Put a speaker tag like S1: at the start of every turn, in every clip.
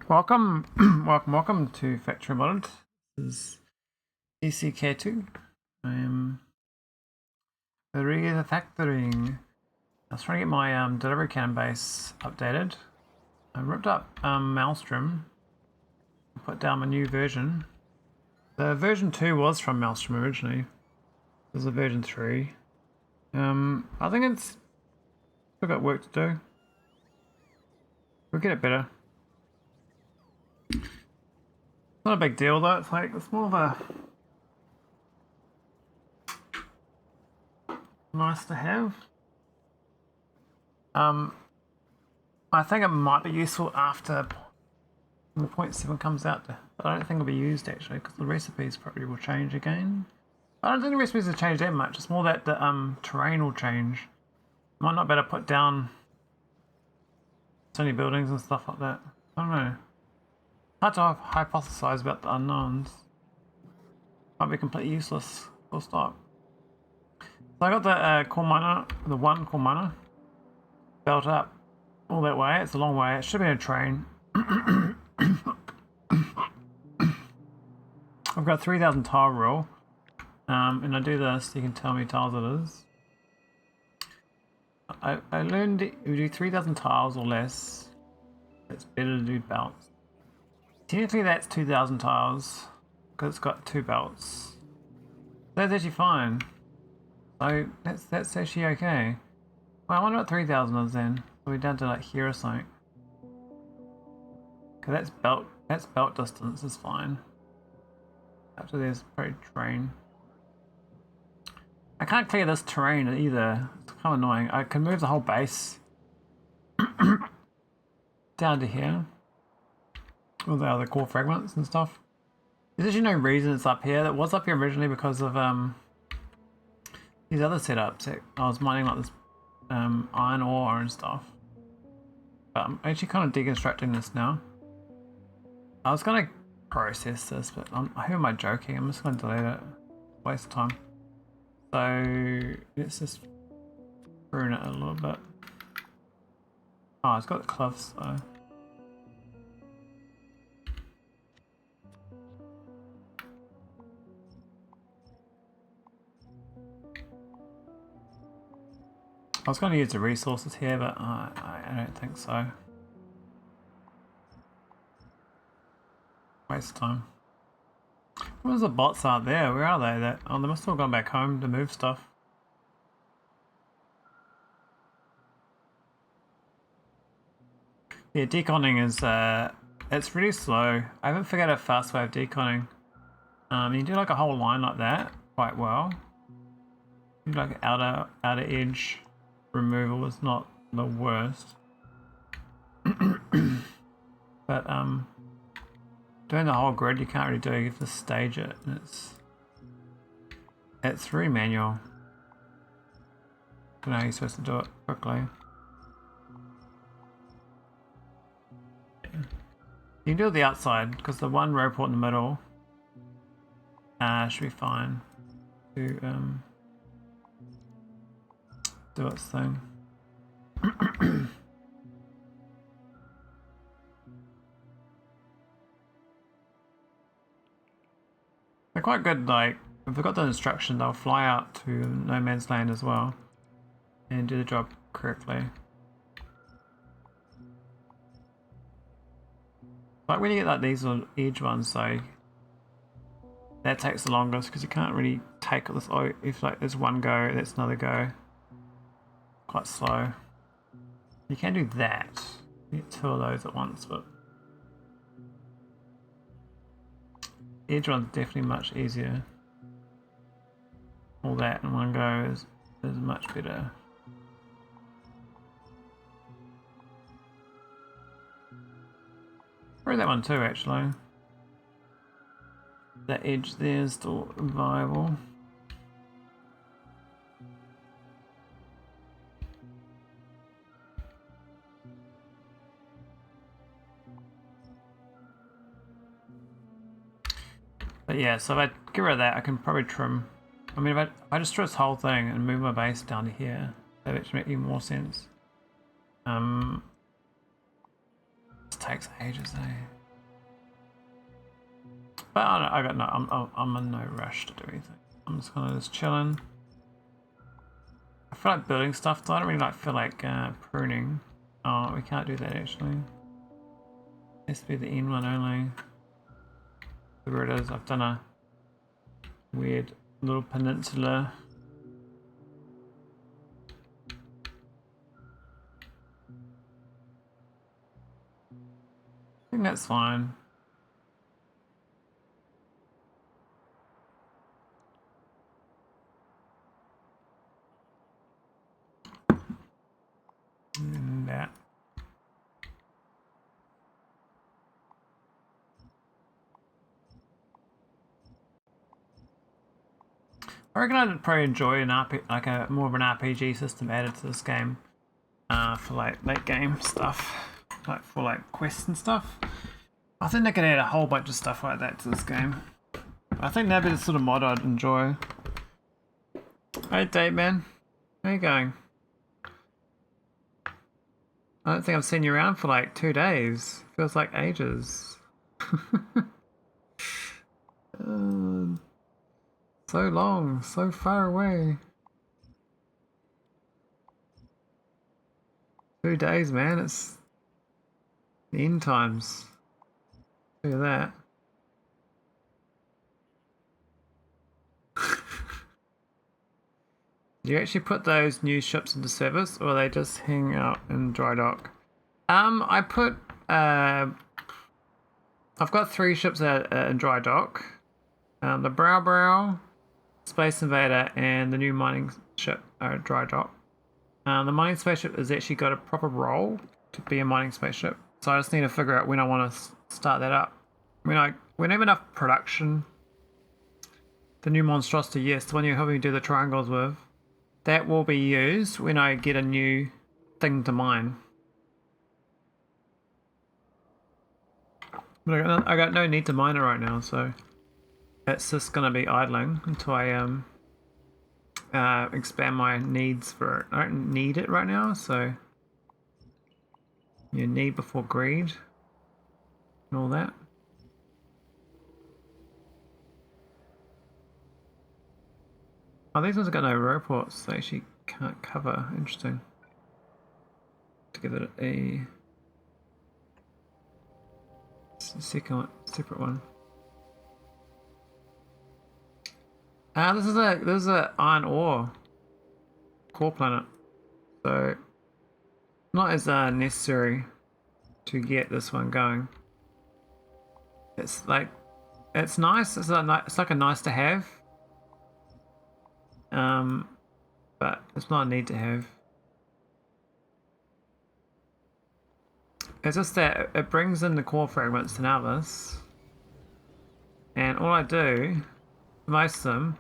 S1: Welcome, welcome to Factorio Modded. This is ECK2. I am refactoring. I was trying to get my delivery cannon base updated. I ripped up Maelstrom, put down my new version. The version 2 was from Maelstrom originally. This is a version 3. I think it's still got work to do. We'll get it better. Not a big deal though, it's more of a nice to have. I think it might be useful after the 0.7 comes out, but I don't think it'll be used actually because the recipes probably will change again. I don't think the recipes will change that much, it's more that the terrain will change. Might not be able to put down so many buildings and stuff like that. I don't know. Hard to hypothesize about the unknowns. Might be completely useless. Full stop. So I got the core miner, the one core miner, built up all that way. It's a long way. It should be in a train. I've got 3,000 tile rule, and I do this. You can tell me tiles it is. I learned if you do 3,000 tiles or less, it's better to do belts. Technically that's 2,000 tiles, because it's got 2 belts. That's actually fine. So that's actually okay. Well, I wonder what 3,000 is then. So we're down to like here or something. Okay, that's belt distance is fine. After there's probably terrain. I can't clear this terrain either. It's kind of annoying. I can move the whole base down to here. All the other core fragments and stuff. There's actually no reason it's up here. That was up here originally because of these other setups. I was mining like this iron ore and stuff. But I'm actually kind of deconstructing this now. I was gonna process this, but who am I joking? I'm just gonna delete it. Waste of time. So let's just prune it a little bit. Oh, it's got the cliffs though. I was going to use the resources here, but I don't think so. Waste of time. Where's the bots out there? Where are they? Oh, they must have all gone back home to move stuff. Yeah, deconning is it's really slow. I haven't figured out a fast way of deconning. You do like a whole line like that quite well. You do like outer edge removal is not the worst. But doing the whole grid you can't really do. You have to stage it, and it's very manual. I don't know how you're supposed to do it quickly. You can do it the outside because the one row port in the middle should be fine to do its thing. They're quite good, like, if they've got the instruction, they'll fly out to no man's land as well and do the job correctly. Like when you get like these little edge ones though, that takes the longest because you can't really take this, if like there's one go, that's another go. Quite slow. You can do that. You get 2 of those at once, but edge one's definitely much easier. All that in one go is much better. Probably that one too actually. That edge there is still viable. But yeah, so if I get rid of that, I can probably trim. I mean, if I just trim this whole thing and move my base down to here, that would actually make even more sense. This takes ages, eh? But I got no. I'm in no rush to do anything. I'm just kind of just chilling. I feel like building stuff, so I don't really feel like pruning. Oh, we can't do that actually. It has to be the end one only. Whatever it is, I've done a weird little peninsula. I think that's fine. And that. I reckon I'd probably enjoy an like a more of an RPG system added to this game, for like late game stuff, like for like quests and stuff. I think they could add a whole bunch of stuff like that to this game. I think that'd be the sort of mod I'd enjoy. Hey Dave man, how you going? I don't think I've seen you around for like 2 days. Feels like ages. So long, so far away. 2 days, man. It's the end times. Look at that. Do you actually put those new ships into service, or they just hang out in dry dock? I put I've got 3 ships in dry dock. The Brow, Space Invader, and the new mining ship are dry dock. The mining spaceship has actually got a proper role to be a mining spaceship, so I just need to figure out when I want to start that up. When I have enough production, the new monstrosity, yes, the one you're helping me do the triangles with, that will be used when I get a new thing to mine. But I got no need to mine it right now, so that's just gonna be idling until I expand my needs for it. I don't need it right now, so you need before greed and all that. Oh, these ones have got no roports, they actually can't cover. Interesting. To give it a second separate one. This is a iron ore core planet, so not as necessary to get this one going. It's like it's nice. It's like a nice to have, but it's not a need to have. It's just that it brings in the core fragments to Navis, and all I do, most of them,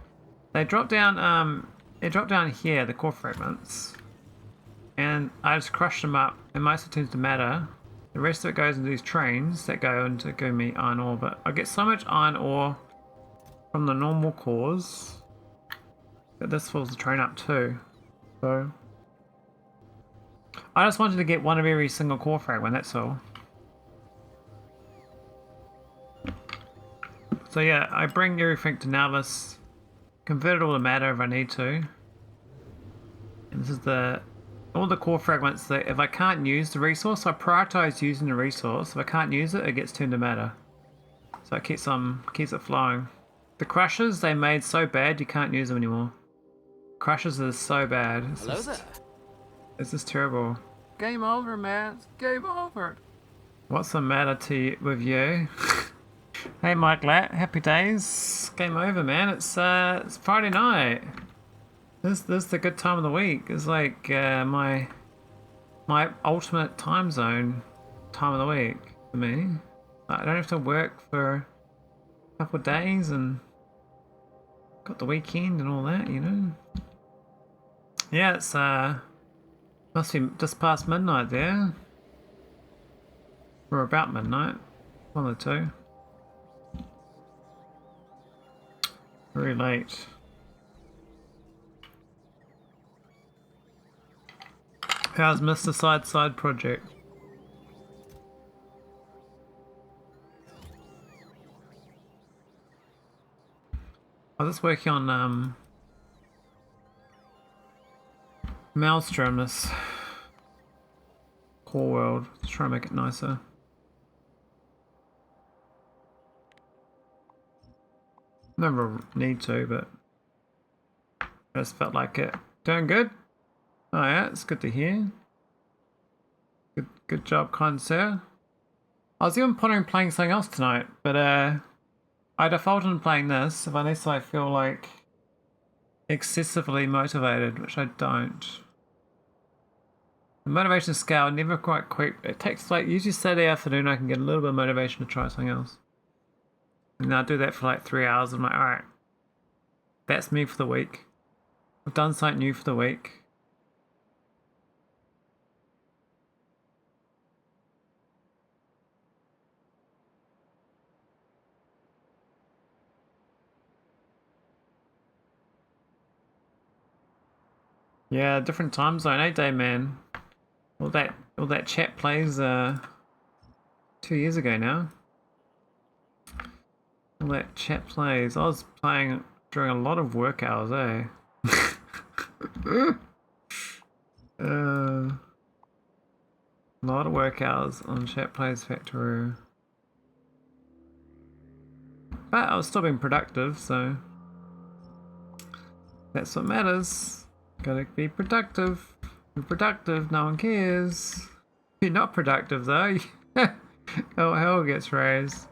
S1: they drop down. They drop down here, the core fragments, and I just crush them up, and most of it turns to matter. The rest of it goes into these trains that go into give me iron ore, but I get so much iron ore from the normal cores that this fills the train up too. So I just wanted to get one of every single core fragment, that's all. So yeah, I bring everything to Navis, convert it all to matter if I need to. And this is all the core fragments that if I can't use the resource, I prioritize using the resource. If I can't use it, it gets turned to matter. So it keeps it flowing. The crushers they made so bad you can't use them anymore. Crushers are so bad.
S2: Hello there.
S1: It's just terrible.
S2: Game over, man. It's game over.
S1: What's the matter with you? Hey Mike Lat, happy days. Game over, man. It's Friday night. This is the good time of the week. It's like my ultimate time zone time of the week for me. I don't have to work for a couple of days and got the weekend and all that, you know. Yeah, it's must be just past midnight there. Or about midnight. One of the two. Very late. How's Mr. Side project? I was just working on Maelstrom, this core world, to try and make it nicer. Never need to, but I just felt like it. Doing good? Oh yeah, it's good to hear. Good job, kind sir. I was even pondering playing something else tonight, but I defaulted on playing this unless I feel like excessively motivated, which I don't. The motivation scale never quite quick. It takes like usually Saturday afternoon I can get a little bit of motivation to try something else. And I'll do that for like 3 hours. I'm like, alright, that's me for the week. I've done something new for the week. Yeah, different time zone, 8-day man. All that chat plays 2 years ago now. All that chat plays. I was playing during a lot of work hours, eh? A lot of work hours on chat plays Factorio. But I was still being productive, so that's what matters. Gotta be productive. Be productive, no one cares. If you're not productive though, oh hell gets raised.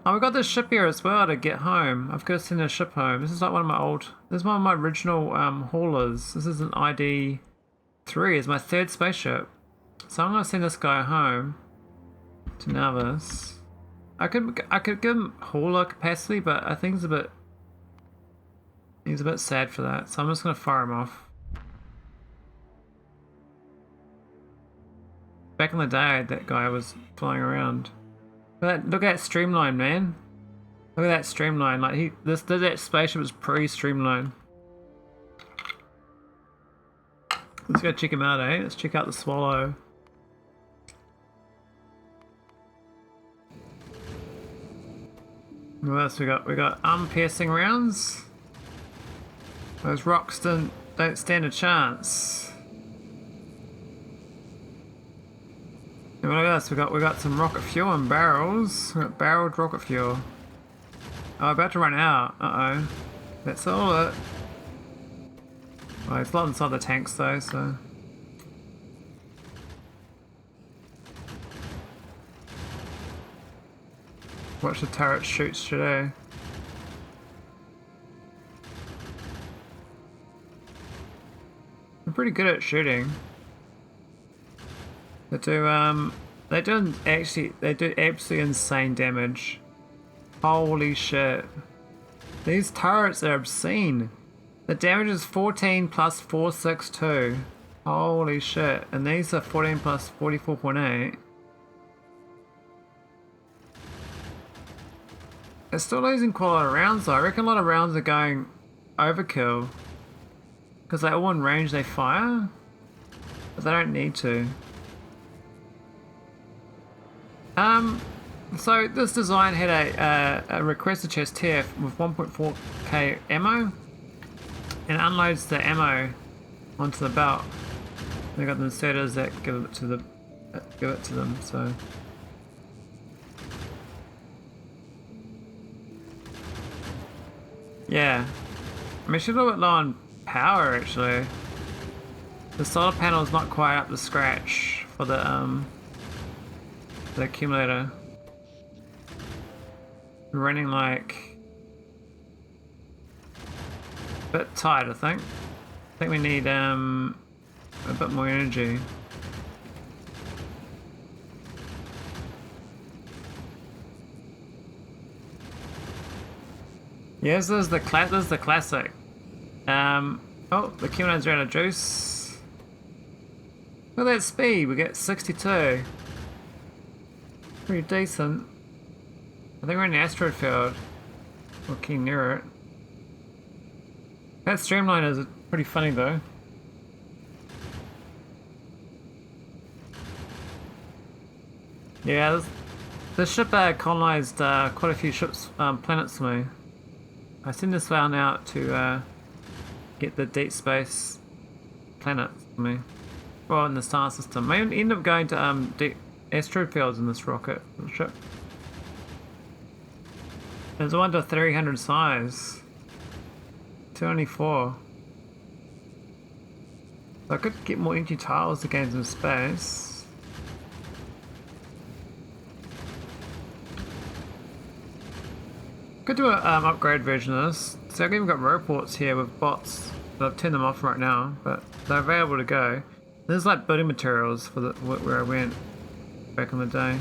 S1: Oh, we got this ship here as well to get home. I've got to send a ship home. This is like one of my old, this is one of my original haulers. This is an ID3, it's my 3rd spaceship. So I'm gonna send this guy home to Navis. I could give him hauler capacity, but I think he's a bit sad for that, so I'm just gonna fire him off. Back in the day, that guy was flying around. Look at that streamline, man. Look at that streamline. Like that spaceship was pre-streamline. Let's go check him out, eh? Let's check out the Swallow. What else we got? We got piercing rounds. Those rocks don't stand a chance. And look at this, we got some rocket fuel and barrels. We got barreled rocket fuel. Oh, about to run out. Uh-oh. That's all it. Well, it's a lot inside the tanks though, so. Watch the turret shoots today. I'm pretty good at shooting. They do absolutely insane damage. Holy shit. These turrets are obscene. The damage is 14 plus 462. Holy shit. And these are 14 plus 44.8. It's still losing quite a lot of rounds though. I reckon a lot of rounds are going overkill. Because they're all in range they fire. But they don't need to. So this design had a requested chest here with 1.4k ammo, and it unloads the ammo onto the belt. They got the inserters that give it to them. So yeah, I mean, she's a little bit low on power actually. The solar panel is not quite up to scratch for the accumulator. We're running like a bit tight, I think. I think we need a bit more energy. Yes, this is the classic. Oh, the accumulator's out of juice. Look at that speed, we get 62. Pretty decent. I think we're in the asteroid field. We're keen near it. That streamline is pretty funny though. Yeah, this ship colonized quite a few planets for me. I send this one out to get the deep space planets for me. Well, in the star system. I end up going to deep asteroid fields in this rocket ship. There's one to 300 size. 294. So I could get more empty tiles to gain some space. Could do a upgrade version of this. So I've even got roports here with bots, but I've turned them off right now, but they're available to go. There's like building materials for the where I went back in the day.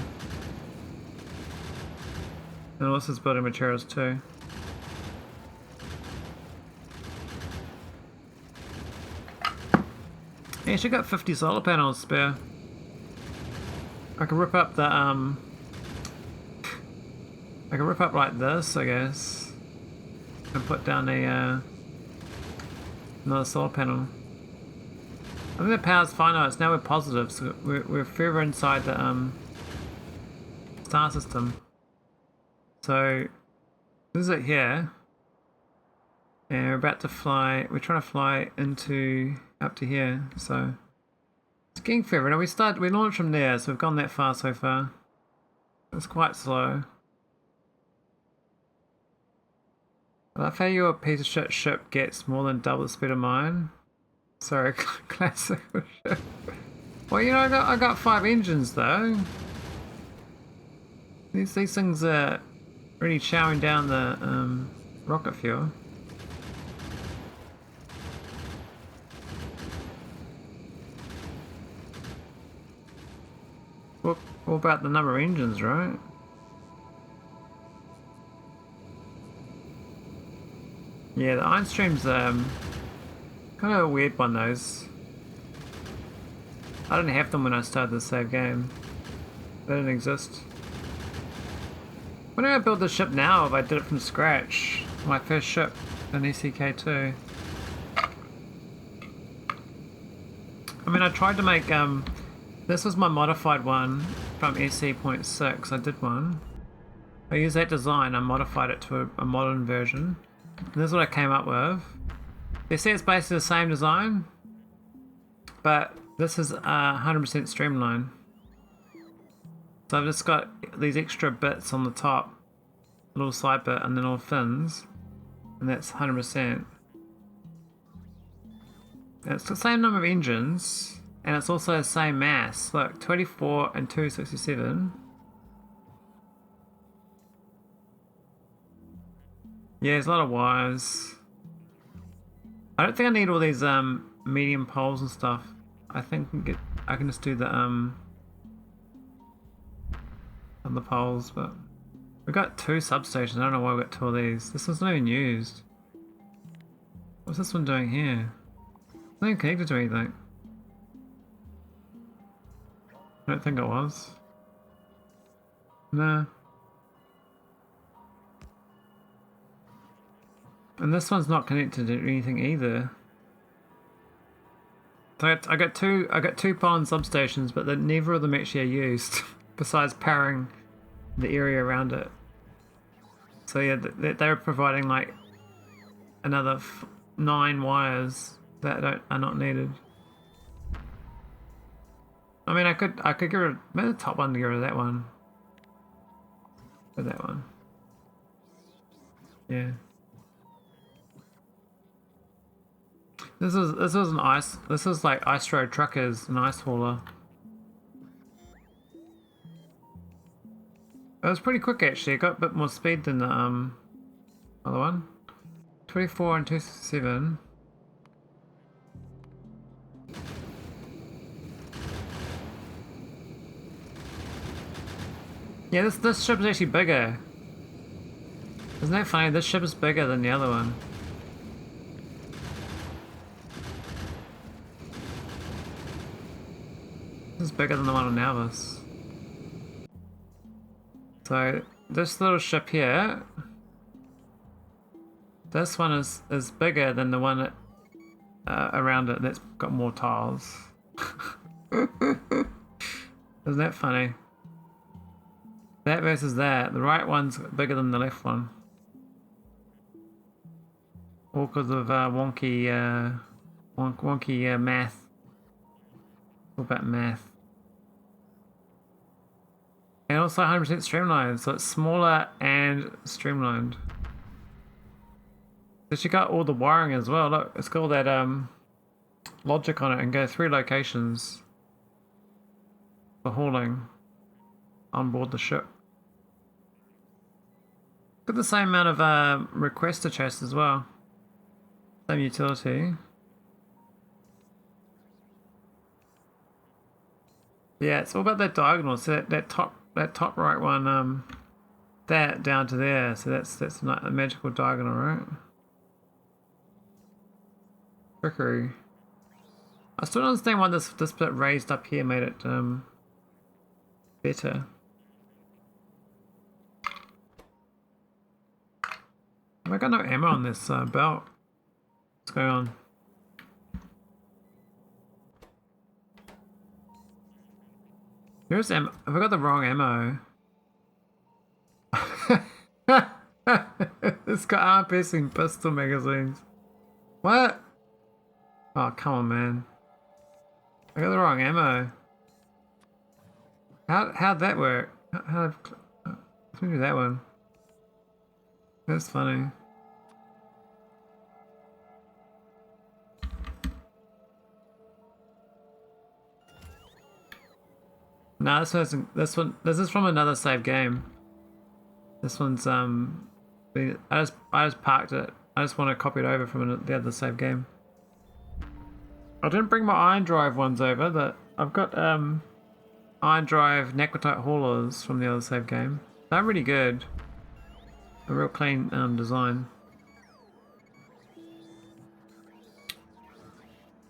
S1: And also there's building materials too. Yeah, she got 50 solar panels spare. I could rip up the I could rip up like this, I guess, and put down a another solar panel. I think the power's fine now. It's now we're positive, so we're further inside the star system. So this is it here, and we're about to fly. We're trying to fly into up to here, so it's getting further. Now we launched from there, so we've gone that far so far. It's quite slow. I love how your piece of shit ship gets more than double the speed of mine. Sorry, classical ship. Well, you know, I got 5 engines though. These things are really chowing down the rocket fuel. What about the number of engines, right? Yeah, the iron stream's kind of a weird one, those. I didn't have them when I started the save game. They didn't exist. When did I build the ship now if I did it from scratch? My first ship in ECK2. I mean, I tried to make, this was my modified one from SC.6. I did one. I used that design, I modified it to a modern version. And this is what I came up with. You see it's basically the same design, but this is 100% streamlined. So I've just got these extra bits on the top, a little side bit, and then all fins, and that's 100%. It's the same number of engines, and it's also the same mass. Look, 24 and 267. Yeah, there's a lot of wires. I don't think I need all these medium poles and stuff. I think I can just do the other poles, but we've got 2 substations. I don't know why we've got 2 of these. This one's not even used. What's this one doing here? It's not even connected to anything. I don't think it was. No. And this one's not connected to anything either. So I got two pylon substations, but neither of them actually are used, besides powering the area around it. So yeah, they're providing like another 9 wires that are not needed. I mean, I could get rid of maybe the top one to get rid of that one. Or that one. Yeah. This is like ice road truckers, an ice hauler. It was pretty quick actually. It got a bit more speed than the other one. 24 and 27. Yeah, this ship is actually bigger. Isn't that funny? This ship is bigger than the other one. This is bigger than the one on Alvis. So this little ship here, this one is bigger than the one around it that's got more tiles. Isn't that funny? That versus that, the right one's bigger than the left one. All because of wonky math. All about math. And also 100% streamlined, so it's smaller and streamlined. So she got all the wiring as well. Look, it's got all that logic on it and go 3 locations for hauling on board the ship. Got the same amount of requester chest as well. Same utility. Yeah, it's all about that diagonal. So that top right one, that down to there. So that's not a magical diagonal, right? Trickery. I still don't understand why this bit raised up here made it better. Have I got no ammo on this belt? What's going on? Here's ammo. Have I got the wrong ammo? It's got arm-piercing pistol magazines. What? Oh, come on, man. I got the wrong ammo. How'd that work? Let me do that one. That's funny. No, this is from another save game. This one's I just parked it. I just want to copy it over from the other save game. I didn't bring my iron drive ones over. That I've got iron drive necrotite haulers from the other save game. They're really good. A real clean design.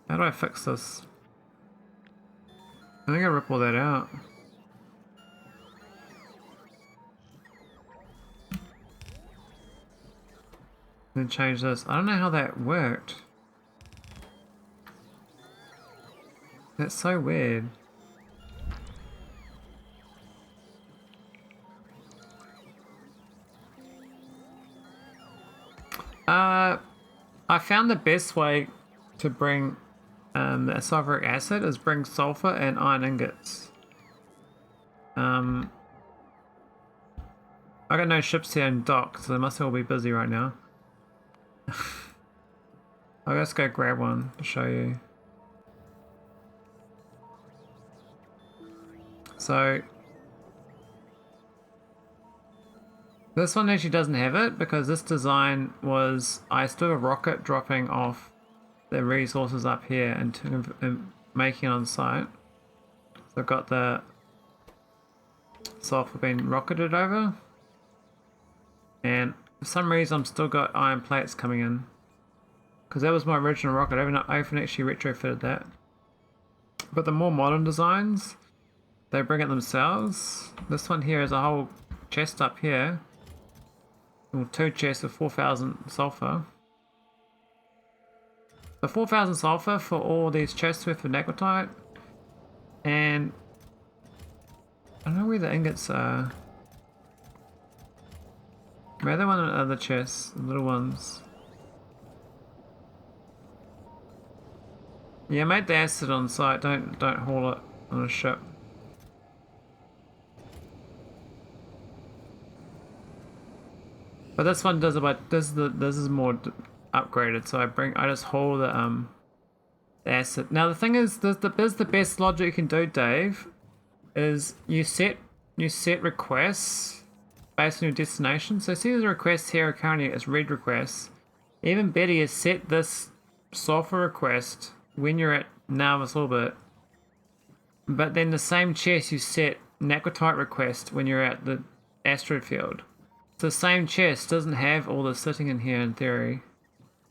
S1: How do I fix this? I think I rip all that out. Then change this. I don't know how that worked. That's so weird. I found the best way to bring the sulfuric acid is bring sulfur and iron ingots. I got no ships here in dock, so they must all be busy right now. I'll just go grab one to show you. So this one actually doesn't have it because this design was I still have a rocket dropping off the resources up here and making it on site. So I've got the sulfur being rocketed over, and for some reason I'm still got iron plates coming in because that was my original rocket. I haven't actually retrofitted that. But the more modern designs, they bring it themselves. This one here is a whole chest up here. Or 2 chests of 4,000 sulfur. The 4,000 sulfur for all these chests worth of necrotite. And I don't know where the ingots are. Maybe they're one of the other chests, the little ones. Yeah, make the acid on site. Don't haul it on a ship. But this one does about this is more upgraded, so I just haul the acid. Now the thing is, this is the best logic you can do, Dave. Is you set requests based on your destination. So see the requests here are currently as read requests. Even better is set this sulfur request when you're at Narvis orbit. But then the same chest you set necrotite request when you're at the asteroid field. The same chest doesn't have all this sitting in here in theory.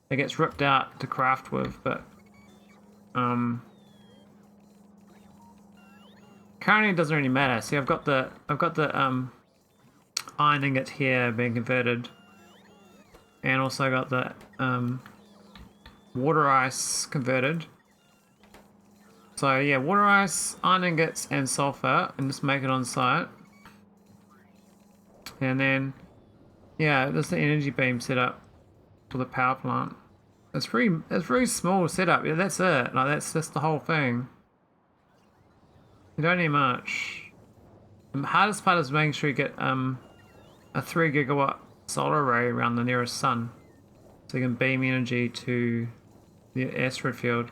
S1: It gets ripped out to craft with, but currently it doesn't really matter. See, I've got the iron ingot here being converted, and also got the water ice converted. So yeah, water ice, iron ingots, and sulfur, and just make it on site, and then. Yeah, there's the energy beam set up for the power plant. It's very small setup. Yeah, that's it. Like that's the whole thing. You don't need much. The hardest part is making sure you get a 3 gigawatt solar array around the nearest sun, so you can beam energy to the asteroid field.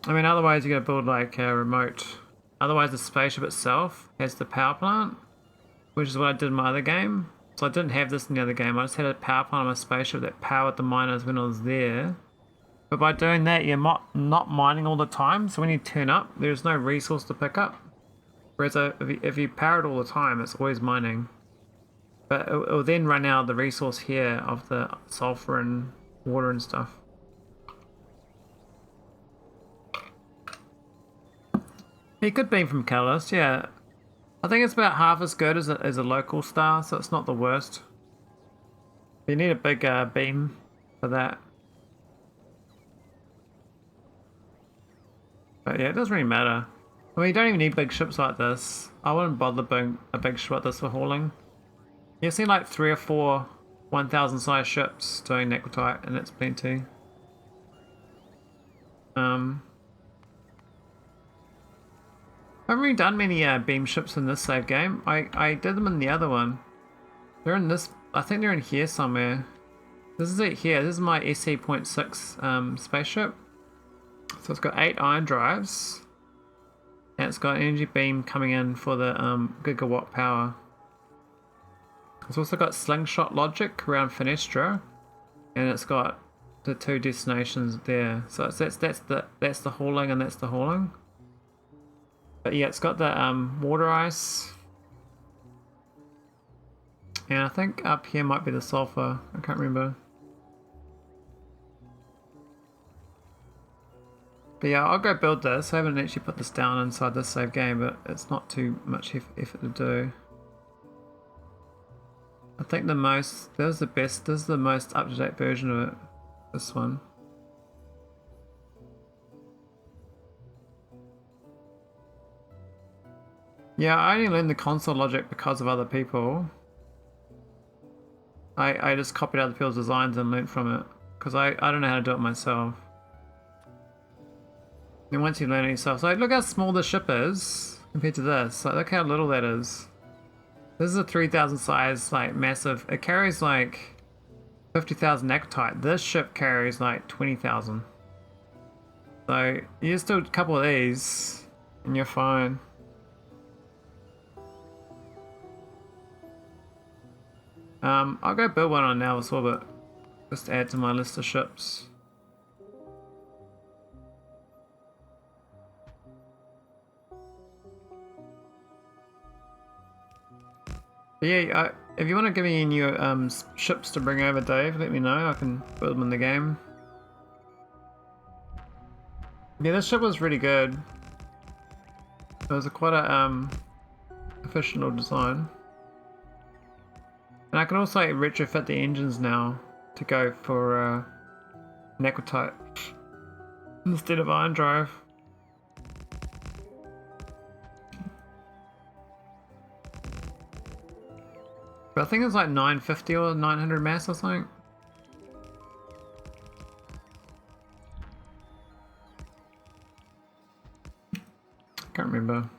S1: I mean, otherwise you gotta build like a remote. Otherwise, the spaceship itself has the power plant, which is what I did in my other game. So I didn't have this in the other game. I just had a power plant on my spaceship that powered the miners when I was there. But by doing that, you're not mining all the time. So when you turn up, there's no resource to pick up. Whereas if you power it all the time, it's always mining. But it'll then run out of the resource here of the sulfur and water and stuff. It could beam from Catalyst, yeah. I think it's about half as good as a local star, so it's not the worst. You need a big beam for that. But yeah, it doesn't really matter. I mean, you don't even need big ships like this. I wouldn't bother being a big ship like this for hauling. You've seen like 3 or 4 1,000 size ships doing Necrotite, and that's plenty. I haven't really done many beam ships in this save game. I did them in the other one. They're in this, I think they're in here somewhere. This is it here. This is my SC.6 spaceship. So it's got 8 ion drives. And it's got an energy beam coming in for the gigawatt power. It's also got slingshot logic around Fenestra. And it's got the 2 destinations there. So that's the hauling and that's the hauling. But yeah, it's got the water ice. And I think up here might be the sulfur. I can't remember. But yeah, I'll go build this. I haven't actually put this down inside this save game, but it's not too much effort to do. I think this is the most up-to-date version of it. This one. Yeah, I only learned the console logic because of other people. I just copied other people's designs and learned from it. Because I don't know how to do it myself. And once you learn it yourself, so like, look how small the ship is compared to this. Like, look how little that is. This is a 3,000 size, like massive. It carries like 50,000 necrotite. This ship carries like 20,000. So you just do a couple of these and you're fine. I'll go build one on Nautilus Orbit. Just to add to my list of ships. But yeah, if you want to give me any new ships to bring over, Dave, let me know. I can build them in the game. Yeah, this ship was really good. It was quite a efficient design. And I can also retrofit the engines now to go for necrotite instead of ion drive. But I think it's like 950 or 900 mass or something. Can't remember.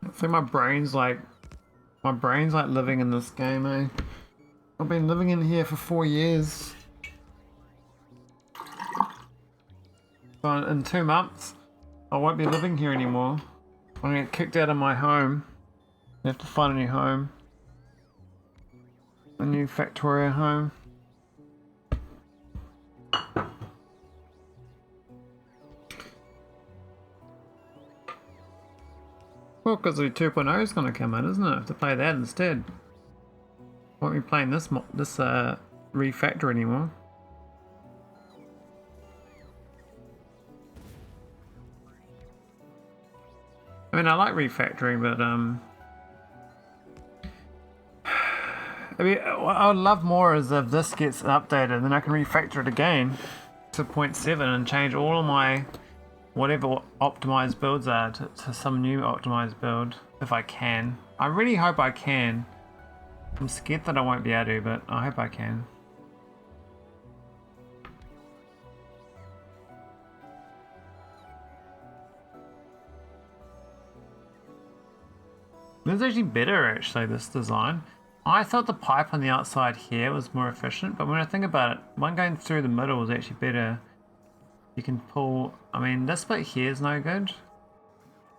S1: I think my brain's like living in this game, eh? I've been living in here for 4 years. So in 2 months, I won't be living here anymore. I'm gonna get kicked out of my home. I have to find a new home. A new Factorio home. Well, because the 2.0 is going to come in, isn't it? I have to play that instead. Won't be playing this refactor anymore. I mean, I like refactoring, but I mean, what I would love more is if this gets updated, then I can refactor it again to 0.7 and change all of my whatever optimized builds are to some new optimized build, if I can. I really hope I can. I'm scared that I won't be able to, but I hope I can. This is actually better, actually, this design. I thought the pipe on the outside here was more efficient, but when I think about it, one going through the middle is actually better. You can pull, I mean, this bit here is no good.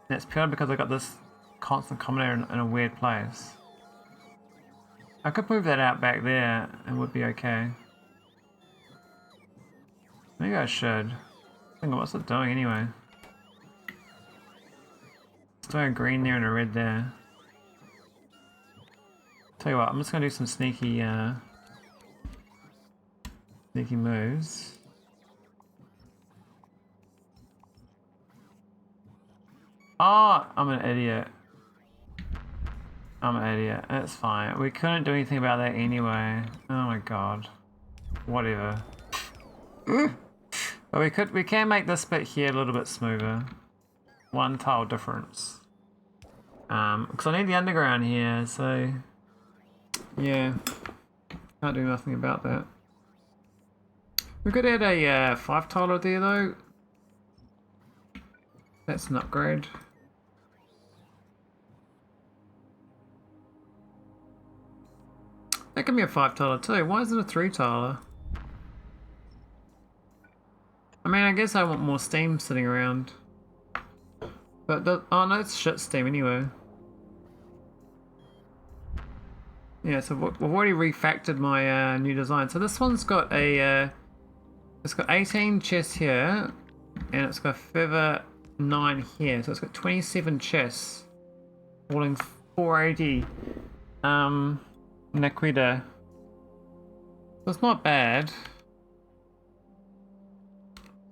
S1: That's purely because I got this constant combinator in a weird place. I could move that out back there and would be okay. Maybe I should. Think of what's it doing anyway. It's doing a green there and a red there. Tell you what, I'm just gonna do some sneaky moves. Oh, I'm an idiot. I'm an idiot. It's fine. We couldn't do anything about that anyway. Oh my god. Whatever. But we can make this bit here a little bit smoother. One tile difference. Because I need the underground here, so yeah. Can't do nothing about that. We could add a 5 tiler there though. That's an upgrade. That can be a 5 tiler too. Why is it a 3 tiler? I mean, I guess I want more steam sitting around. But oh no, it's shit steam anyway. Yeah, so we've already refactored my new design. So this one's got a it's got 18 chests here, and it's got further 9 here. So it's got 27 chests, holding 480 Naquita. So it's not bad.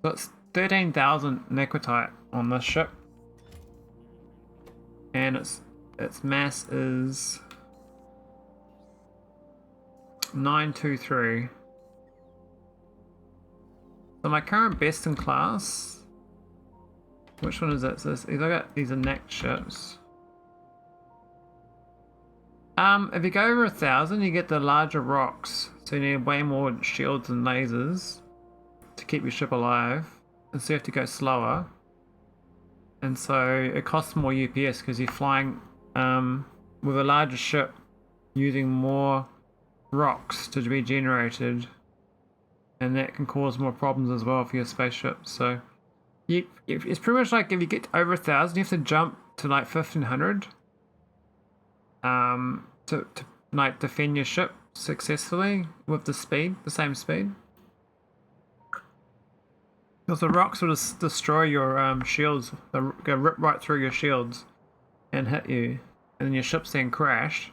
S1: So it's 13,000 Naquitite on this ship, and its mass is 923. So my current best in class, which one is that? So I got these are neck ships. If you go over 1,000, you get the larger rocks, so you need way more shields and lasers to keep your ship alive, and so you have to go slower, and so it costs more UPS because you're flying with a larger ship using more rocks to be generated, and that can cause more problems as well for your spaceship. So it's pretty much like if you get over 1,000, you have to jump to like 1,500 to like defend your ship successfully with the same speed. Because the rocks will just destroy your shields. They'll go rip right through your shields and hit you, and then your ships then crash.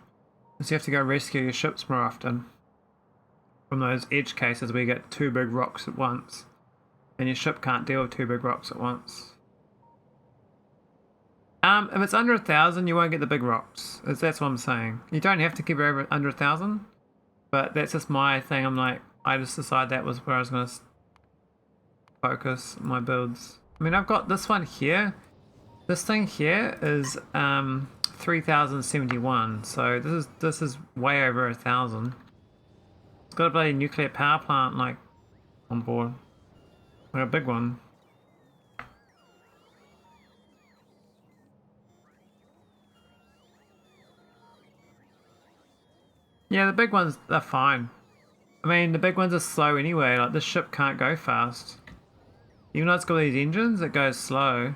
S1: So you have to go rescue your ships more often from those edge cases where you get 2 big rocks at once, and your ship can't deal with 2 big rocks at once. If it's under 1,000, you won't get the big rocks. That's what I'm saying. You don't have to keep it under 1,000, but that's just my thing. I'm like, I just decided that was where I was going to focus my builds. I mean, I've got this one here. This thing here is 3,071. So this is way over 1,000. It's got a bloody nuclear power plant like on board, like a big one. Yeah, the big ones are fine. I mean, the big ones are slow anyway. Like this ship can't go fast. Even though it's got these engines, it goes slow.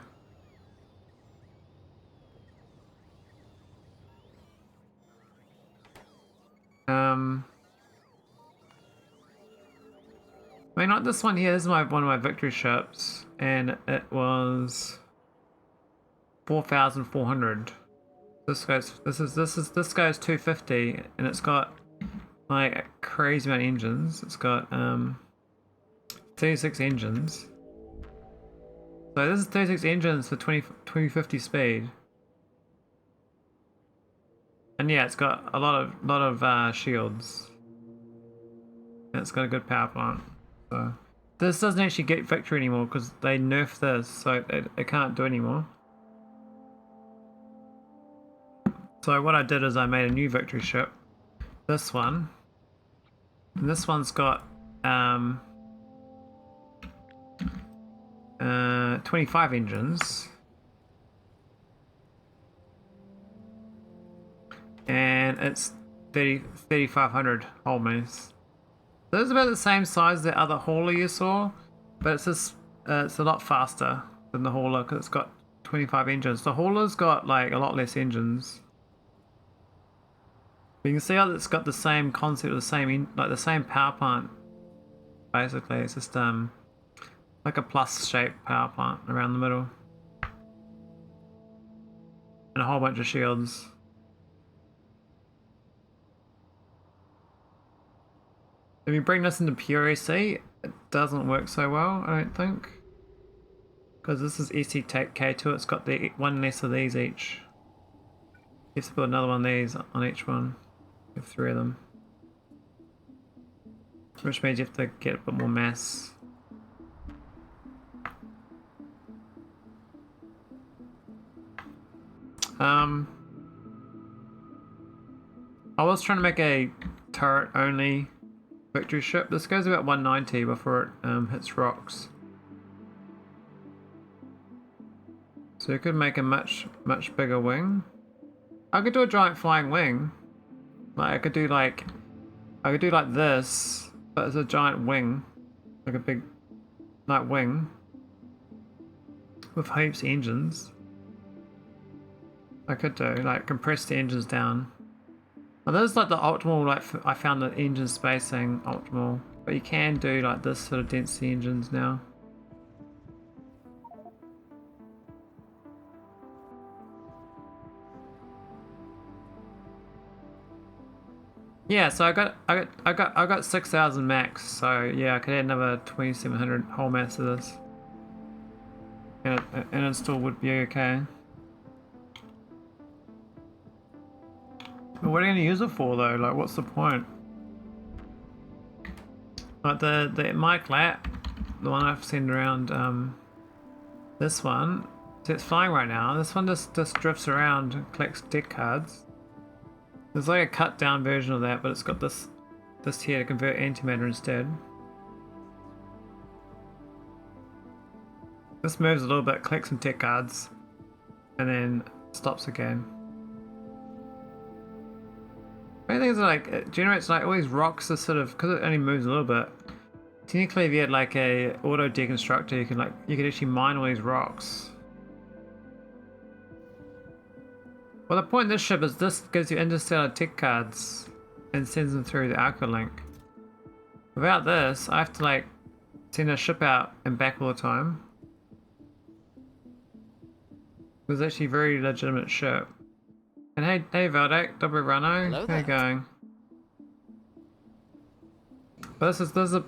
S1: I mean, not this one here. This is one of my victory ships, and it was 4,400. This goes 250, and it's got like a crazy amount of engines. It's got 36 engines. So this is 36 engines for 250 speed. And yeah, it's got a lot of shields. And it's got a good power plant. So this doesn't actually get victory anymore because they nerfed this, so it can't do anymore. So what I did is I made a new victory ship. This one. And this one's got 25 engines. And it's 3,500 hull mass. So it's about the same size as the other hauler you saw, but it's just it's a lot faster than the hauler because it's got 25 engines. The hauler's got like a lot less engines. But you can see how it's got the same concept, the same power plant. Basically, it's just like a plus-shaped power plant around the middle, and a whole bunch of shields. If you bring this into pure EC, it doesn't work so well, I don't think. Because this is ECK2, it's got the one less of these each. You have to put another one of these on each one. You have 3 of them. Which means you have to get a bit more mass. I was trying to make a turret only victory ship. This goes about 190 before it hits rocks. So you could make a much bigger wing. I could do a giant flying wing. Like I could do like this, but it's a giant wing, like a big like wing with heaps of engines. I could do like compress the engines down. Well, this is like the optimal, like I found the engine spacing optimal, but you can do like this sort of density engines now. Yeah, so I got 6,000 max, so yeah, I could add another 2,700 whole mass to this, and it still would be okay. But what are you gonna use it for though? Like, what's the point? Like the mic lap, the one I've seen around, this one, so it's flying right now. This one just drifts around and collects deck cards. There's like a cut down version of that, but it's got this here to convert antimatter instead. This moves a little bit, collects some tech cards, and then stops again. The thing is, like, it generates like all these rocks that sort of, because it only moves a little bit. Technically, if you had like a auto deconstructor, you could actually mine all these rocks. Well, the point of this ship is this gives you interstellar tech cards and sends them through the Arcolink. Without this, I have to like send a ship out and back all the time. It was actually a very legitimate ship. And hey Valdek, Dobrano, how you going? But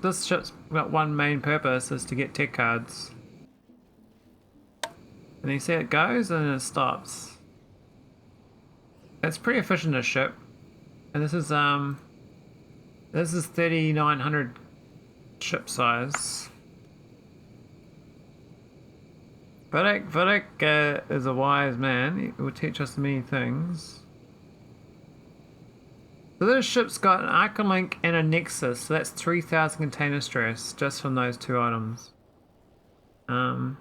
S1: this ship's got one main purpose, is to get tech cards. And you see it goes and then it stops. It's pretty efficient, a ship, and this is 3,900 ship size. Vodic is a wise man. He will teach us many things. So this ship's got an Arcolink and a Nexus, so that's 3,000 container stress just from those 2 items. So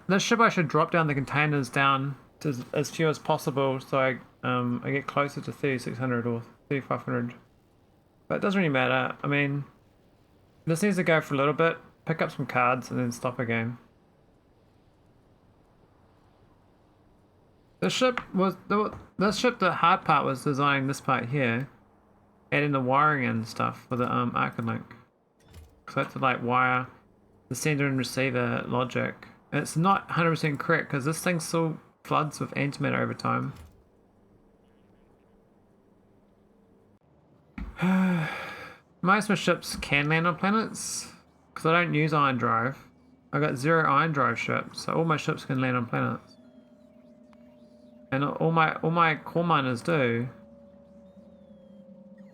S1: this ship, I should drop down the containers down to as few as possible, so I get closer to 3,600 or 3,500. But it doesn't really matter. I mean, this needs to go for a little bit, pick up some cards, and then stop again. The hard part was designing this part here, adding the wiring and stuff for the Arcolink. So I had to like wire the sender and receiver logic. And it's not 100% correct because this thing still floods with antimatter over time. Most of my ships can land on planets because I don't use iron drive. I got 0 iron drive ships, so all my ships can land on planets. And all my core miners do.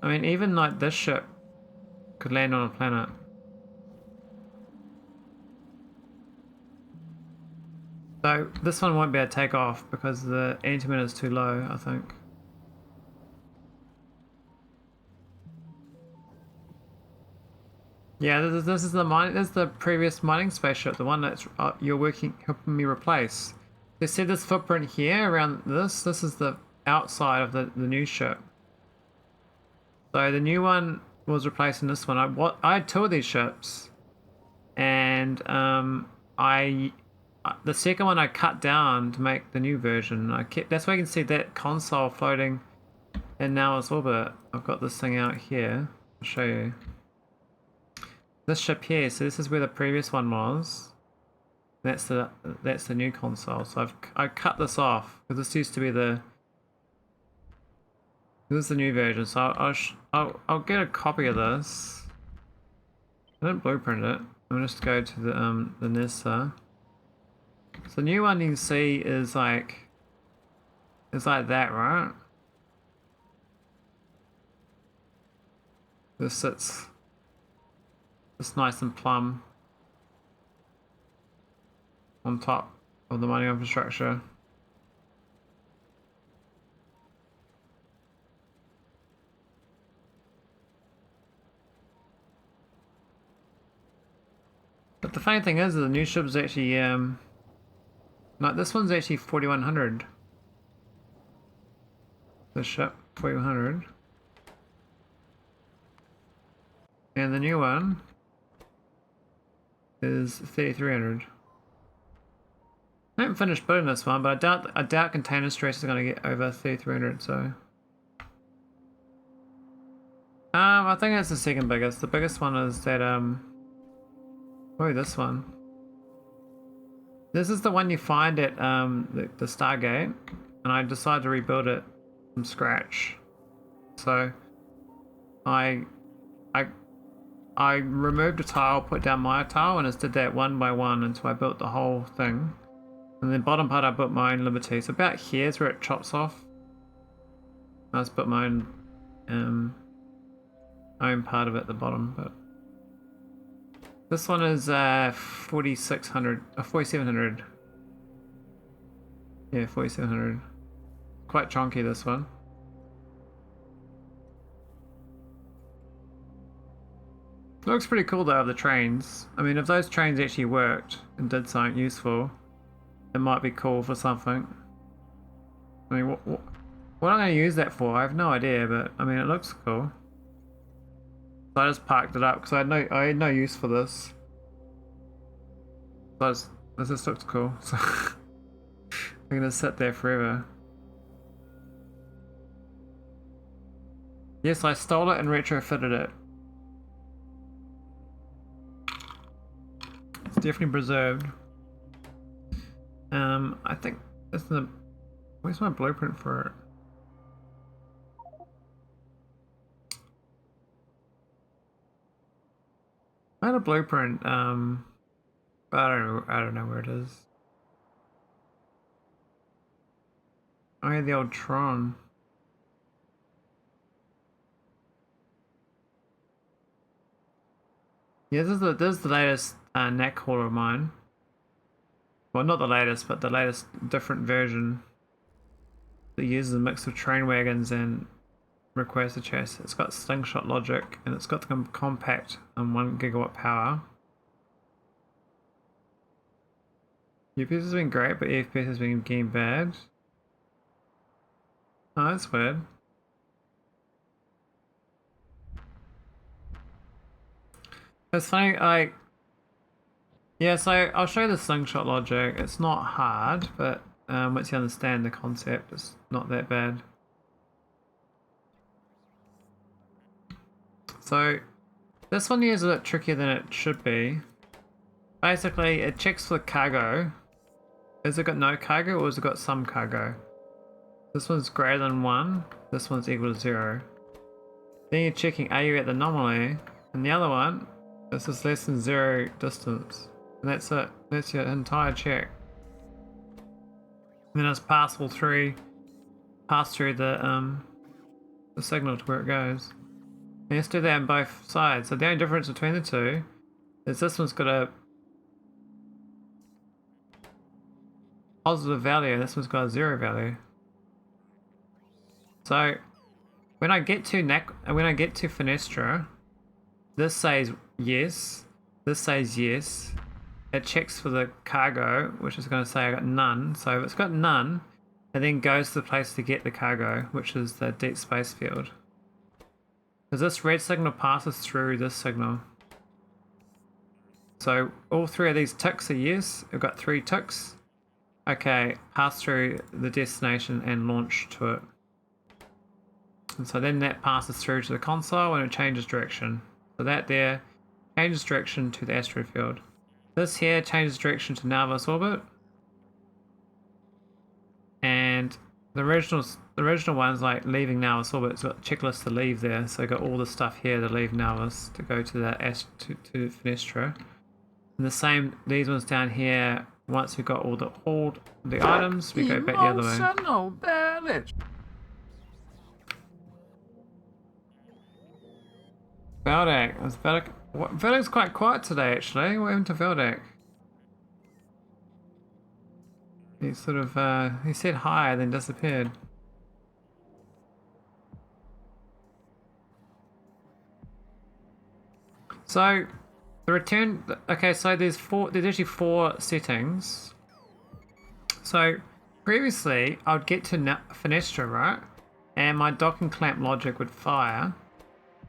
S1: I mean, even like this ship could land on a planet. So this one won't be able to take off because the antimatter is too low, I think. Yeah, this is the mine. This is the previous mining spaceship, the one that's you're helping me replace. They see this footprint here around this. This is the outside of the new ship. So the new one was replacing this one. I had two of these ships, and the second one I cut down to make the new version. That's why you can see that console floating in Now's orbit. I've got this thing out here. I'll show you. This ship here, so this is where the previous one was. That's the new console. So I cut this off because this used to be this is the new version. So I'll get a copy of this. I didn't blueprint it. I'll just go to the NISA. So the new one you can see is like that, right? This sits. It's nice and plumb on top of the mining infrastructure. But the funny thing is the new ship is actually like this one's actually 4100. This ship 4100, and the new one is 3300. I haven't finished building this one, but I doubt container stress is going to get over 3300. So, I think that's the second biggest. The biggest one is that oh, this one. This is the one you find at the Stargate, and I decided to rebuild it from scratch. So, I removed a tile, put down my tile, and just did that one by one until I built the whole thing. And then bottom part I built my own Liberty. So about here is where it chops off. I just put my own part of it at the bottom. But this one is 4600, 4700. Yeah, 4700. Quite chunky, this one. Looks pretty cool though, the trains. I mean, if those trains actually worked and did something useful, it might be cool for something. I mean, what I'm going to use that for, I have no idea, but I mean, it looks cool. So I just parked it up because I had no use for this. So this just looks cool. So I'm going to sit there forever. Yes, I stole it and retrofitted it. It's definitely preserved. I think that's where's my blueprint for it? I had a blueprint, but I don't know where it is. I had the old Tron. Yeah, this is the latest neck hauler of mine. Well, not the latest, but the latest different version that uses a mix of train wagons and requires a chassis. It's got slingshot logic and it's got the compact 1 gigawatt power. UPS has been great, but EFPS has been getting bad. Oh, that's weird. It's funny, like, yeah, so I'll show you the slingshot logic. It's not hard, but once you understand the concept, it's not that bad. So this one here is a bit trickier than it should be. Basically, it checks for cargo. Has it got no cargo or has it got some cargo? This one's greater than 1, this one's equal to 0. Then you're checking, are you at the anomaly? And the other one, this is less than 0 distance. And that's it. That's your entire check. And then it's passable 3, pass through the signal to where it goes. And you have to do that on both sides. So the only difference between the two is this one's got a positive value and this one's got a 0 value. So when I get to Fenestra, this says yes, this says yes. It checks for the cargo, which is going to say I got none. So if it's got none, it then goes to the place to get the cargo, which is the deep space field. Because this red signal passes through this signal. So all three of these ticks are yes. I've got 3 ticks. Okay, pass through the destination and launch to it. And so then that passes through to the console and it changes direction. So that there changes direction to the asteroid field. This here changes direction to Nautilus orbit. And the original one's like leaving Nautilus orbit. It's got a checklist to leave there. So I got all the stuff here to leave Nautilus to go to that to Fenestra. And the same, these ones down here, once we've got all the items, we go back the other way. Veldak. Veldak's quite quiet today, actually. What happened to Veldak? He sort of, he said hi, then disappeared. So, the return, okay, so there's actually 4 settings. So, previously, I would get to Fenestra, right? And my docking clamp logic would fire.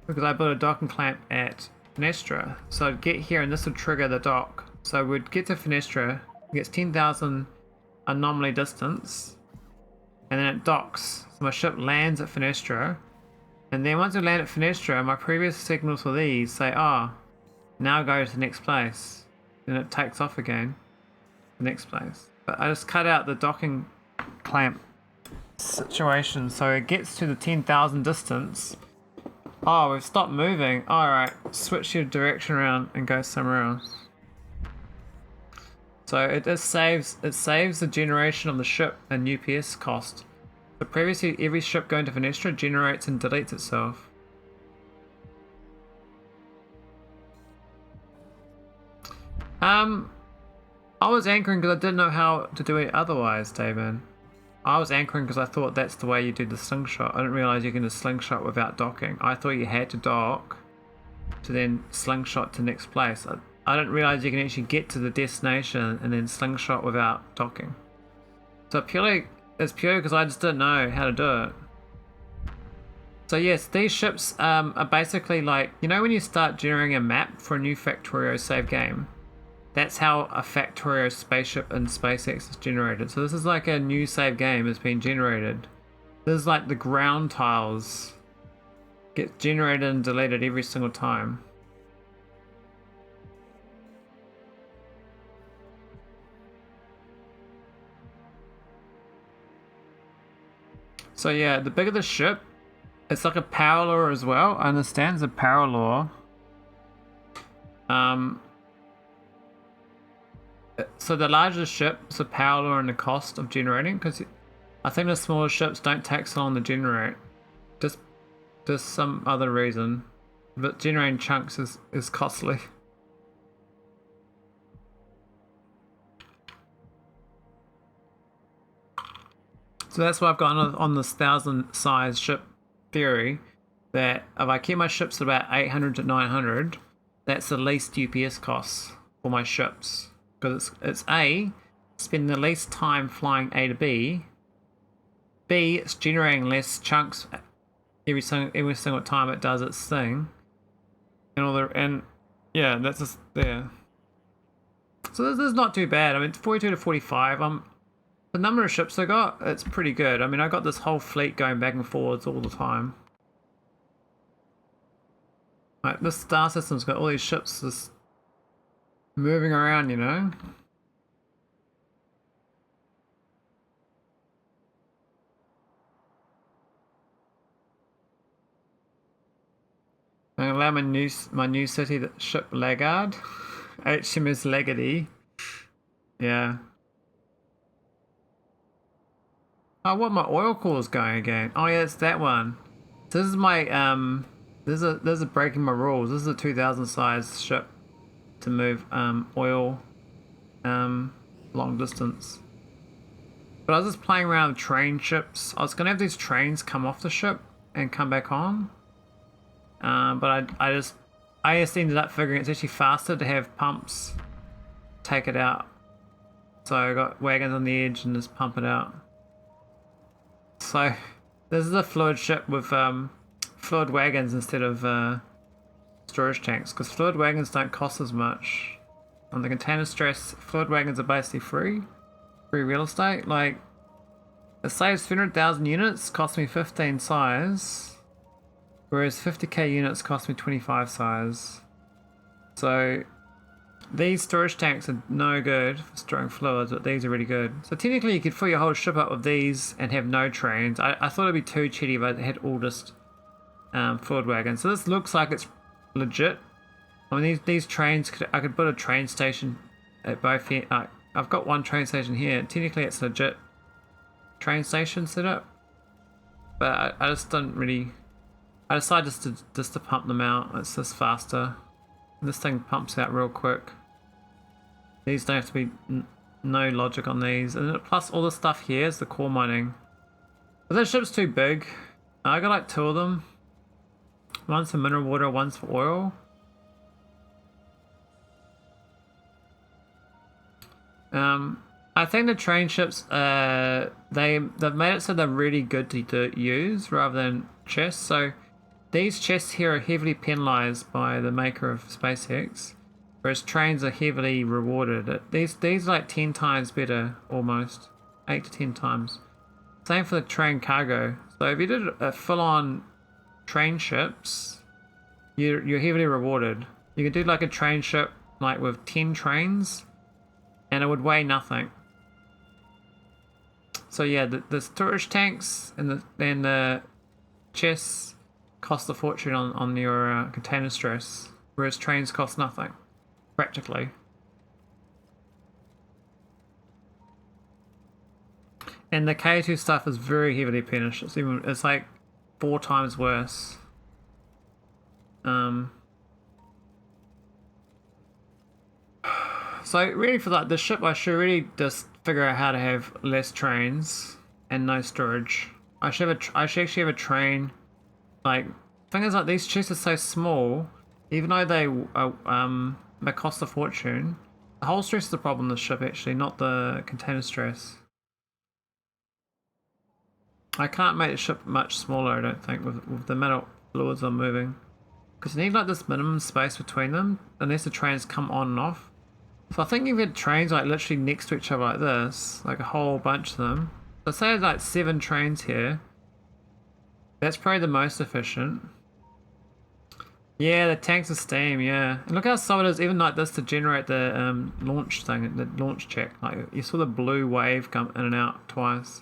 S1: Because I built a docking clamp at Fenestra. So I'd get here and this would trigger the dock. So we'd get to Fenestra, it gets 10,000 anomaly distance, and then it docks. So my ship lands at Fenestra, and then once we land at Fenestra, my previous signals for these say, oh, now go to the next place. Then it takes off again, the next place. But I just cut out the docking clamp situation, so it gets to the 10,000 distance. Oh, we've stopped moving. Alright, switch your direction around and go somewhere else. So it saves the generation of the ship and UPS cost. So previously every ship going to Fenestra generates and deletes itself. I was anchoring because I didn't know how to do it otherwise, David. I was anchoring because I thought that's the way you do the slingshot. I didn't realize you can just slingshot without docking. I thought you had to dock to then slingshot to next place. I didn't realize you can actually get to the destination and then slingshot without docking. So it's purely because I just didn't know how to do it. So yes, these ships are basically like, you know when you start generating a map for a new Factorio save game? That's how a Factorio spaceship in SpaceX is generated. So this is like a new save game that's been generated. This is like the ground tiles get generated and deleted every single time. So yeah, the bigger the ship, it's like a power law as well. I understand it's a power law. So the larger the ship, it's a power law and the cost of generating, because I think the smaller ships don't take so long to generate. Just some other reason. But generating chunks is costly. So that's why I've got on this 1,000 size ship theory, that if I keep my ships at about 800 to 900, that's the least UPS costs for my ships. Because it's A, spending the least time flying A to B. B, it's generating less chunks every single time it does its thing. And yeah, that's just there. So this is not too bad. I mean, 42 to 45. The number of ships I got, it's pretty good. I mean, I got this whole fleet going back and forwards all the time. Like, this star system's got all these ships just moving around, you know? I'm gonna allow my new city, the ship Laggard. HMS Laggedy. Yeah. Oh, what my oil core is going again? Oh yeah, it's that one. So this is my This is a breaking my rules. This is a 2000 size ship to move oil long distance. But I was just playing around with train ships. I was gonna have these trains come off the ship and come back on. But I just ended up figuring it's actually faster to have pumps take it out. So I got wagons on the edge and just pump it out. So this is a fluid ship with fluid wagons instead of storage tanks, because fluid wagons don't cost as much. On the container stress, fluid wagons are basically free real estate. Like, it saves 300,000 units, cost me 15 size, whereas 50k units cost me 25 size. So these storage tanks are no good for storing fluids, but these are really good. So technically you could fill your whole ship up with these and have no trains. I thought it'd be too cheaty if I had all just fluid wagons. So this looks like it's legit. I mean, these trains, I could put a train station at both here. I've got one train station here. Technically it's legit train station setup, but I just don't really. I decided just to pump them out. It's just faster. This thing pumps out real quick. These don't have to be no logic on these, and plus all the stuff here is the core mining. But this ship's too big. I got like 2 of them. One's for mineral water, one's for oil. I think the train ships, they've made it so they're really good to use rather than chests. So these chests here are heavily penalized by the maker of SpaceX, whereas trains are heavily rewarded. These are like 10 times better, almost 8 to 10 times. Same for the train cargo. So if you did a full-on train ships, you're heavily rewarded. You could do like a train ship like with 10 trains, and it would weigh nothing. So yeah, the storage tanks and the chests cost a fortune on your container stress, whereas trains cost nothing, practically. And the K2 stuff is very heavily punished. It's like 4 times worse. So really for that, the ship I should really just figure out how to have less trains and no storage. I should actually have a train. Like, thing is, like, these chests are so small, even though they cost a fortune. The whole stress is the problem with the ship actually, not the container stress. I can't make the ship much smaller, I don't think, with the amount of fluids I'm moving. Because you need like this minimum space between them, unless the trains come on and off. So I think if you had trains like literally next to each other like this, like a whole bunch of them. So say there's like 7 trains here. That's probably the most efficient. Yeah, the tanks of steam, yeah. And look how slow it is, even like this, to generate the launch thing, the launch check. Like, you saw the blue wave come in and out twice.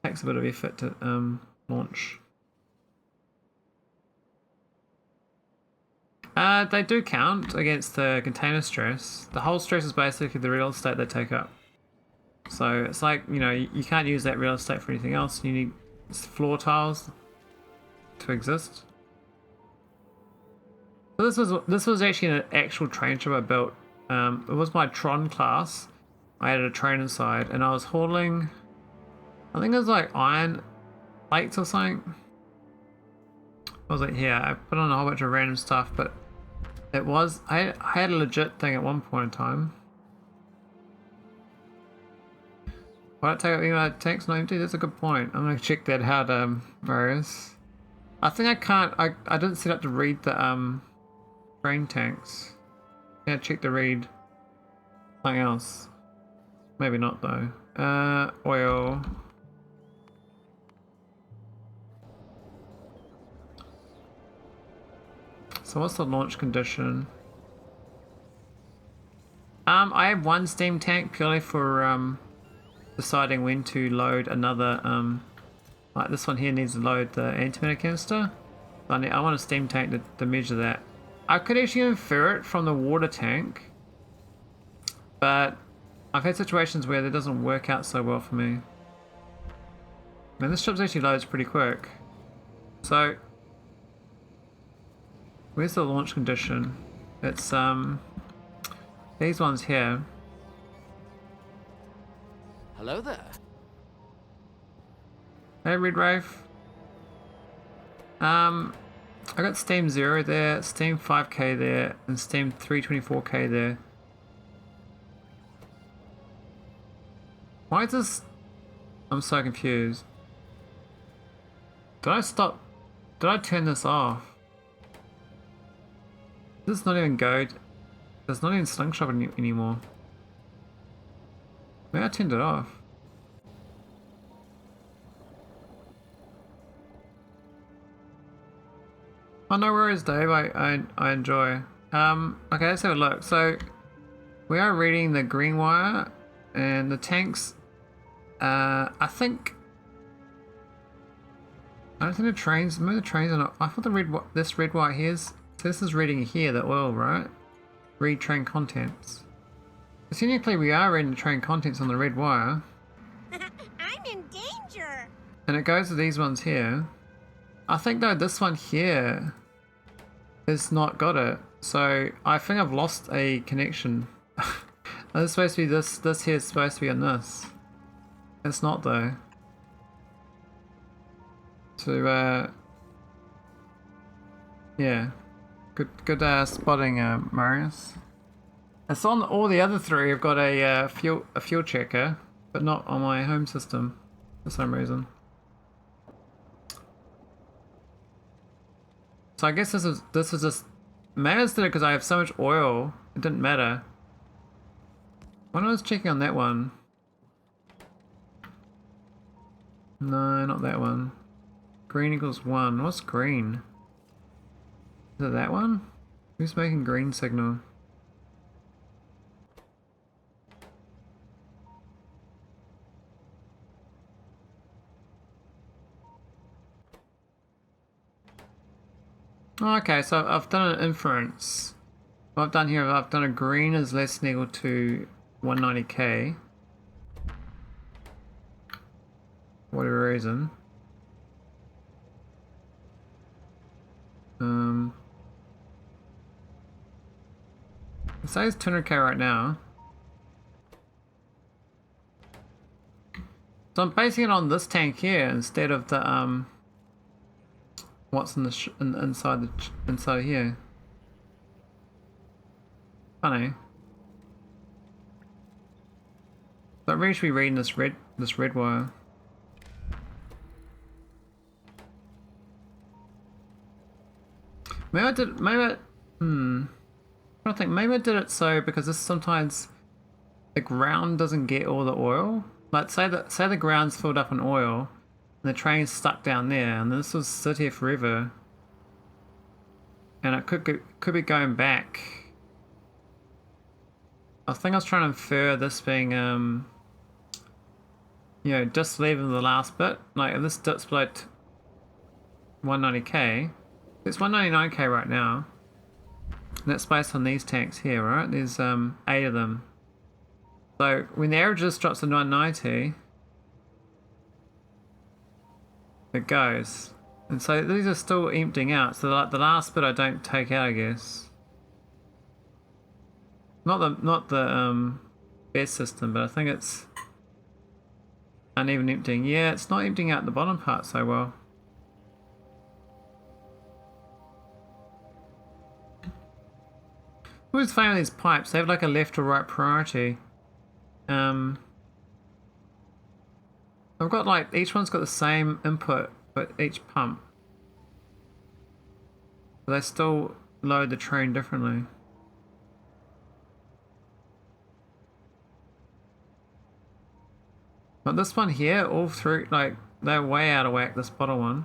S1: Takes a bit of effort to launch. They do count against the container stress. The whole stress is basically the real estate they take up. So it's like, you know, you can't use that real estate for anything else. You need floor tiles to exist. So this was actually an actual train ship I built. It was my Tron class. I had a train inside, and I was hauling, I think it was like iron plates or something. I was like, yeah, I put on a whole bunch of random stuff, but it was, I had a legit thing at one point in time. Why don't I take out tanks 90? That's a good point. I'm gonna check that out, Marius. I think I can't, I didn't set up to read the train tanks. I'm gonna check to read something else. Maybe not though. Oil. So what's the launch condition? I have 1 steam tank purely for deciding when to load another. Like this one here needs to load the antimatter canister. I want a steam tank to measure that. I could actually infer it from the water tank, but I've had situations where that doesn't work out so well for me. Man, this ship's actually loads pretty quick. So, where's the launch condition? It's these ones here.
S2: Hello there.
S1: Hey, Red Wraith. I got Steam 0 there, Steam 5k there, and Steam 324k there. Why is this? I'm so confused. Did I stop? Did I turn this off? This is not even go. There's not even slingshot anymore. Maybe I turned it off. Oh, no worries, Dave. I enjoy. Okay, let's have a look. So we are reading the green wire and the tanks. I don't think the trains. Maybe the trains are not. I thought this red wire here is. So this is reading here the oil, right? Read train contents. So technically we are reading the train contents on the red wire.
S3: I'm in danger.
S1: And it goes to these ones here. I think though this one here is not got it. So I think I've lost a connection. It's supposed to be this here is supposed to be on this. It's not though. So yeah. Good spotting, Marius. It's on all the other three. I've got a fuel checker, but not on my home system for some reason. So I guess this is just matters to it because I have so much oil. It didn't matter. When I was checking on that one. No, not that one. Green equals 1. What's green? Is it that one? Who's making green signal? Oh, okay, so I've done an inference. What I've done here, I've done a green is less than equal to 190k. For whatever reason. It says 200k right now. So I'm basing it on this tank here instead of the what's in the inside here. Funny. But I really should be reading this red wire. Maybe I did. I think maybe I did it so because this sometimes the ground doesn't get all the oil. Like say the ground's filled up in oil and the train's stuck down there and this will sit here forever. And it could be going back. I think I was trying to infer this being you know, just leaving the last bit. Like if this dips below 190k. It's 199k right now. And that's based on these tanks here, right? There's 8 of them. So when the average just drops to 990, it goes. And so these are still emptying out. So like the last bit I don't take out, I guess. Not the bed system, but I think it's uneven emptying. Yeah, it's not emptying out the bottom part so well. Who's finding these pipes? They have like a left or right priority. I've got like each one's got the same input, but each pump. But they still load the train differently. But this one here, all through, like they're way out of whack. This bottom one,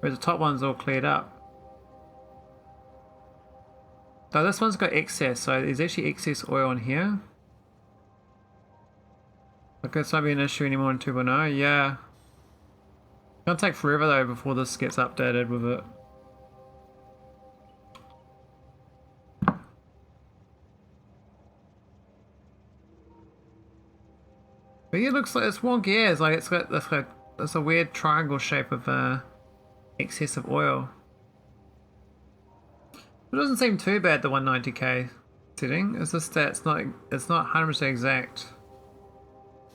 S1: whereas the top one's all cleared up. So this one's got excess, so there's actually excess oil in here. Look, this won't be an issue anymore in 2.0, yeah. It's gonna take forever though before this gets updated with it. But yeah, it looks like it's wonky, yeah. It's like it's got It's a weird triangle shape of excess of oil. It doesn't seem too bad, the 190k setting. It's just that it's not 100% exact.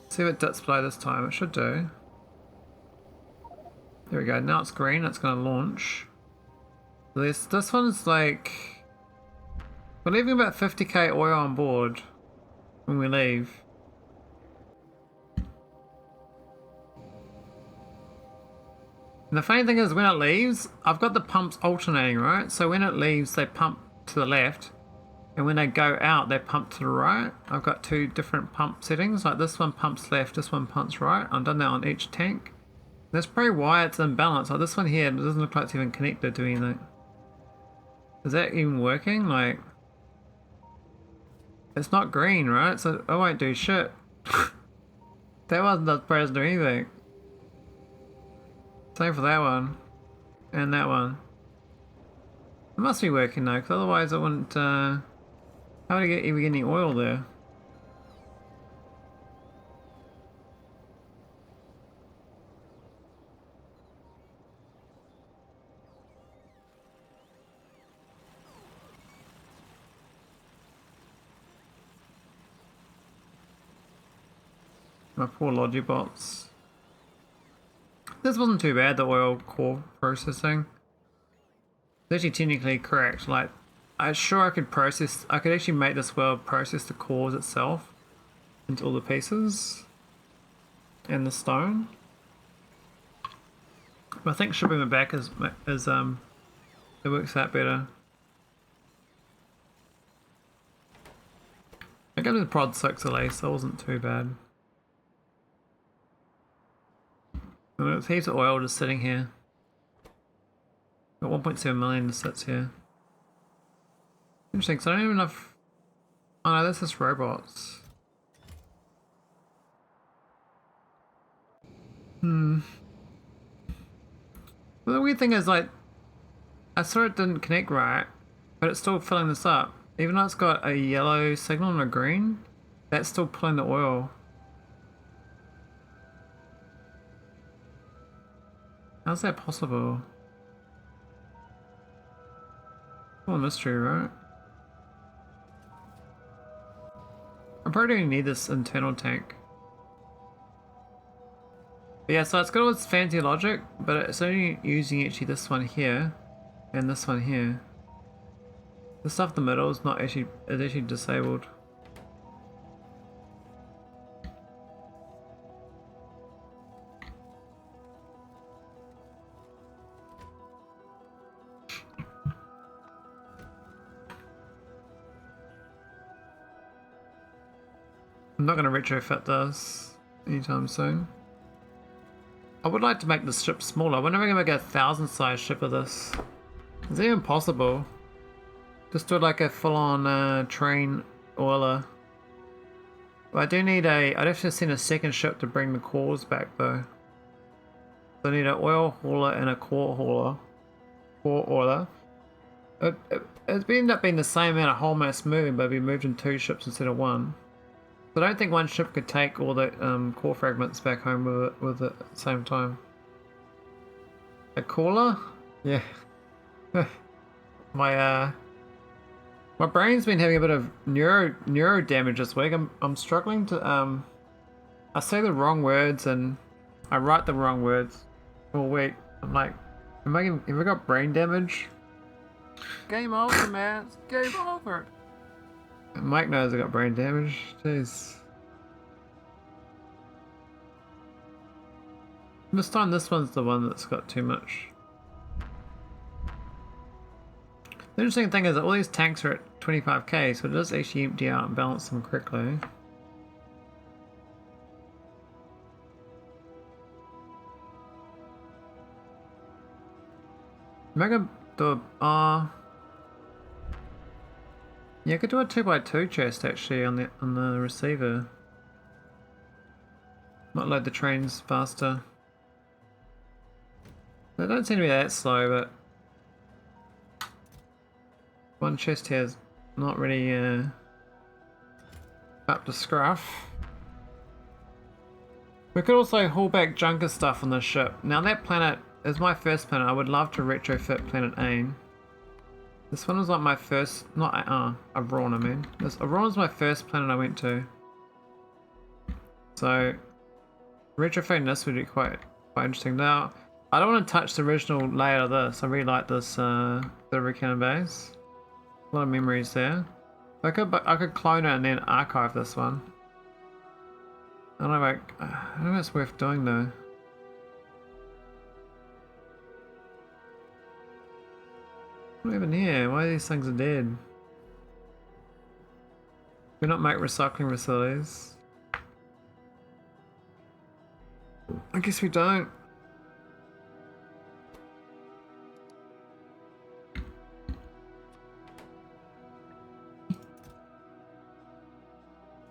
S1: See if it dips below this time. It should do. There we go. Now it's green. It's going to launch. This one's like, we're leaving about 50k oil on board when we leave. And the funny thing is, when it leaves, I've got the pumps alternating, right? So when it leaves, they pump to the left, and when they go out, they pump to the right. I've got two different pump settings, like this one pumps left, this one pumps right. I've done that on each tank. That's probably why it's imbalanced. Like this one here, it doesn't look like it's even connected to anything. Is that even working? Like, it's not green, right? So I won't do shit. That one doesn't do anything. Same for that one. And that one. It must be working though, because otherwise it wouldn't, how would I even get any oil there? My poor Logibots. This wasn't too bad, the oil core processing. It's actually technically correct. Like, I'm sure I could actually make this world process the cores itself into all the pieces and the stone. But I think shipping it back is it works out better. I got to the prod 6 at least, that wasn't too bad. And there's heaps of oil just sitting here. Got 1.7 million just sits here. Interesting, so I don't even know if... Oh no, that's just robots. Well, the weird thing is, like, I saw it didn't connect right, but it's still filling this up. Even though it's got a yellow signal and a green, that's still pulling the oil. How's that possible? Oh, a mystery, right? I probably don't need this internal tank. But yeah, so it's got all its fancy logic, but it's only using actually this one here and this one here. The stuff in the middle is not actually, it's actually disabled. I'm not going to retrofit this anytime soon. I would like to make this ship smaller. I wonder if I can make a 1,000 size ship of this. Is it even possible? Just do like a full-on train oiler. But I do need I'd have to send a second ship to bring the cores back though. So I need an oil hauler and a core oiler. It'd end up being the same amount of whole mass moving, but it'd be moved in 2 ships instead of 1. So I don't think one ship could take all the core fragments back home with it at the same time. A cooler? Yeah. My brain's been having a bit of neuro damage this week. I'm struggling to I say the wrong words and I write the wrong words all week. I'm like, have I got brain damage?
S2: Game over, man. Game over.
S1: Mike knows I got brain damage. Jeez. This time this one's the one that's got too much. The interesting thing is that all these tanks are at 25k, so it does actually empty out and balance them correctly. Mega do yeah, I could do a 2x2 chest actually on the receiver. Might load the trains faster. They don't seem to be that slow, but one chest here is not really up to scruff. We could also haul back junker stuff on this ship. Now that planet is my first planet. I would love to retrofit planet AIM. This one was like my first, not Avron, I mean. Avron was my first planet I went to. So retrofitting this would be quite interesting. Now, I don't want to touch the original layout of this. I really like this the Recannon base. A lot of memories there. I could clone it and then archive this one. I don't know if it's worth doing though. What even here? Why these things are dead? We not make recycling facilities. I guess we don't.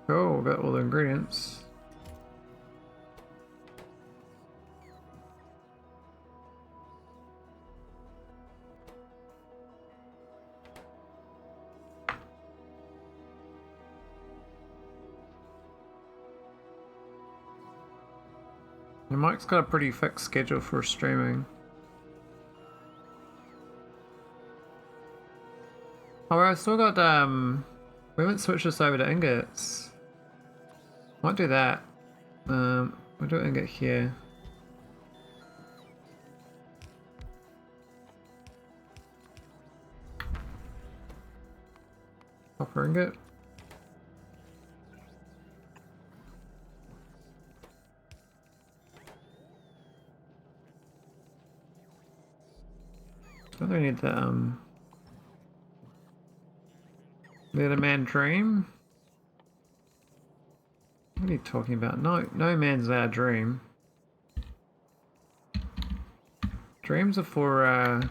S1: Oh, got all the ingredients. And Mike's got a pretty fixed schedule for streaming. Oh, I've still got we haven't switched this over to ingots. Might do that. We'll do an ingot here. Copper ingot. I don't need the Let a man dream? What are you talking about? No man's allowed to dream. Dreams are for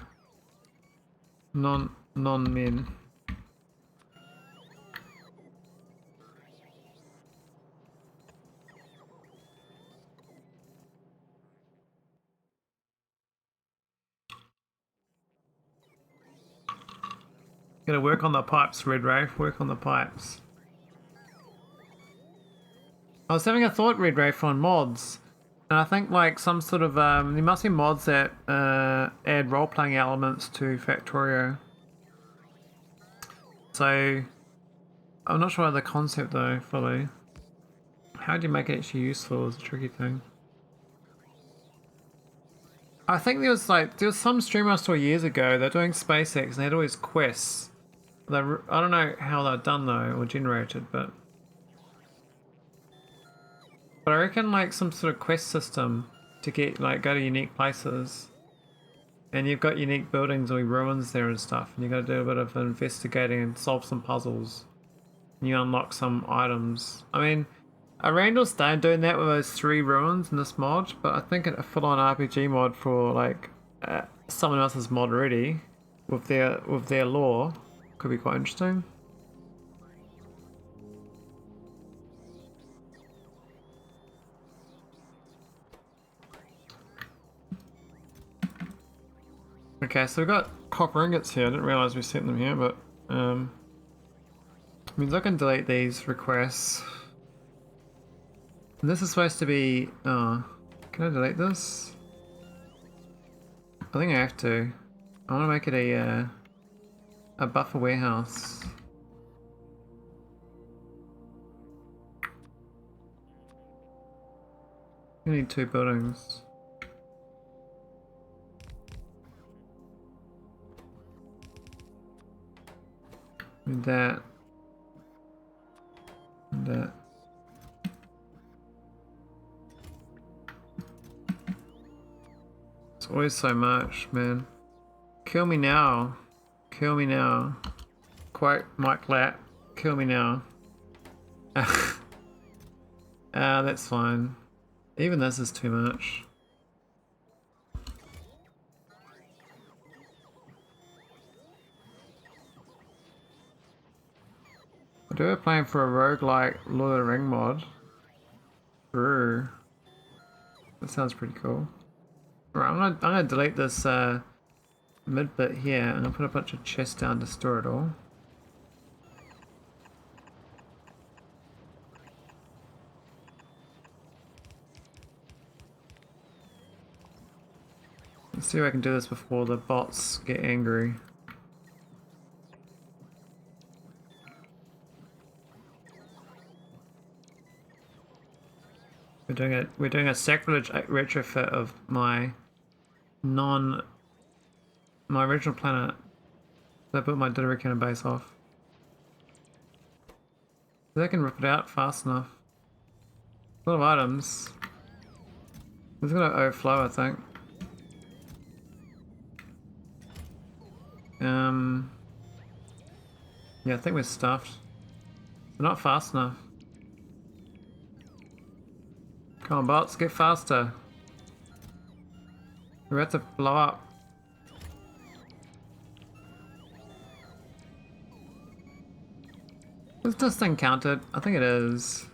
S1: non-men. Gotta work on the pipes, Red Wraith. Work on the pipes. I was having a thought, Red Wraith, on mods. And I think like some sort of, there must be mods that add role-playing elements to Factorio. So, I'm not sure of the concept though, fully. How do you make it actually useful is a tricky thing. I think there was some streamer I saw years ago, they're doing SpaceX and they had all these quests. I don't know how they're done though, or generated, but I reckon like some sort of quest system to get like go to unique places, and you've got unique buildings or ruins there and stuff, and you got to do a bit of investigating and solve some puzzles, and you unlock some items. I mean, Randall started doing that with those 3 ruins in this mod, but I think a full-on RPG mod for like someone else's mod already with their lore could be quite interesting. Okay, so we've got copper ingots here. I didn't realise we sent them here, but means I can delete these requests. And this is supposed to be. Can I delete this? I think I have to. I want to make it a buffer warehouse. We need 2 buildings. Need that. And that. It's always so much, man. Kill me now. Kill me now. Quote Mike Latt. Kill me now. That's fine. Even this is too much. I do a plan for a roguelike Lord of the Ring mod. True. That sounds pretty cool. Right, I'm gonna delete this mid bit here, and I'm gonna put a bunch of chests down to store it all. Let's see if I can do this before the bots get angry. We're doing a sacrilege retrofit of my original planet. So I put my Diderican base off. They can rip it out fast enough. A lot of items. It's gonna overflow, I think. Yeah, I think we're stuffed. We're not fast enough. Come on, bots, get faster. We're about to blow up. Is this thing counted? I think it is.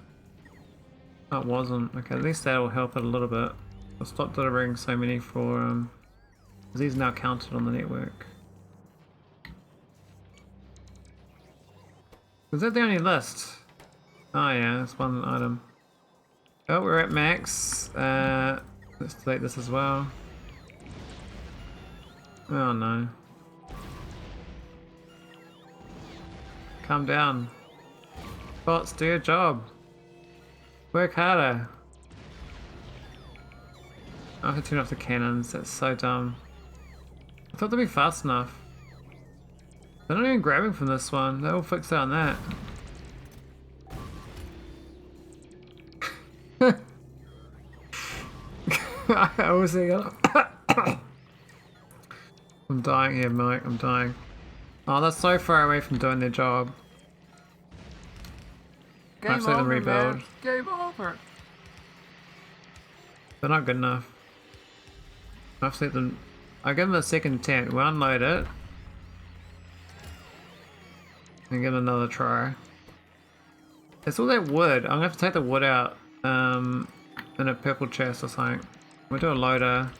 S1: Oh, it wasn't. Okay, at least that'll help it a little bit. I'll stop delivering so many for because these are now counted on the network. Was that the only list? Oh yeah, that's one item. Oh, we're at max. Let's delete this as well. Oh no. Calm down. Bots, do your job. Work harder. I have to turn off the cannons, that's so dumb. I thought they'd be fast enough. They're not even grabbing from this one, they'll fix it on that. I was I'm dying here, Mike, I'm dying. Oh, that's so far away from doing their job.
S2: Game
S1: I've seen them
S2: over,
S1: rebuild.
S2: man. Game over.
S1: They're not good enough. I've seen them. I'll give them a second attempt. We'll unload it. And give it another try. It's all that wood. I'm gonna have to take the wood out in a purple chest or something. We'll do a loader.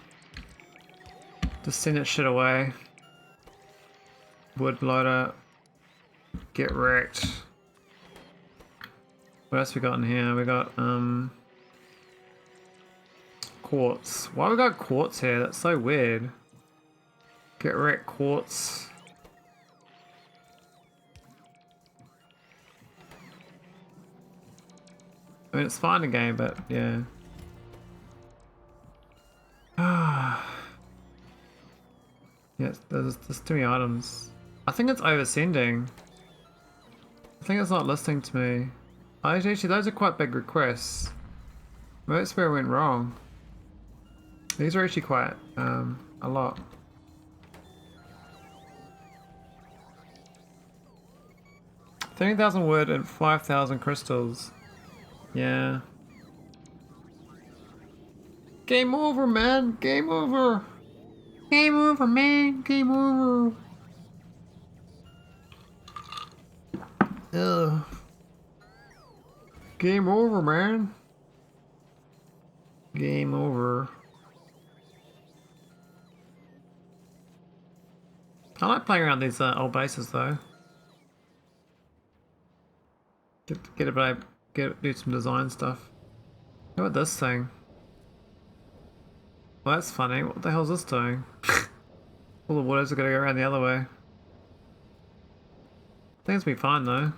S1: Just send that shit away. Wood loader. Get wrecked. What else we got in here? We got quartz. Why we got quartz here? That's so weird. Get wrecked quartz. I mean, it's fine in game, but yeah. Yeah, there's too many items. I think it's oversending. I think it's not listening to me. Actually, those are quite big requests. Maybe that's where I went wrong. These are actually quite a lot. $30,000 wood and 5,000 crystals. Yeah. Game over, man. Game over. Game over, man. Game over. Ugh. Game over, man. Game over. I like playing around these old bases though. Do some design stuff. How about this thing? Well, that's funny. What the hell's this doing? All the waters are gonna go around the other way. I think it's be fine though.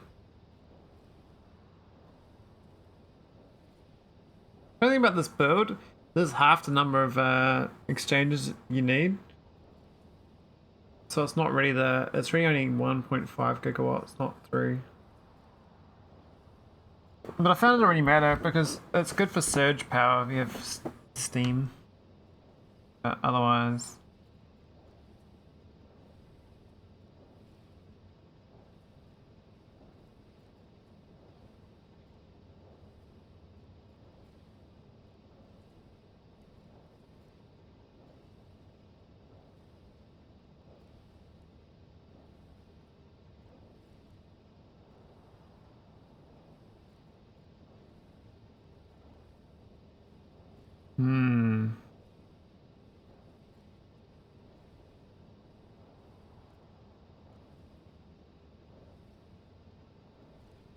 S1: The thing about this build, there's half the number of exchanges you need. So it's not really it's really only 1.5 gigawatts, not 3. But I found it doesn't really matter because it's good for surge power if you have steam. But otherwise...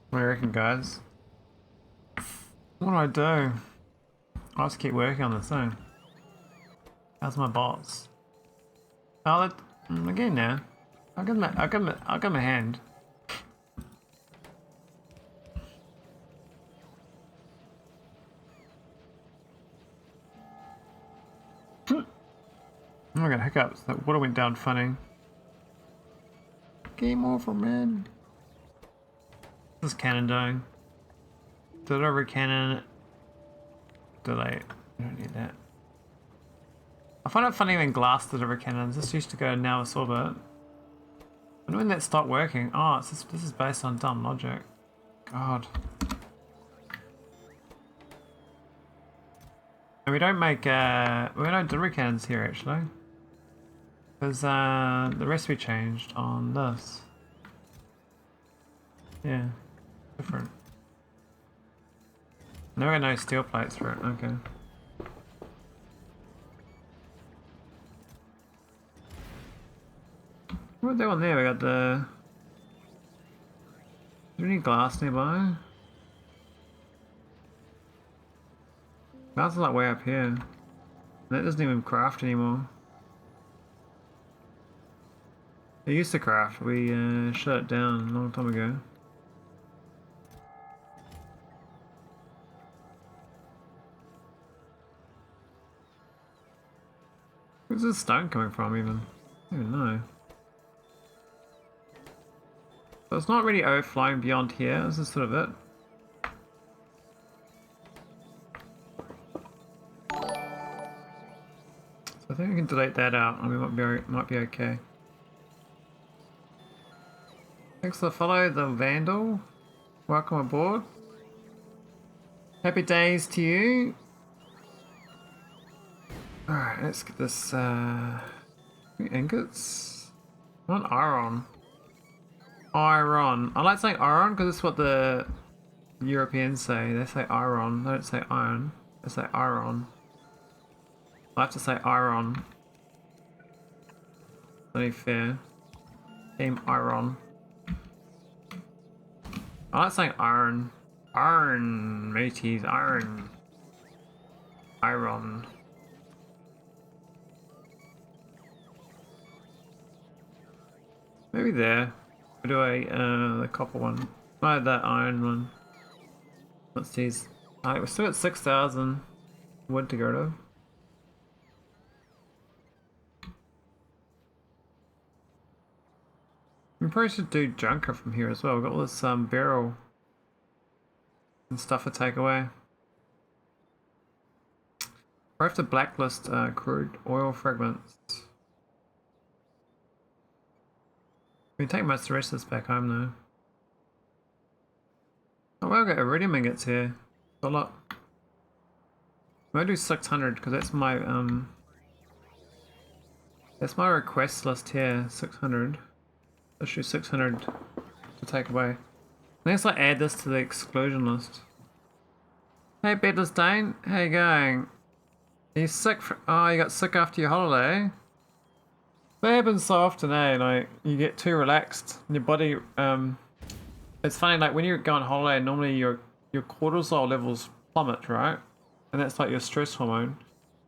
S1: What do you reckon, guys? What do I do? I just keep working on this thing. How's my bots? Again now. I'll give him a hand. I got hiccups. That water went down funny. Game over, man. What's this cannon doing? Did I recannon it? Delay. I don't need that. I find it funny when glass deliver cannons. This used to go now this orbit. And when that stopped working, oh, this is based on dumb logic. God. And we don't make, we don't delivery cannons here actually. Because the recipe changed on this. Yeah, different. There are no steel plates for it, okay. What that one there? We got the. Is there any glass nearby? Glass is like way up here. That doesn't even craft anymore. It used to craft, we shut it down a long time ago. Where's this stone coming from even? I don't even know. So it's not really overflowing beyond here, this is sort of it. So I think we can delete that out and we might be okay. Thanks for the follow, the Vandal. Welcome aboard. Happy days to you. Alright, let's get this ingots. Not iron. Iron. I like saying iron because it's what the Europeans say. They say iron. They don't say iron. They say iron. I have to say iron. Only fair. Team iron. I like saying iron. Iron, mateys, iron. Iron. Maybe there. Or do I, the copper one? No, that iron one. What's these? Alright, we're still at 6,000 wood to go to. We probably should do junker from here as well. We've got all this barrel and stuff to take away. We have to blacklist crude oil fragments. We can take most of the rest of this back home though. Oh well, I've got iridium ingots here. A lot. I'm gonna do 600 because that's my request list here. 600. Let's do 600 to take away. Let's like add this to the exclusion list. Hey Bedless Dane, how you going? Are you sick? Oh, you got sick after your holiday? That happens so often, eh? Like you get too relaxed, and your body. It's funny. Like when you go on holiday, normally your cortisol levels plummet, right? And that's like your stress hormone.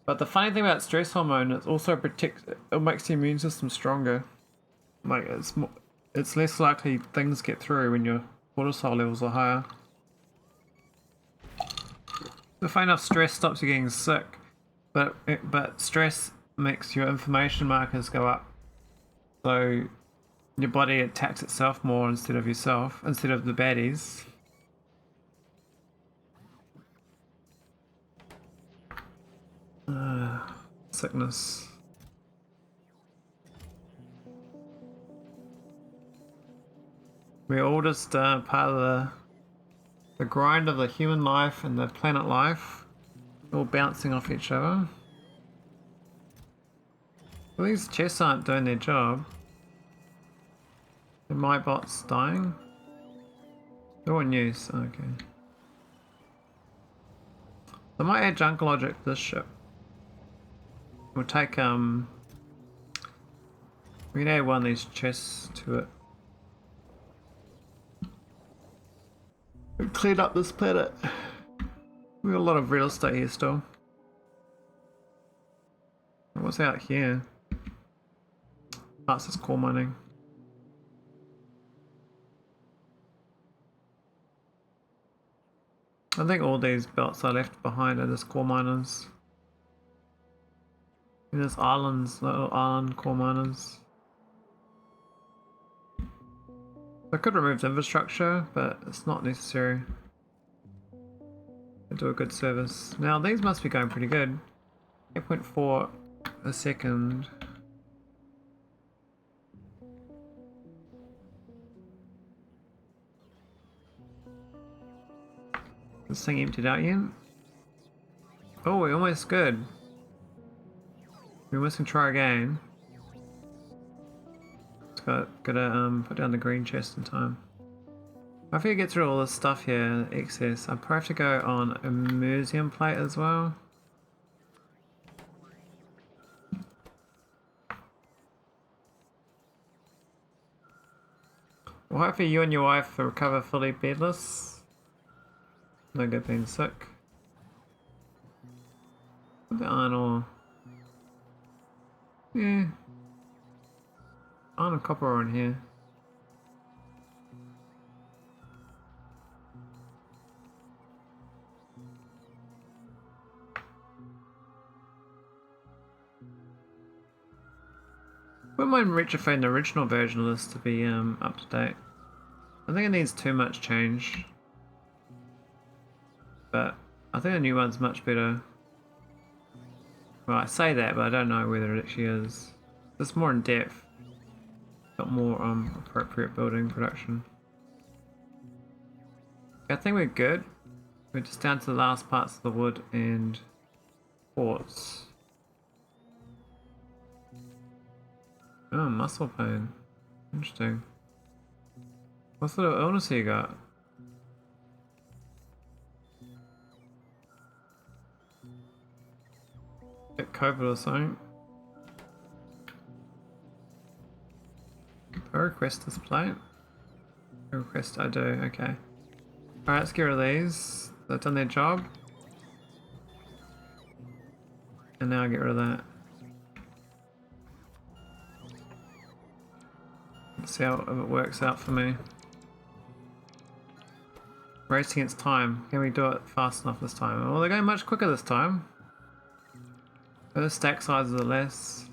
S1: But the funny thing about stress hormone, it also protects. It makes the immune system stronger. Like it's less likely things get through when your cortisol levels are higher. If enough stress stops you getting sick, but stress makes your inflammation markers go up, so your body attacks itself more instead of the baddies. Sickness. We're all just part of the grind of the human life and the planet life, all bouncing off each other. Well, these chests aren't doing their job. Are my bots dying? They're all in use, okay. I might add junk logic to this ship. We'll take we can add one of these chests to it. We've cleared up this planet. We've got a lot of real estate here still. What's out here? That's just coal mining. I think all these belts I left behind are just core miners. And there's islands, little island core miners. I could remove the infrastructure, but it's not necessary. They do a good service. Now these must be going pretty good. 8.4 a second. This thing emptied out yet? Oh, we're almost good. We almost can try again. Gotta put down the green chest in time. If I get through all this stuff here, excess, I probably have to go on a museum plate as well. Well, hopefully you and your wife recover fully bedless. No good being sick. What about iron ore? Yeah. Iron and copper are in here. Wouldn't mind retrofitting the original version of this to be up to date. I think it needs too much change. But I think the new one's much better. Well, I say that, but I don't know whether it actually is. It's more in depth. Got more appropriate building production. I think we're good. We're just down to the last parts of the wood and quartz. Oh, muscle pain. Interesting. What sort of illness you got? Get COVID or something? Do I request this plate? I request I do, okay. Alright, let's get rid of these. They've done their job. And now I get rid of that. Let's see how it works out for me. Race against time. Can we do it fast enough this time? Well, they're going much quicker this time. The stack sizes are less.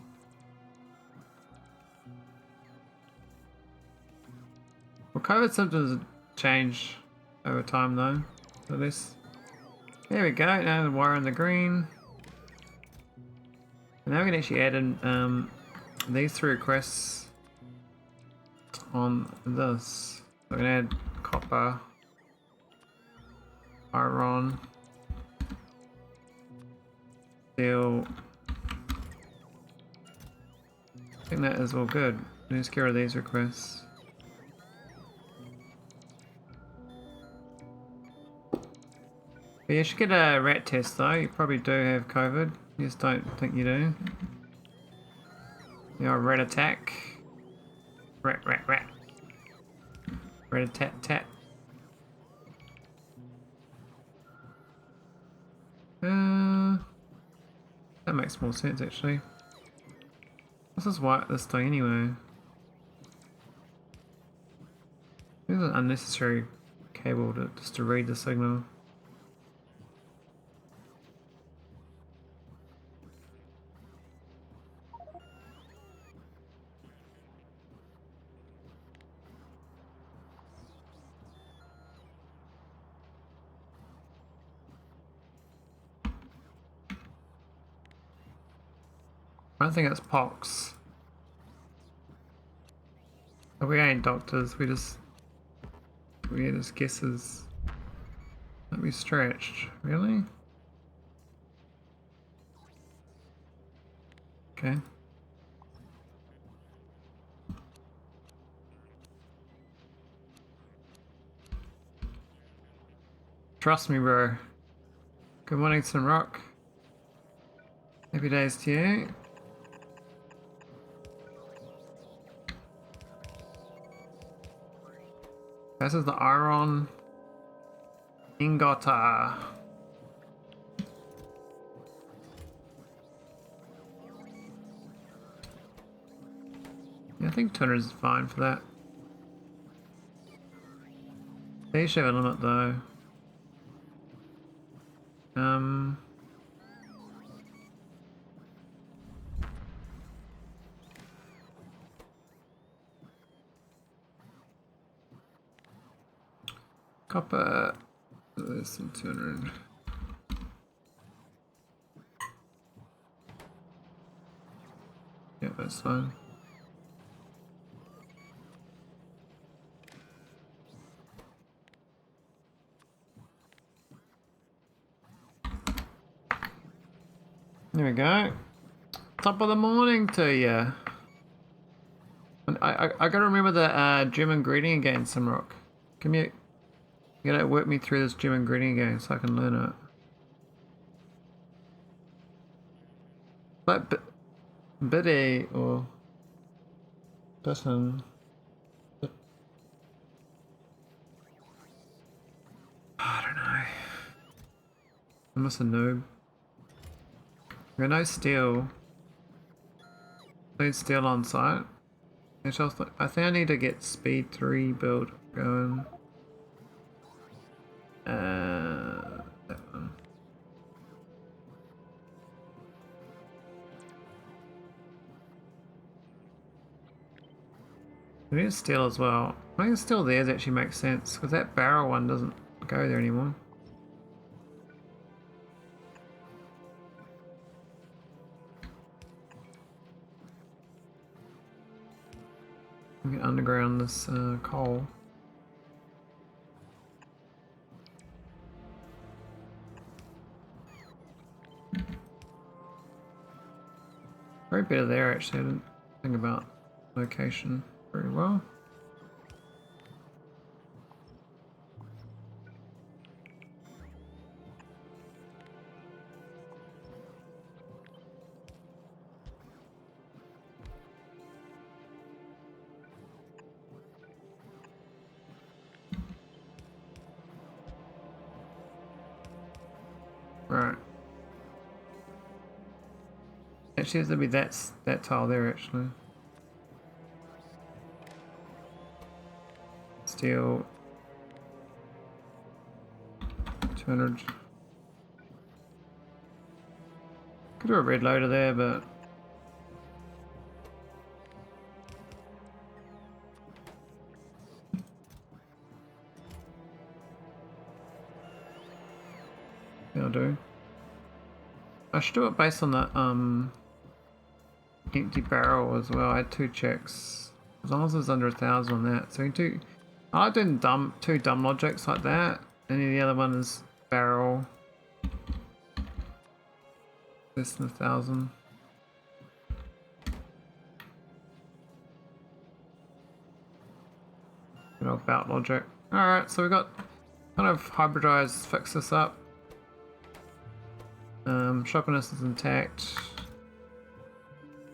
S1: Well, COVID symptoms change over time though. At least. There we go. Now the wire in the green. And now we can actually add in these three requests on this. We're gonna add copper, iron, steel. I think that is all good. Let's get rid of these requests. But you should get a rat test though. You probably do have COVID. You just don't think you do. You know, rat attack. Rat, rat, rat. Rat a tat tat. That makes more sense actually. Let's just wipe this thing anyway. There's an unnecessary cable just to read the signal. I don't think it's pox. But we ain't doctors, we just guesses. Let me stretched. Really? Okay. Trust me, bro. Good morning, Sun Rock. Happy days to you. This is the iron ingota. think 200 is fine for that. They should have a limit though. Copper less than 200. Yeah, that's fine. There we go. Top of the morning to you. I gotta remember the German greeting again, Simrock. You gotta work me through this German greeting again so I can learn it. Like biddy or button. I don't know. I'm just a noob. I got no steel. I need steel on site. Actually, I think I need to get speed 3 build going. That one. We need steel as well. I think steel there actually makes sense because that barrel one doesn't go there anymore. We can underground this coal. Very better there actually. I didn't think about location very well. Right. Actually, has to be that tile there actually. Steel 200. Could do a red loader there, but I'll do. I should do it based on the empty barrel as well. I had 2 checks. As long as it's under 1,000 on that. So you can do, I like doing two dumb logics like that. And then the other one is barrel. Less than 1,000. Good old bout logic. Alright, so we got kind of hybridized, fix this up. Sharpness is intact.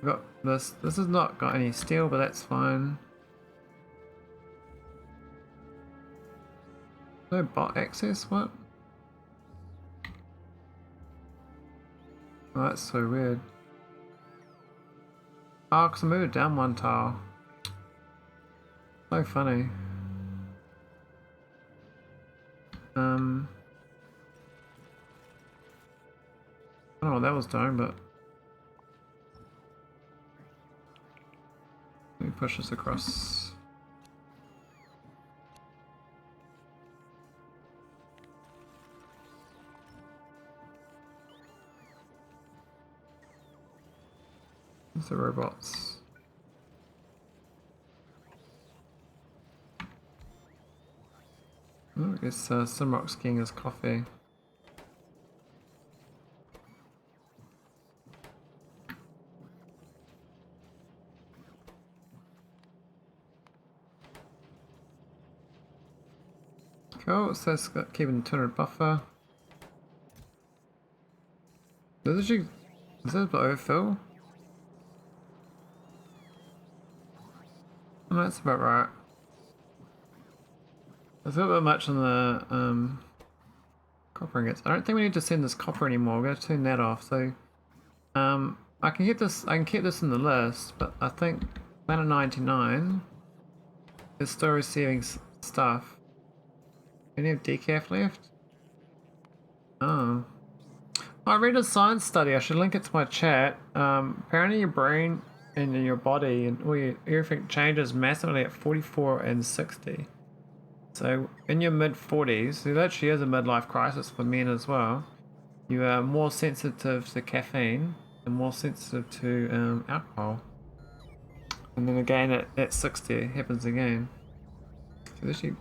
S1: We've got this. This has not got any steel, but that's fine. No bot access? What? Oh, that's so weird. Oh, because I moved down 1 tile. So funny. I don't know what that was doing, but let me push this across. There's the robots. Oh, I guess Simrock's getting his coffee. Cool, so it's got keeping 200 buffer. Is this overfill? Oh, that's about right. There's a little bit much on the copper ingots. I don't think we need to send this copper anymore. We're going to turn that off. So I can keep this in the list, but I think Planet 99 is still receiving stuff. Any have decaf left? Oh. I read a science study, I should link it to my chat. Apparently your brain and your body and everything changes massively at 44 and 60. So in your mid 40s, it actually is a midlife crisis for men as well. You are more sensitive to caffeine and more sensitive to alcohol. And then again at 60 it happens again. So actually,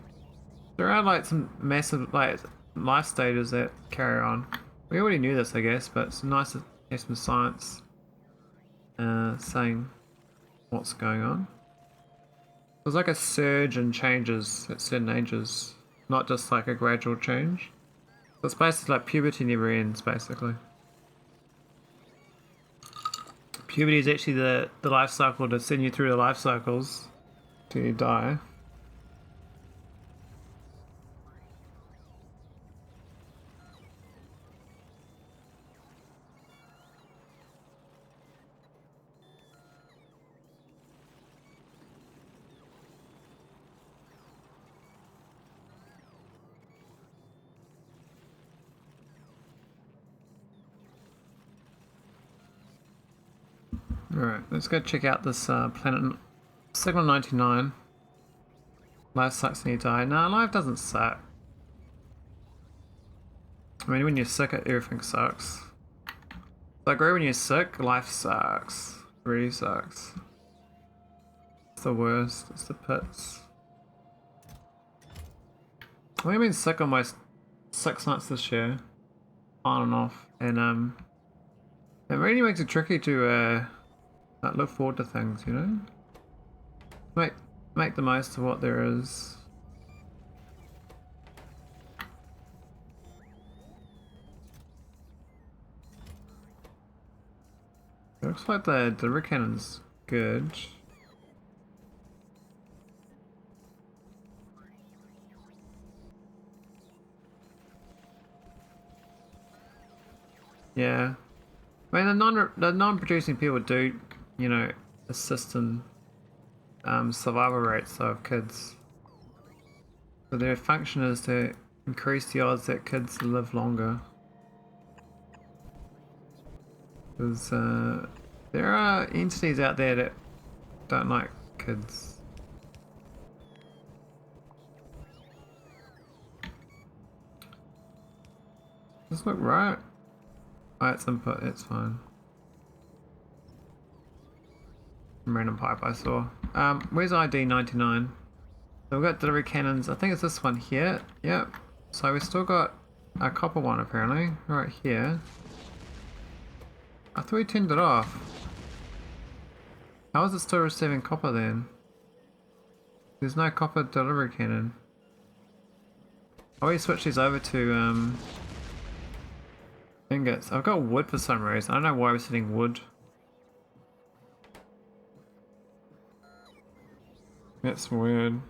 S1: there are like some massive like life stages that carry on. We already knew this, I guess, but it's nice to have some science saying what's going on. There's like a surge in changes at certain ages, not just like a gradual change. So it's basically like puberty never ends, basically. Puberty is actually the life cycle to send you through the life cycles till you die. Alright, let's go check out this planet Signal 99. Life sucks and you die. No, life doesn't suck. I mean, when you're sick, everything sucks. I agree, when you're sick, life sucks. It really sucks. It's the worst. It's the pits. I've been sick almost 6 months this year. On and off. And it really makes it tricky to like look forward to things, you know? Make the most of what there is. It looks like the delivery cannon's good. Yeah. I mean, the non-producing people do, you know, assist in survival rates of kids. So their function is to increase the odds that kids live longer. Because there are entities out there that don't like kids. Does this look right? Oh, it's input, it's fine. Random pipe I saw. Where's ID 99? So we've got delivery cannons. I think it's this one here. Yep. So we've still got a copper one apparently, right here. I thought we turned it off. How is it still receiving copper then? There's no copper delivery cannon. Oh, we switch these over to ingots. I've got wood for some reason. I don't know why we're setting wood. That's weird.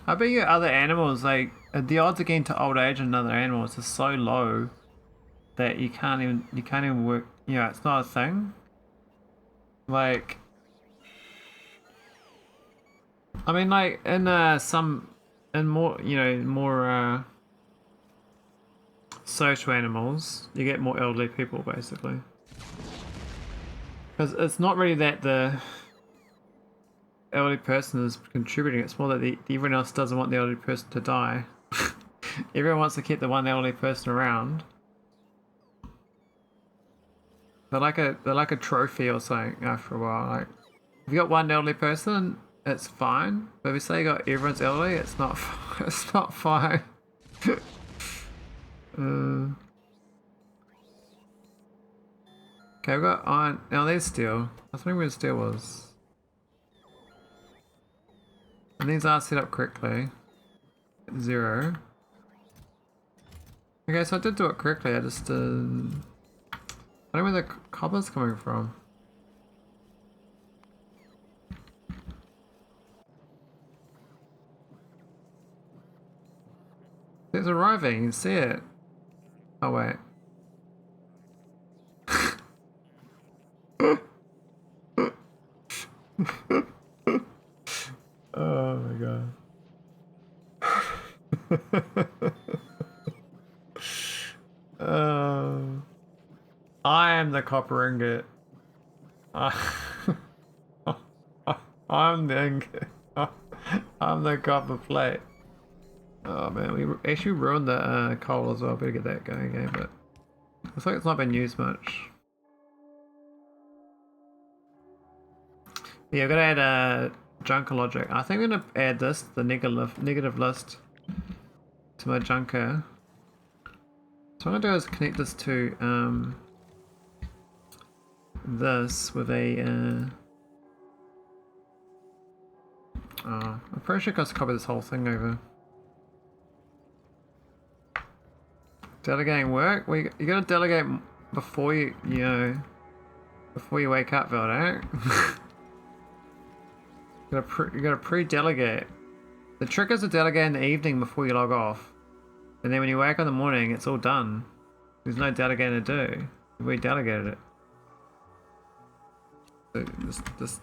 S1: I bet you other animals, like the odds of getting to old age in other animals is so low that you can't even work. Yeah, it's not a thing. Like, I mean, like in more, you know, more social animals, you get more elderly people basically. Because it's not really that the elderly person is contributing, it's more that everyone else doesn't want the elderly person to die. Everyone wants to keep the one elderly person around. They're like a trophy or something after a while. Like, if you got one elderly person, it's fine. But if you say you got everyone's elderly, it's not it's not fine. Okay, we've got iron. Now there's steel. I was wondering where steel was. And these are set up correctly. 0. Okay, so I did do it correctly. I just I don't know where the copper's coming from. It's arriving, you can see it. Oh wait. Oh my god. I am the copper ingot. I'm the ingot. I'm the copper plate. Oh man, we actually ruined the coal as well. Better get that going again, but looks like it's not been used much. Yeah, I've got to add a junker logic. I think I'm gonna add this, the negative list, to my junker. So what I'm gonna do is connect this to this with a I'm pretty sure I can copy this whole thing over. Delegating work? Well, you gotta delegate before you wake up, Velda. You gotta pre-delegate. The trick is to delegate in the evening before you log off. And then when you wake up in the morning, it's all done. There's no delegating to do. We delegated it. So just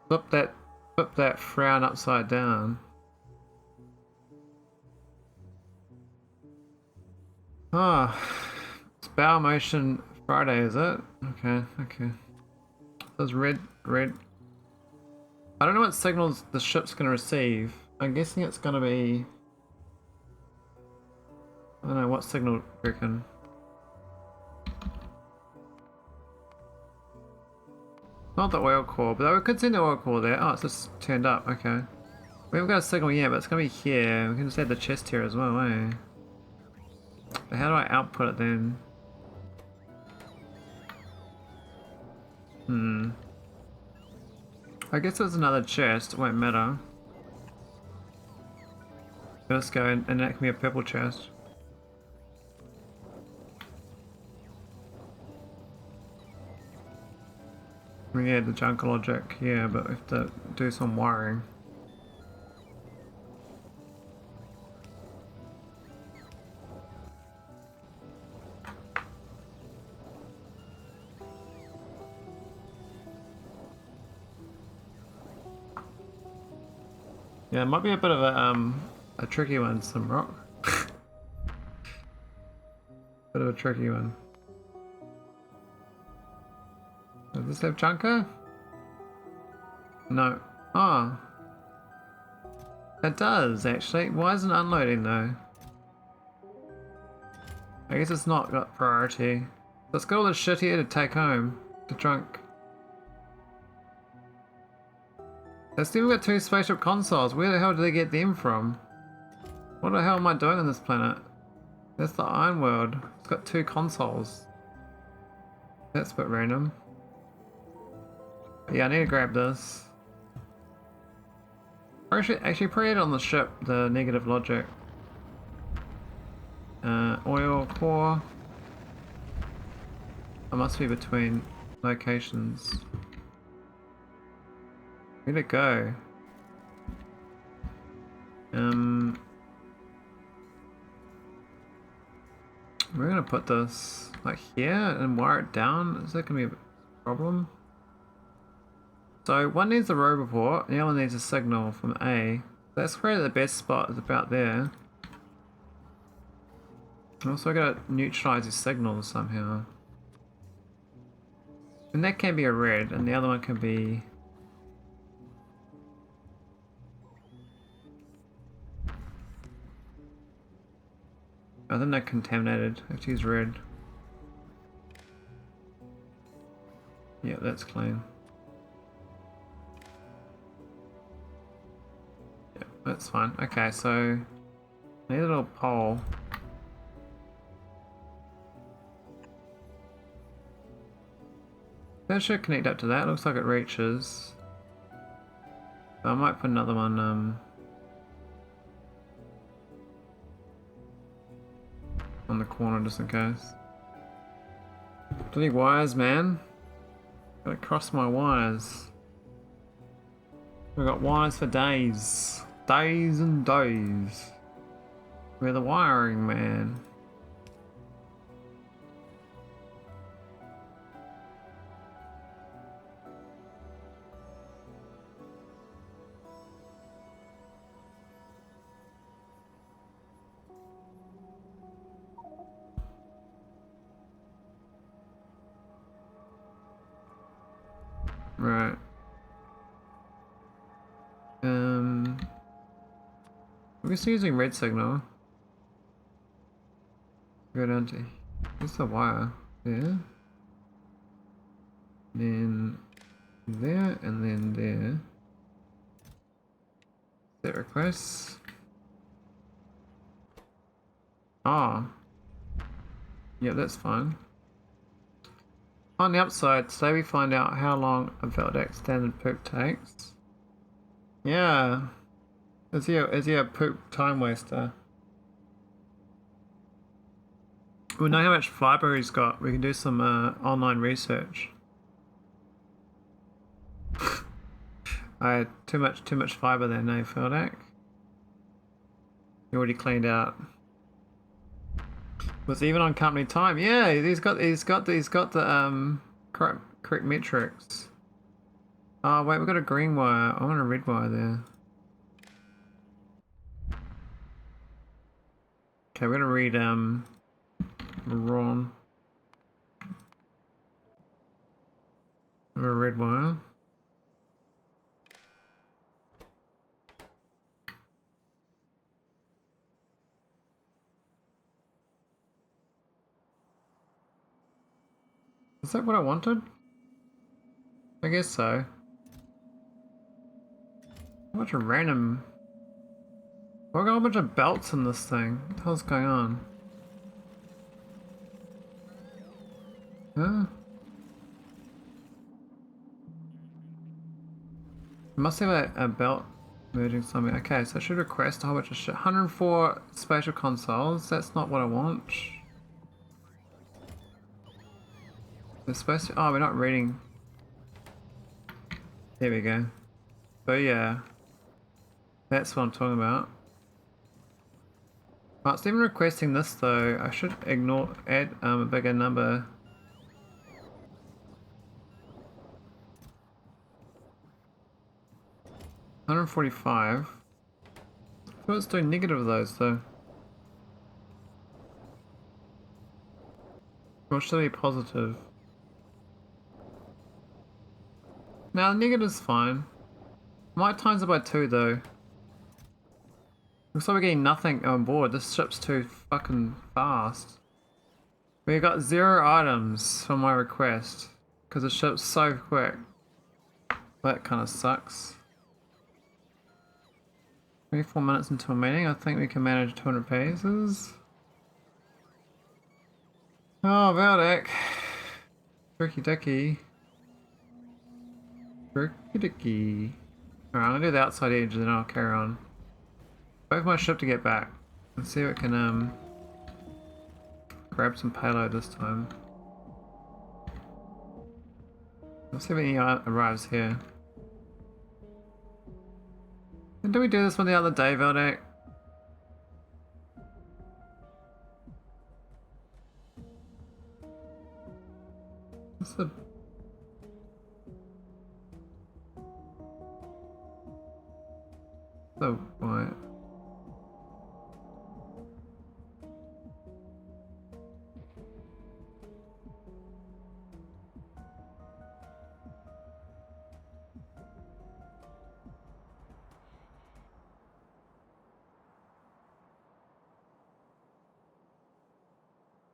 S1: flip that frown upside down. Ah, it's Bow Motion Friday, is it? Okay. There's red. I don't know what signals the ship's gonna receive. I'm guessing it's gonna be... I don't know, what signal do you reckon? Not the oil core, but we could send the oil core there. Oh, it's just turned up, okay. We haven't got a signal yet, but it's gonna be here. We can just add the chest here as well, eh? But how do I output it then? I guess there's another chest, it won't matter. Let's go and that can be a purple chest. We had the junker logic, yeah, but we have to do some wiring. Yeah, it might be a bit of a tricky one, some rock. Bit of a tricky one. Does this have junker? No. Oh. It does, actually. Why isn't it unloading, though? I guess it's not got priority. Let's got all this shit here to take home. To trunk. It's even got 2 spaceship consoles. Where the hell did they get them from? What the hell am I doing on this planet? That's the Iron World. It's got 2 consoles. That's a bit random. Yeah, I need to grab this. Actually put it on the ship, the negative logic. Oil core. I must be between locations. Where'd it go? We're gonna put this like here and wire it down. Is that gonna be a problem? So one needs a row report, the other one needs a signal from A. That's probably the best spot, is about there. Also gotta neutralize these signals somehow. And that can be a red, and the other one can be... I think they're contaminated. I have to use red. Yeah, that's clean. Yeah, that's fine. Okay, so I need a little pole. That should connect up to that. Looks like it reaches. I might put another one on the corner just in case. Bloody wires, man. Gotta cross my wires. We've got wires for days. Days and days. We're the wiring man. Right. We're still using red signal. Go down to, where's the wire? There. Then there, and then there. Set requests. Ah. Yeah, that's fine. On the upside, today we find out how long a Veldex standard poop takes. Yeah. Is he a poop time waster? We know how much fiber he's got. We can do some online research. I had too much fiber there, no Veldex. You already cleaned out. Was even on company time. Yeah, he's got the correct metrics. Oh wait, we've got a green wire. I want a red wire there. Okay, we're gonna read Ron. A red wire. Is that what I wanted? I guess so. A bunch of random... I've got a bunch of belts in this thing. What the hell's going on? Huh? Must have a belt merging something. Okay, so I should request a whole bunch of shit. 104 spatial consoles. That's not what I want. They're supposed to... Oh, we're not reading. There we go. So yeah. That's what I'm talking about. Oh, it's even requesting this though. I should add a bigger number. $145. I thought it's doing negative of those though. Or should it be positive? Now the negative's fine. Might times it by 2 though. Looks like we're getting nothing on board. This ship's too fucking fast. We got 0 items for my request. Because the ship's so quick. That kind of sucks. 24 minutes into a meeting. I think we can manage 200 paces. Oh, Valdic. Tricky dicky. Tricky dicky. Alright, I'm gonna do the outside edge and then I'll carry on. Wait for my ship to get back. Let's see if it can grab some payload this time. Let's see if any arrives here. And did we do this one the other day, Veldic? What's the... The white...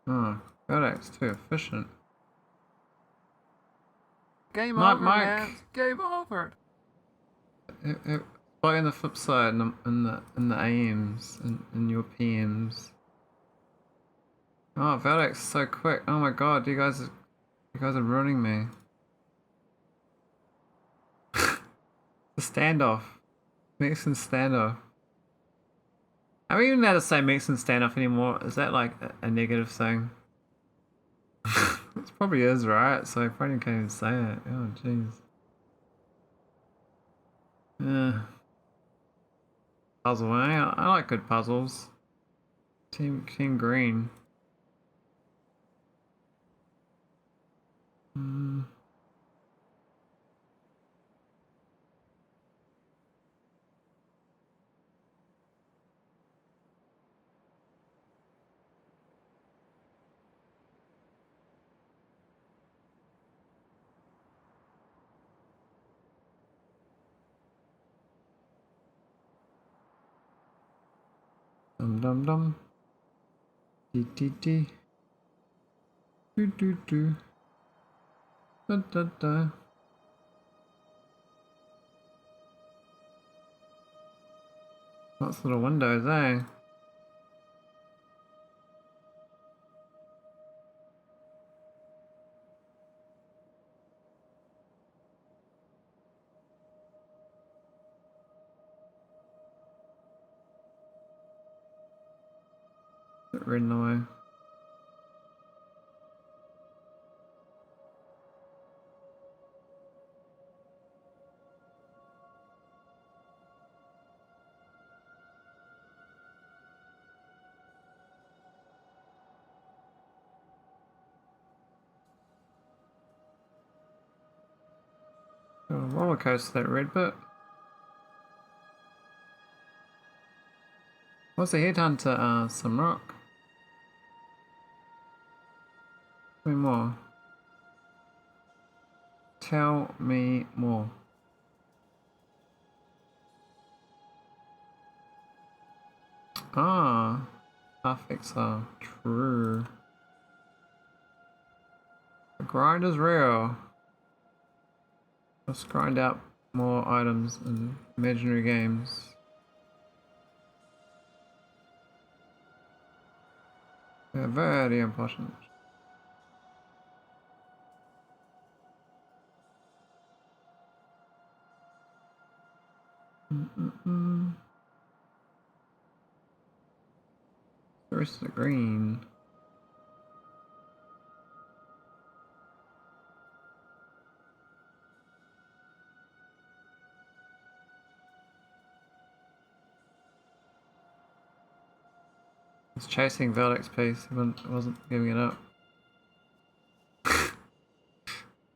S1: Oh, Veldic's too efficient.
S2: Game
S1: Mike,
S2: over,
S1: Mike.
S2: man. Game over.
S1: Play on the flip side in the AMs and your PMs. Oh, Veldic's so quick. Oh my god, you guys are ruining me. The standoff. Mix and standoff. Are we even allowed to say mix and standoff anymore? Is that like a negative thing? It probably is, right? So I probably can't even say it. Oh, jeez. Yeah. Puzzle, eh? I like good puzzles. Team Green. Dum dum dum. Dee dee dee. Do do do. Da da da. Lots of little windows, eh? Bit red in the way. Got a roller coaster, that red bit. What's the headhunter? Some rock. Tell me more. Tell me more. Ah, half XR. True. The grind is real. Let's grind out more items in imaginary games. They're very important. The rest of the green. It's chasing Veldex piece. He wasn't giving it up.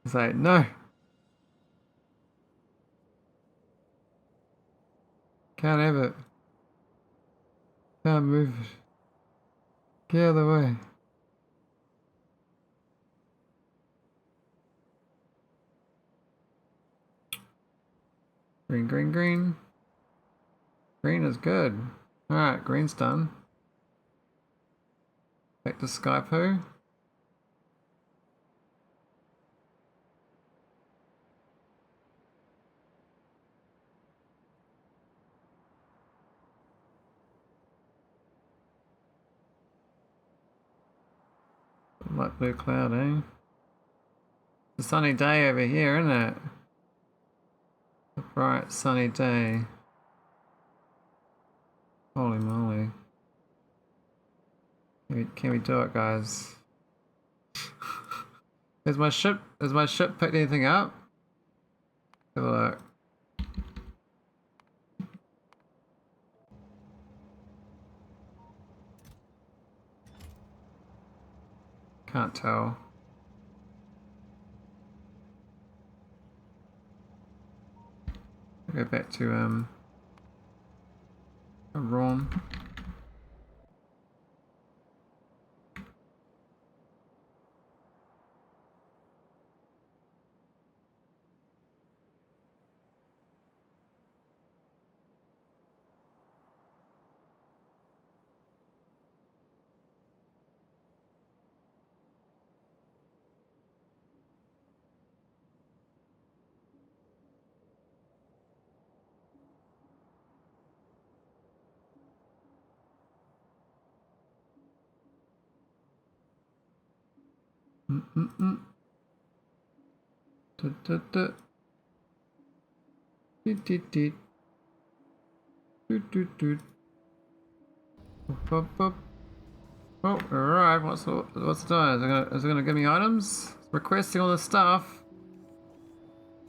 S1: He's like, no. Can't have it. Can't move it. Get out of the way. Green, green, green. Green is good. Alright, green's done. Back to Skypo. Light blue cloud, eh? It's a sunny day over here, isn't it? A bright sunny day. Holy moly. Can we do it, guys? Has my ship picked anything up? Have a look. Can't tell. I'll go back to Ron. Da, da, da. Deet, deet, deet. Doot, doot, doot. Up, up, up. Oh, alright, what's it doing? Is it gonna give me items? It's requesting all this stuff.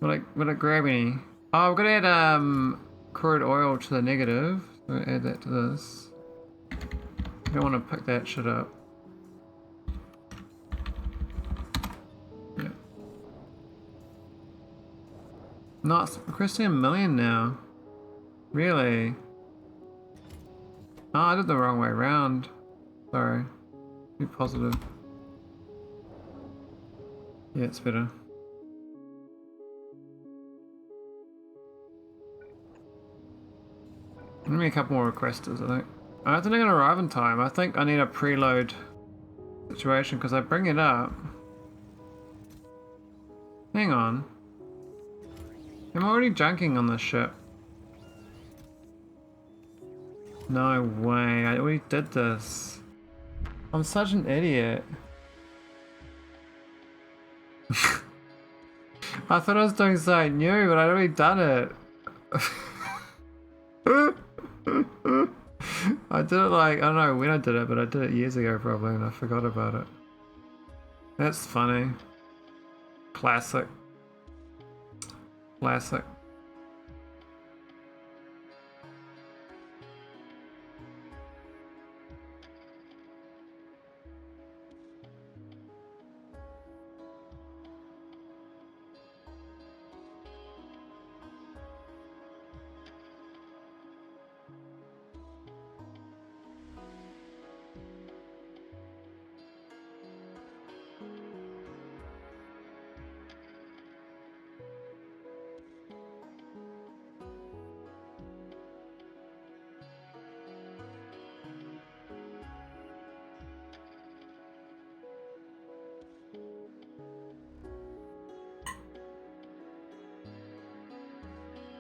S1: Will it grab any? Oh, I've got to add crude oil to the negative. So I'm gonna add that to this. I don't want to pick that shit up. Yeah. No, it's requesting 1 million now. Really? Oh, I did the wrong way around. Sorry. Be positive. Yeah, it's better. Give me a couple more requesters, I think. I don't think I'm gonna arrive in time. I think I need a preload situation because I bring it up. Hang on. I'm already junking on this ship. No way, I already did this. I'm such an idiot. I thought I was doing something new, but I'd already done it. I did it like, I don't know when I did it, but I did it years ago probably and I forgot about it. That's funny. Classic. Classic.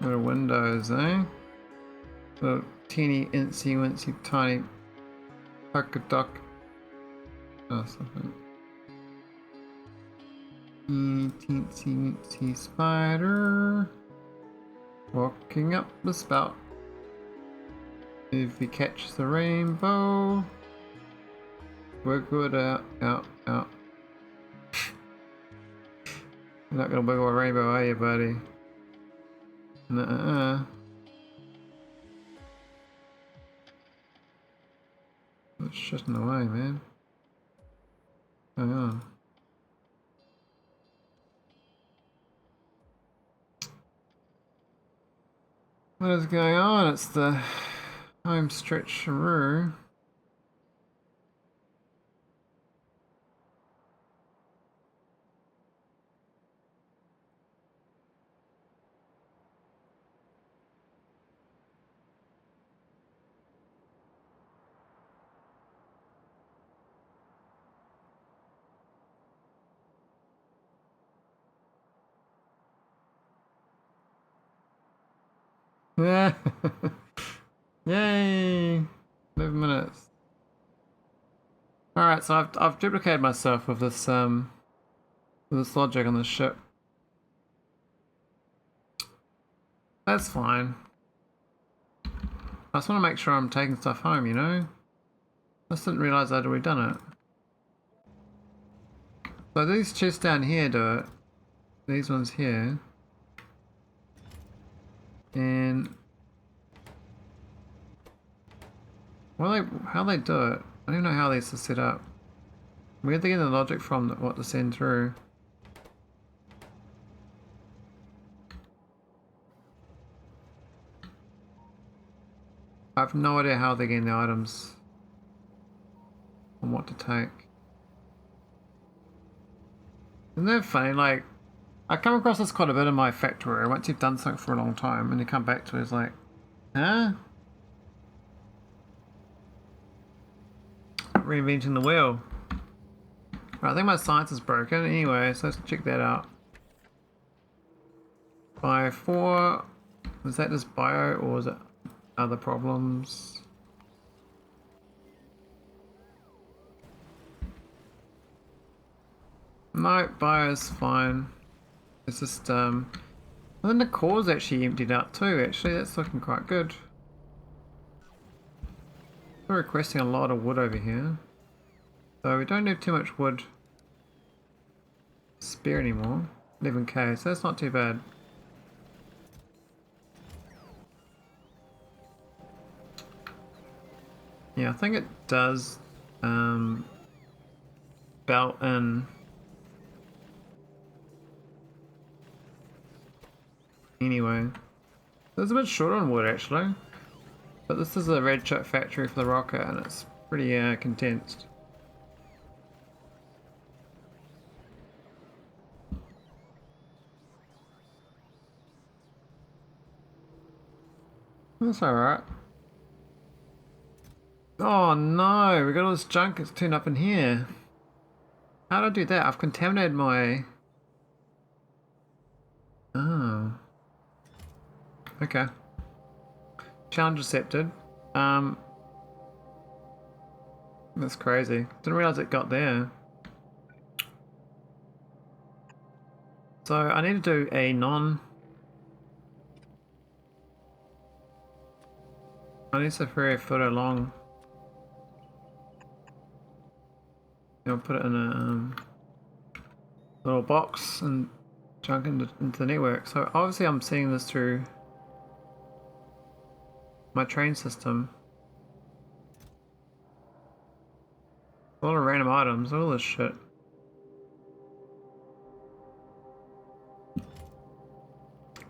S1: Little windows, eh? Little teeny incy wincy tiny polka dot. Oh, something. Teensy weensy spider walking up the spout. If he catches the rainbow, we're good out. You're not gonna wiggle a rainbow, are you, buddy? Nuh-uh. It's just in the way, man. Hang on. What is going on? It's the home stretch through. Yeah. Yay! 11 minutes. Alright, so I've duplicated myself with this logic on the ship. That's fine. I just want to make sure I'm taking stuff home, you know? I just didn't realise I'd already done it. So these chests down here do it. These ones here. And how they do it? I don't even know how these are set up. Where'd they get the logic from what to send through? I have no idea how they're getting the items and what to take. Isn't that funny? Like, I come across this quite a bit in my Factorio. Once you've done something for a long time and you come back to it, it's like, huh? Reinventing the wheel. Right, I think my science is broken anyway, so let's check that out. Bio 4, is that just bio or is it other problems? No, bio is fine. It's just, and then the core's actually emptied out too, actually, that's looking quite good. We're requesting a lot of wood over here. So we don't have too much wood spare anymore. 11k, so that's not too bad. Yeah, I think it does belt in. Anyway, it's a bit short on wood actually, but this is a red chip factory for the rocket and it's pretty condensed. That's alright. Oh no, we got all this junk that's turned up in here. How did I do that? I've contaminated my... Oh. Okay. Challenge accepted. That's crazy. Didn't realize it got there. So I need to do a I need to vary further along. I'll put it in a little box and junk into the network. So obviously I'm seeing this through my train system. A lot of random items, all this shit.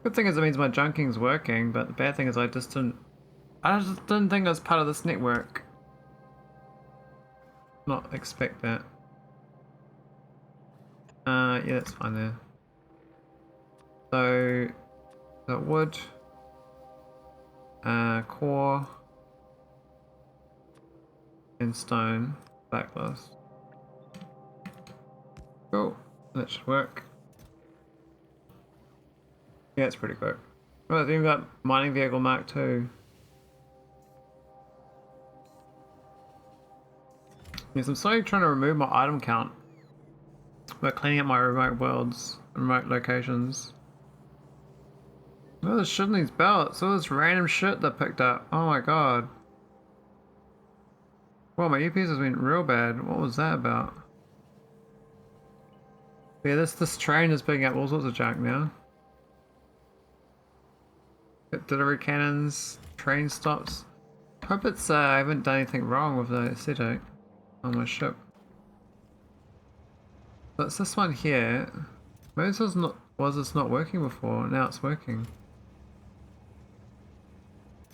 S1: Good thing is it means my junking's working, but the bad thing is I just didn't think I was part of this network. Not expect that. Yeah, that's fine there. So the wood, core, and stone, blacklist. Cool, that should work. Yeah, it's pretty quick. Well, then we've got mining vehicle Mark 2. Yes, I'm slowly trying to remove my item count by cleaning up my remote worlds, remote locations. Oh, there's shit in these belts. All this random shit that picked up. Oh my god. Well, my UPS has been real bad. What was that about? Yeah, this train is picking up all sorts of junk now. Delivery cannons, train stops. Hope it's I haven't done anything wrong with the aesthetic on my ship. So it's this one here. Maybe this was not working before, now it's working.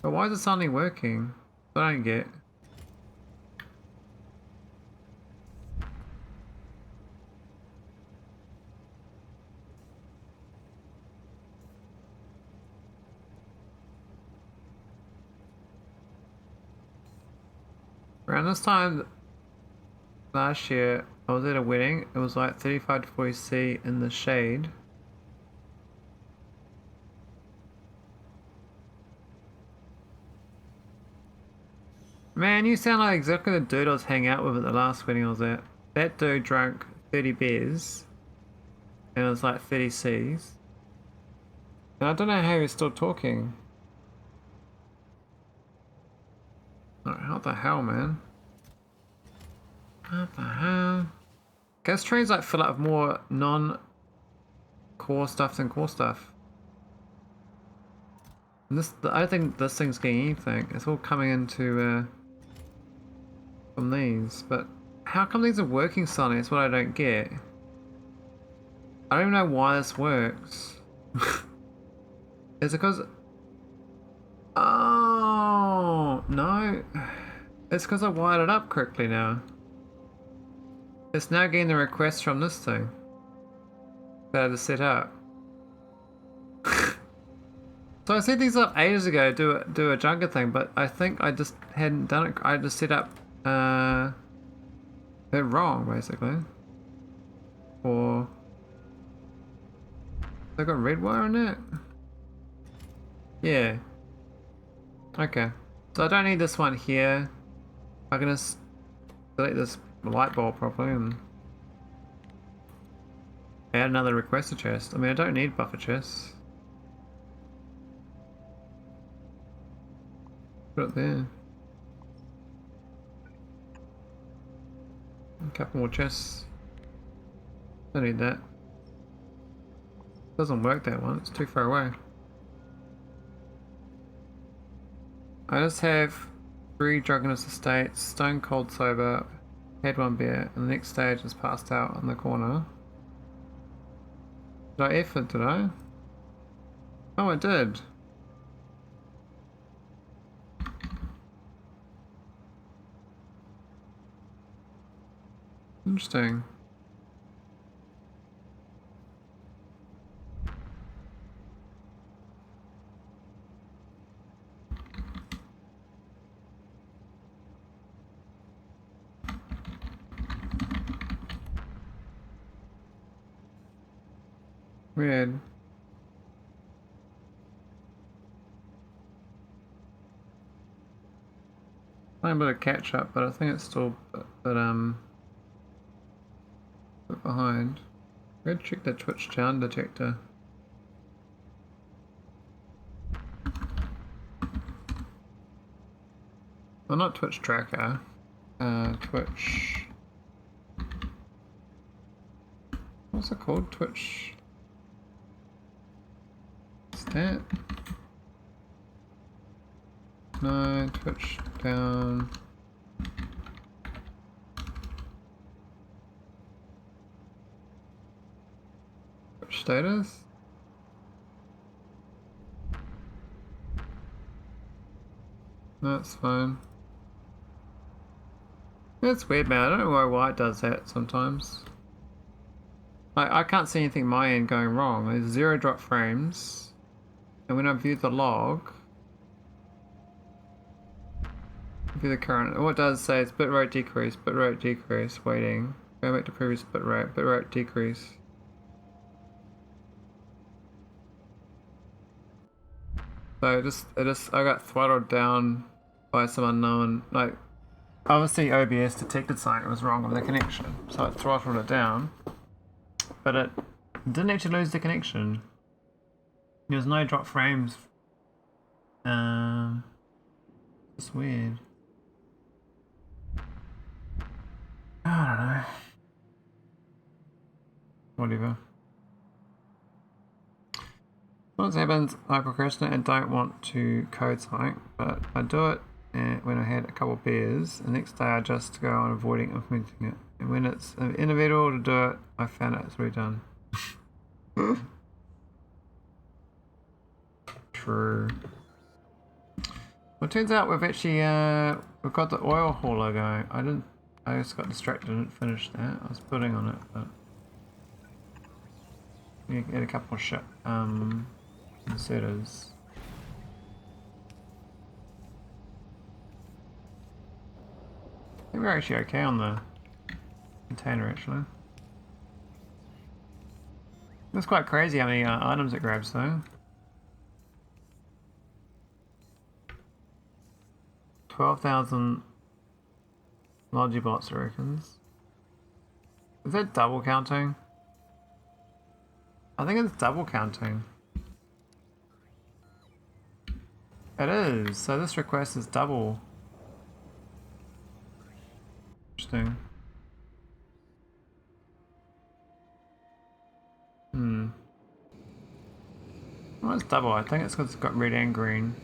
S1: But why is it suddenly working? I don't get. Around this time last year, I was at a wedding. It was like 35 to 40 C in the shade. Man, you sound like exactly the dude I was hanging out with at the last wedding I was at. That dude drank 30 beers. And it was like 30 Cs. And I don't know how he's still talking. How the hell, man? What the hell? Gas trains like fill up with more non-core stuff than core stuff. And I don't think this thing's getting anything. It's all coming into from these. But how come these are working suddenly? That's what I don't get. I don't even know why this works. Is it because... Oh, no. It's because I wired it up correctly now. It's now getting the request from this thing that I had to set up. So I set these up ages ago to do a junker thing, but I think I just hadn't done it. I just set up it wrong, basically. Or they got red wire on it? Yeah. Okay. So I don't need this one here. I can just delete this light bulb properly and add another requester chest. I mean, I don't need buffer chests. Put it there. A couple more chests. Don't need that. Doesn't work that one, it's too far away. I just have 3 drunkenness estates, stone cold sober, had 1 beer, and the next stage is passed out on the corner. Did I F it, did I? Oh, I did. Interesting. Weird. Playing a bit of catch up, but I think it's still a bit behind. Go check the Twitch sound detector. Well, not Twitch tracker. Twitch. What's it called? Twitch. Stat? No, Twitch down. Twitch status? That's fine. That's weird, man. I don't know why it does that sometimes. I can't see anything on my end going wrong. There's 0 drop frames. And when I view the log, view the current, what it does say is bitrate decrease, waiting. Go back to previous bitrate decrease. So I got throttled down by some unknown, like, obviously OBS detected something was wrong with the connection, so it throttled it down, but it didn't actually lose the connection. There was no drop frames. It's weird. I don't know. Whatever. Once it happens, I procrastinate and don't want to code something, but I do it when I had a couple of beers. The next day I just go on avoiding implementing it. And when it's inevitable to do it, I found out it's already done. True. Well, it turns out we've actually we've got the oil hauler going. I just got distracted and didn't finish that. I was building on it, but we get a couple of shit inserters. I think we're actually okay on the container actually. That's quite crazy how many items it grabs though. 12,000 Logibots, I reckons. Is that double counting? I think it's double counting. It is, so this request is double. Interesting. Well, it's double. I think it's because it's got red and green.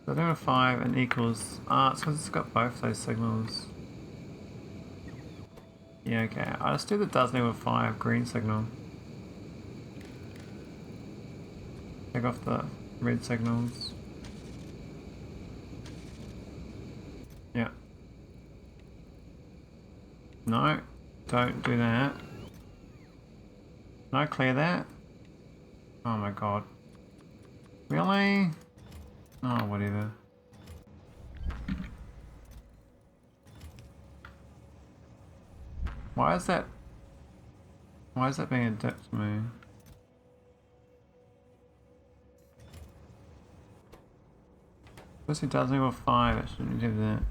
S1: So doing a 5 and equals. It's because it's got both those signals. Yeah, okay. I'll just do the does equal 5 green signal. Take off the red signals. Yeah. No, don't do that. Can I clear that? Oh my god. Really? Oh, whatever. Why is that being a dick to me? This it does equal 5, it shouldn't do that.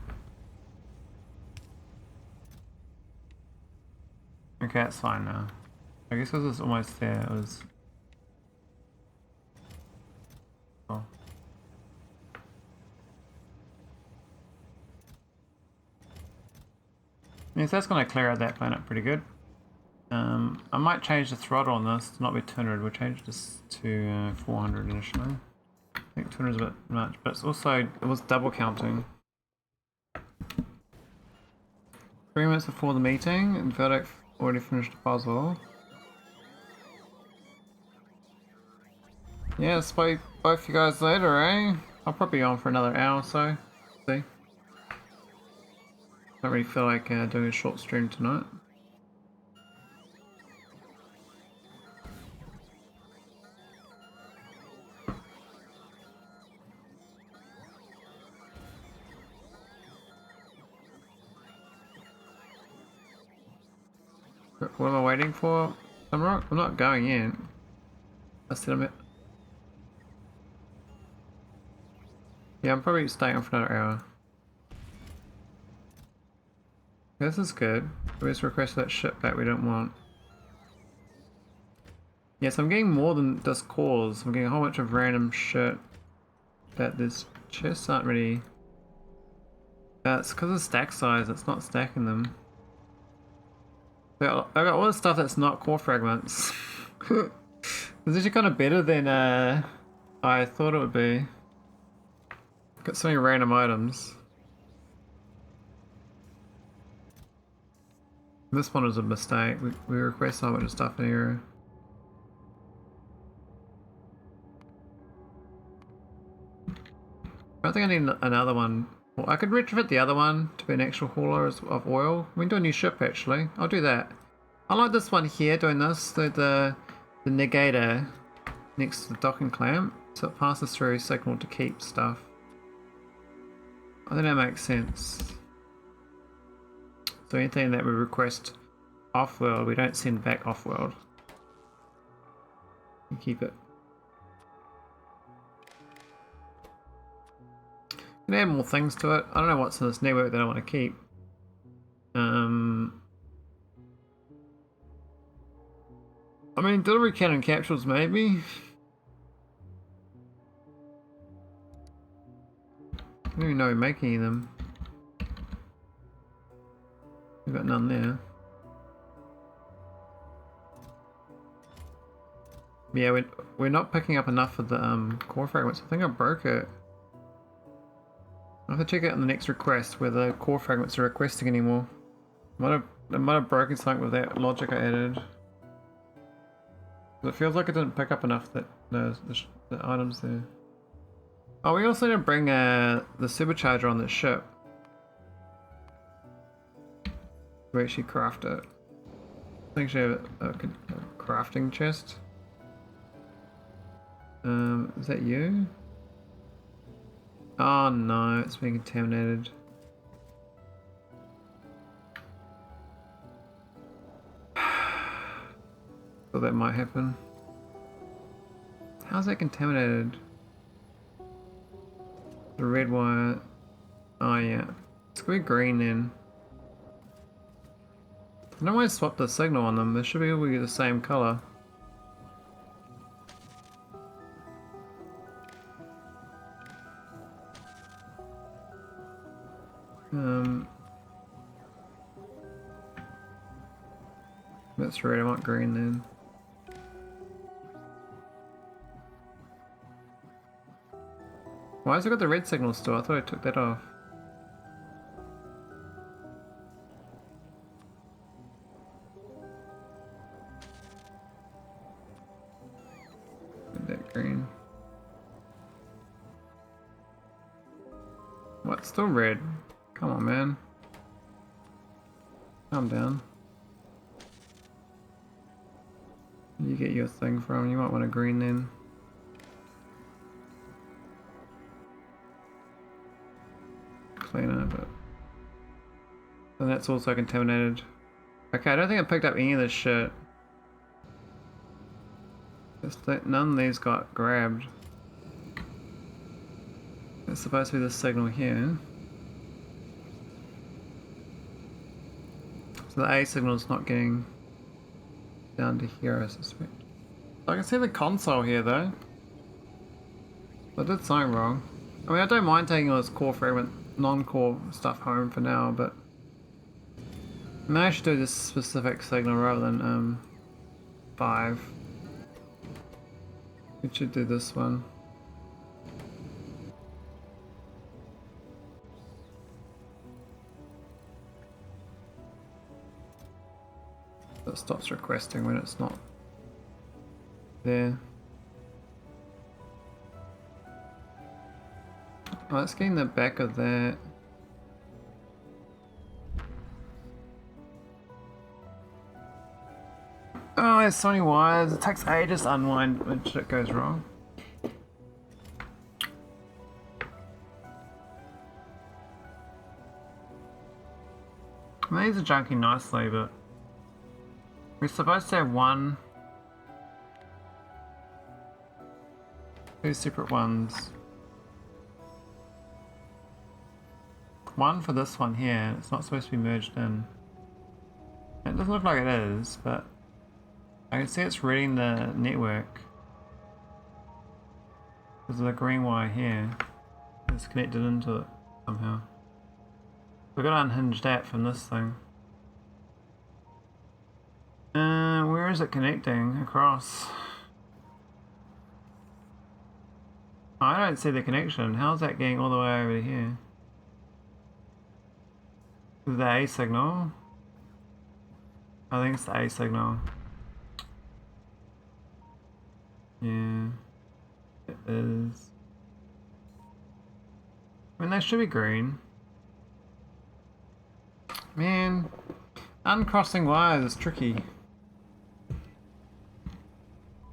S1: Okay, that's fine now. I guess because it's almost there, it was... Oh. Yes, that's going to clear out that planet pretty good. I might change the throttle on this to not be 200, we'll change this to 400 initially. I think 200 is a bit much, but it's also, it was double counting. 3 minutes before the meeting, and Verdict already finished the puzzle. Yeah, see both you guys later, eh? I'll probably be on for another hour or so. See? Don't really feel like doing a short stream tonight. What am I waiting for? I'm not going in. I said I'm. Yeah, I'm probably staying on for another hour. This is good. We just request that ship back we don't want. Yes, I'm getting more than just cores. I'm getting a whole bunch of random shit that this chests aren't really. It's because of stack size. It's not stacking them. I got all the stuff that's not core fragments. It's actually kind of better than I thought it would be. Got so many random items. This one was a mistake. We request so much stuff in here. I think I need another one. Well, I could retrofit the other one to be an actual hauler of oil. We can do a new ship actually. I'll do that. I like this one here doing this. The negator next to the docking clamp. So it passes through signal to keep stuff. I think that makes sense. So anything that we request off-world, we don't send back off-world. We keep it. Can add more things to it. I don't know what's in this network that I want to keep. I mean, delivery cannon capsules maybe. I don't even know we make any of them. We've got none there. Yeah, we're not picking up enough of the core fragments. I think I broke it. I'll have to check out in the next request where the core fragments are requesting anymore. I might have broken something with that logic I added. It feels like it didn't pick up enough that the items there. Oh, we also need to bring the supercharger on the ship. We actually craft it. I think she have a crafting chest. Is that you? Oh no, it's being contaminated. Thought that might happen. How's that contaminated? The red wire. Oh yeah. It's gonna be green then. I don't want to swap the signal on them. They should be able to get the same color. That's red. I want green then. Why has it got the red signal still? I thought I took that off. That green. What? Still red? Come on, man. Calm down. You get your thing from. You might want a green then. Cleaner, but then that's also contaminated. Okay, I don't think I picked up any of this shit. None of these got grabbed. It's supposed to be the signal here. So the A signal is not getting down to here, I suspect. I can see the console here though. I did something wrong. I mean, I don't mind taking all this core fragment, non-core stuff home for now, but I may I should do this specific signal rather than 5. We should do this one. It stops requesting when it's not there. Oh, let's get in the back of that. Oh, there's so many wires. It takes ages to unwind when shit goes wrong. I mean, these are junking nicely, but We're supposed to have two separate ones. One for this one here, it's not supposed to be merged in. It doesn't look like it is, but I can see it's reading the network. There's a green wire here. It's connected into it somehow. We've got to unhinge that from this thing. Where is it connecting across? I don't see the connection. How's that getting all the way over here? Is the A signal? I think it's the A signal. Yeah, it is. I mean, they should be green. Man, uncrossing wires is tricky.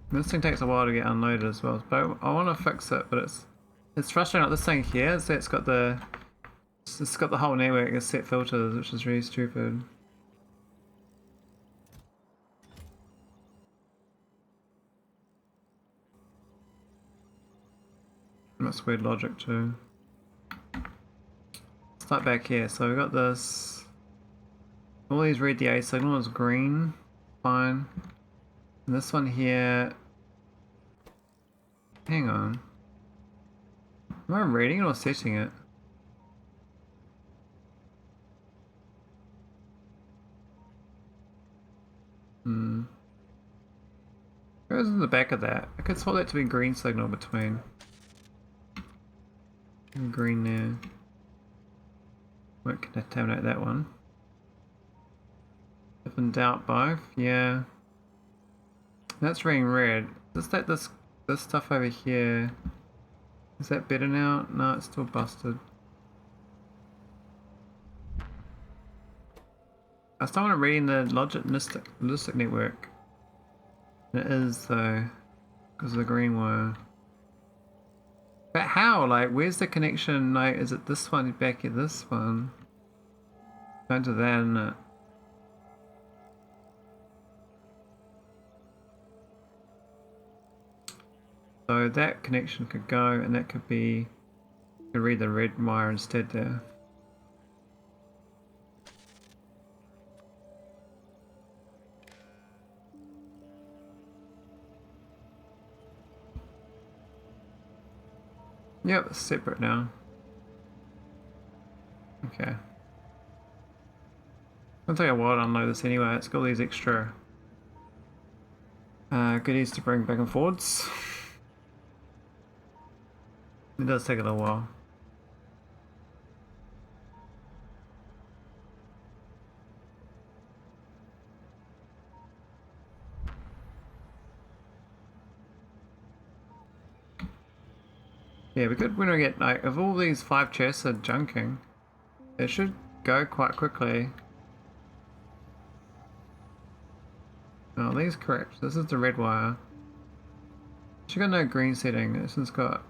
S1: This thing takes a while to get unloaded as well, but I want to fix it. But it's frustrating. Like this thing here, so it's got the whole network of set filters, which is really stupid. And that's weird logic too. Start back here. So we've got this. All these read the A signal is green. Fine. And this one here. Hang on. Am I reading it or setting it? Goes in the back of that. I could swap that to be green signal between. And green there. Won't contaminate that one. If in doubt, both. Yeah. That's reading red. Is that this stuff over here? Is that better now? No, it's still busted. I still want to read in the logistic network. It is though, because of the green wire. But how? Like, where's the connection? Like, is it this one back at this one? Going to that, isn't it? So that connection could go, and that could be. Could read the red wire instead there. Yep, it's separate now. Okay. It'll take a while to unload this anyway. It's got all these extra goodies to bring back and forwards. It does take a little while. Yeah, we could when we get like if all these 5 chests are junking, it should go quite quickly. Oh, these correct. This is the red wire. Should got no green setting. This one's got.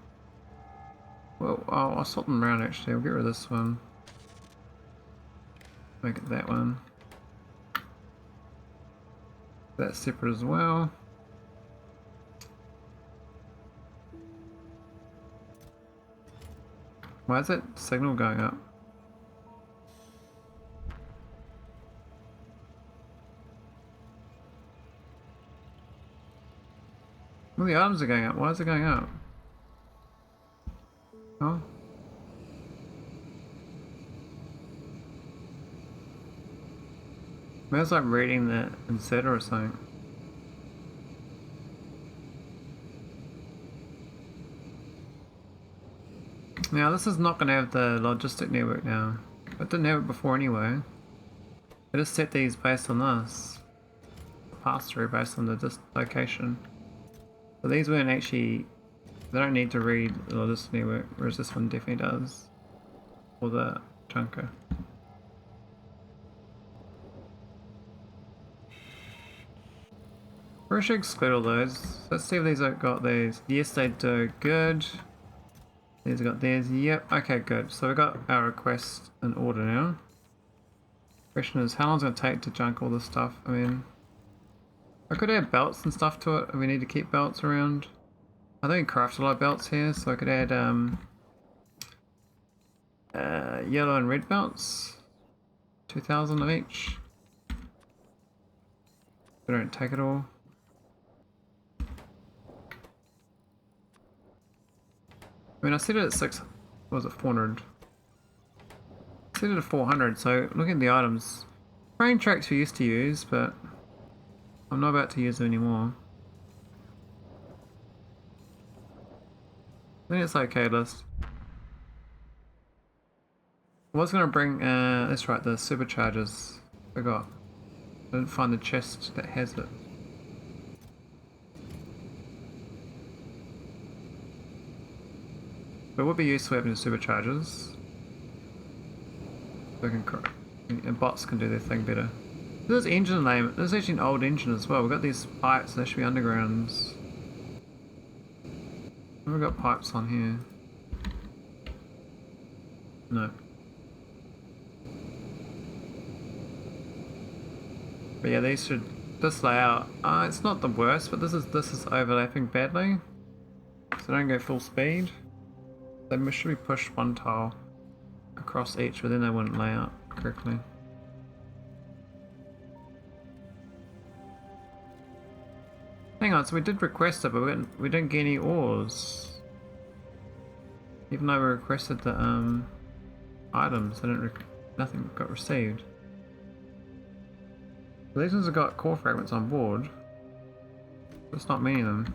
S1: Well, I'll swap them around actually. I'll get rid of this one. Make it that one. That's separate as well. Why is that signal going up? Well, the items are going up. Why is it going up? Oh. Maybe it's like reading that instead or something. Now this is not going to have the logistic network now. It didn't have it before anyway. I just set these based on this. Pass through based on the location. So these weren't actually, they don't need to read the logistic network, whereas this one definitely does. Or the chunker. We should exclude all those. Let's see if these have got these. Yes, they do. Good. These have got theirs. Yep. Okay, good. So we've got our request in order now. Question is, how long is it going to take to junk all this stuff? I mean, I could add belts and stuff to it if we need to keep belts around. I think we craft a lot of belts here, so I could add yellow and red belts. 2,000 of each. We don't take it all. I mean, I set it at 6, what was it, 400? I set it at 400, so looking at the items, train tracks we used to use, but I'm not about to use them anymore. I think it's okay list. I was going to bring, that's right, the superchargers. Forgot. I didn't find the chest that has it. But it would be useful having the superchargers. So and bots can do their thing better. This engine name, this is actually an old engine as well. We've got these pipes, they should be undergrounds. Have we got pipes on here? No. But yeah, these should, this layout, it's not the worst, but this is overlapping badly. So don't go full speed. They should be pushed one tile across each, but then they wouldn't lay out correctly. Hang on, so we did request it, but we didn't get any ores. Even though we requested the items, nothing got received. These ones have got core fragments on board. That's not many of them.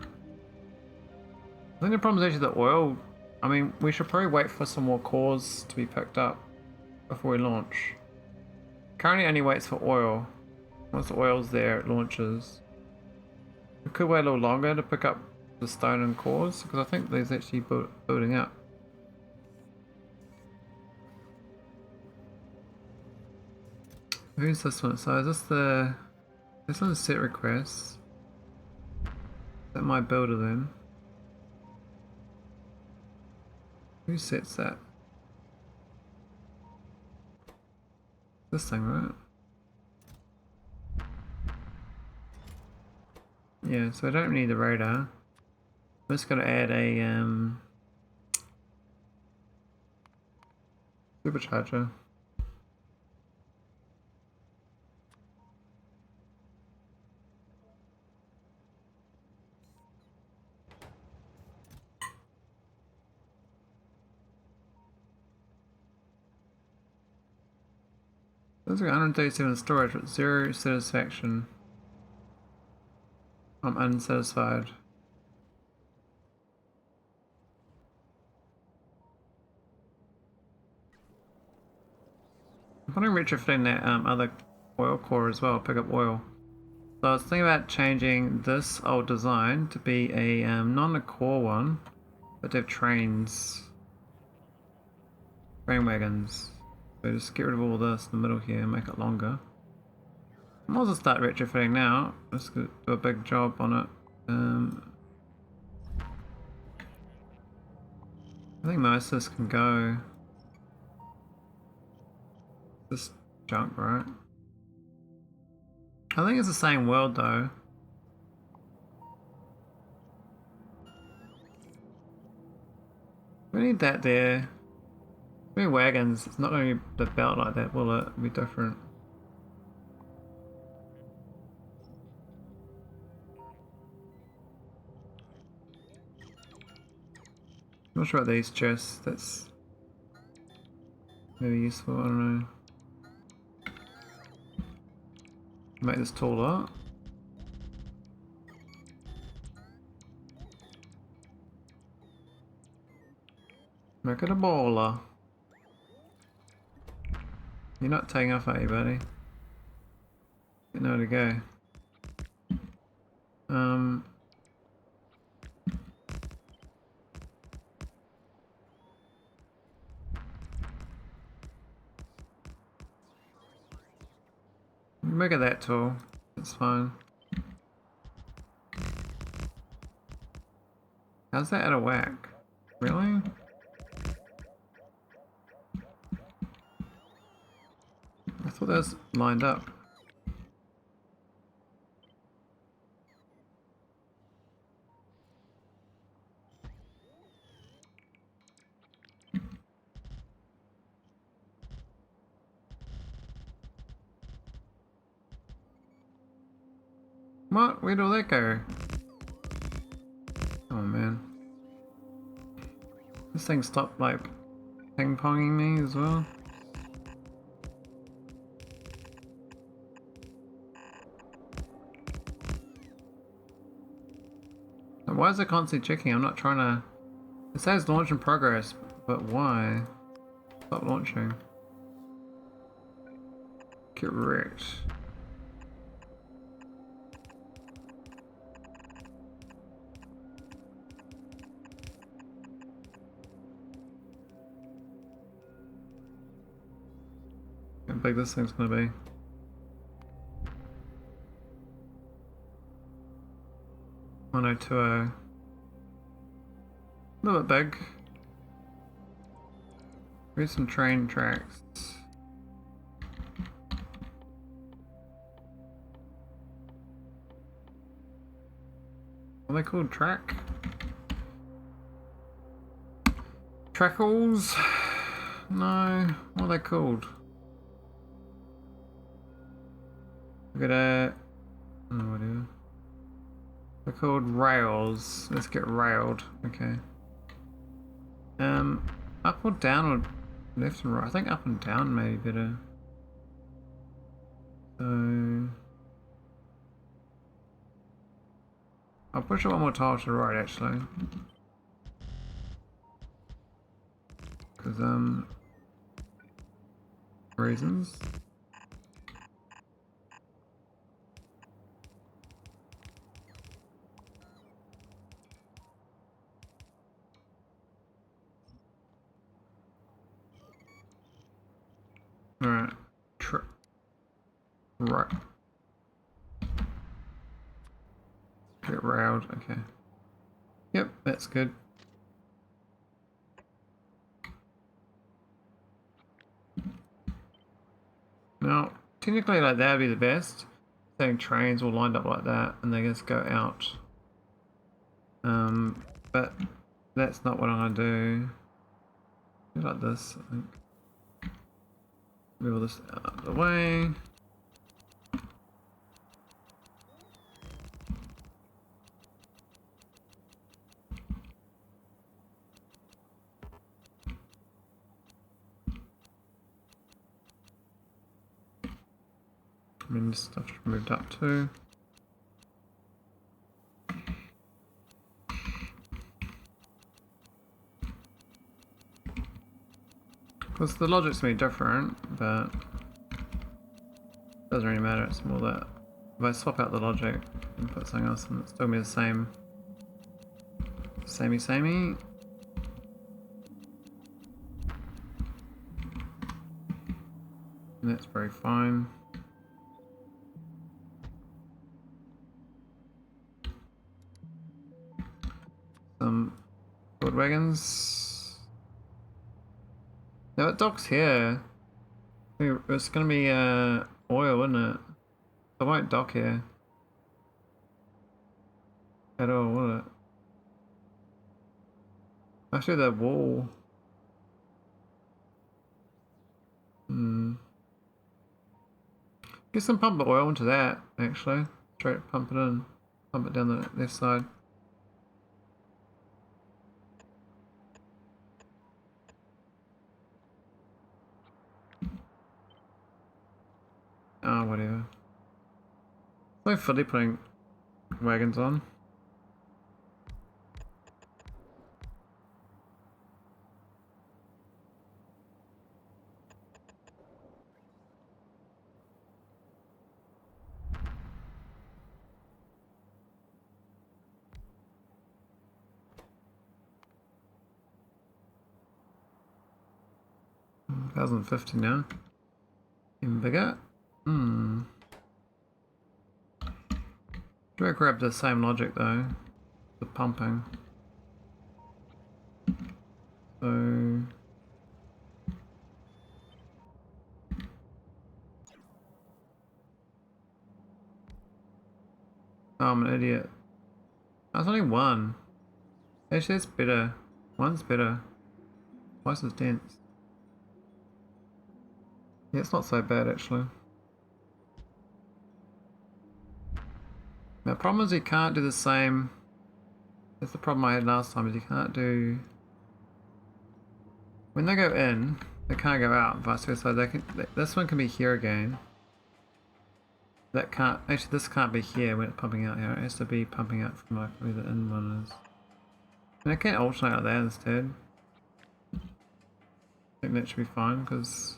S1: I think the problem is actually the oil. I mean, we should probably wait for some more cores to be picked up before we launch. Currently only waits for oil. Once the oil's there, it launches. We could wait a little longer to pick up the stone and cores, because I think there's actually building up. Who's this one? So is this one's set requests. Is that my builder then? Who sets that? This thing, right? Yeah, so I don't need the radar. I'm just gonna add a supercharger. Those are 137 storage with 0 satisfaction. I'm unsatisfied. I'm probably retrofitting that other oil core as well, pick up oil. So I was thinking about changing this old design to be a not a core one, but to have train wagons. So just get rid of all this in the middle here and make it longer. I might as well start retrofitting now. Let's do a big job on it. I think most of this can go. This junk, right? I think it's the same world though. We need that there. Three wagons, it's not going to be the belt like that, will it? It'll be different. Not sure about these chests, that's maybe useful, I don't know. Make this taller. Make it a baller. You're not taking off, are you, buddy? You know where to go. Make it that tall. That's fine. How's that out of whack? Really? I thought that was lined up. What? Where'd all that go? Oh man. This thing stopped like ping-ponging me as well. And why is it constantly checking? I'm not trying to... It says launch in progress, but why? Stop launching. Get wrecked. How big this thing's gonna be. 1020. A little bit big. Here's some train tracks. Are they called track? Trackles? No. What are they called? Look at that. No idea. They're called rails. Let's get railed. Okay. Up or down or left and right? I think up and down may be better. So I'll push it one more tile to the right actually. Because reasons. Alright. Right. Get railed, okay. Yep, that's good. Now, technically like that would be the best. Saying trains all lined up like that and they just go out. But that's not what I'm gonna do. Do like this, I think. Move all this out of the way. I mean, this stuff should be moved up too. Of course, the logic's gonna be different, but it doesn't really matter. It's more that if I swap out the logic and put something else in, it's still gonna be the same. Samey. And that's very fine. Some wood wagons. Now it docks here. It's gonna be oil, isn't it? I won't dock here. At all, will it? Actually the wall. Get some pump the oil into that, actually. Straight pump it in. Pump it down the left side. Oh, whatever. No fully putting wagons on. $1,050 now. Even bigger. Do I grab the same logic though? The pumping. So oh, I'm an idiot. That's only one. Actually that's better. One's better. Twice as dense. Yeah, it's not so bad actually. The problem is you can't do the same. That's the problem I had last time, is you can't do... When they go in, they can't go out, vice versa. This one can be here again. That can't... Actually, this can't be here when it's pumping out here. It has to be pumping out from like where the in one is. And it can alternate out there instead. I think that should be fine, because...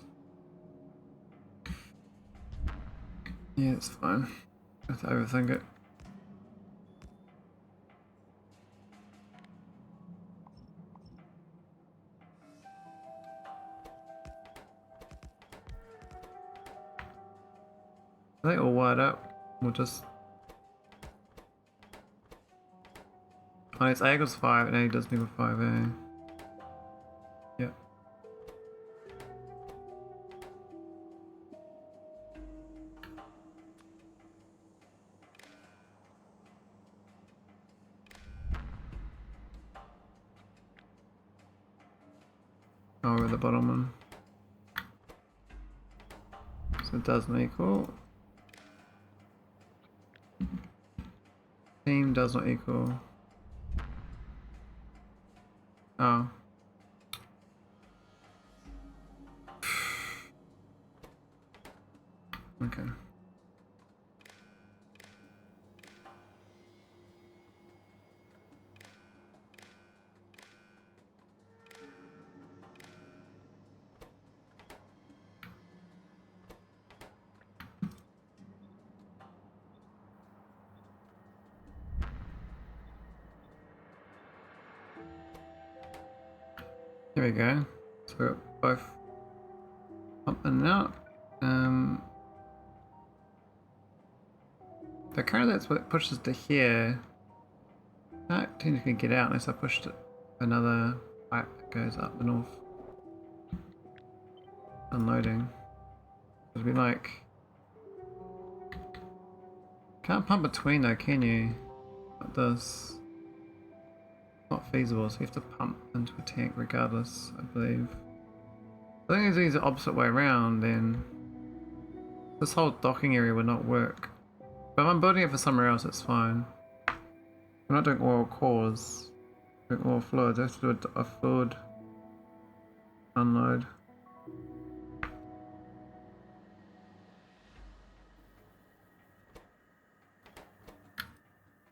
S1: Yeah, it's fine. I have to overthink it. Are they all wired up? We'll just... Oh, it's A equals 5 and A does equal 5A. Yep. Oh, we're the bottom one. So it doesn't equal. Team does not equal. Oh. Okay. There we go. So we've got both up and out. The current that's what pushes to here. I can't technically get out unless I pushed it another pipe that goes up the north. Unloading. It'd be like... Can't pump between though, can you? Like this. Not feasible, so you have to pump into a tank regardless, I believe. I think if these are the opposite way around, then this whole docking area would not work. But if I'm building it for somewhere else, it's fine. We're not doing oil cores, we're doing oil fluids. I have to do a fluid unload.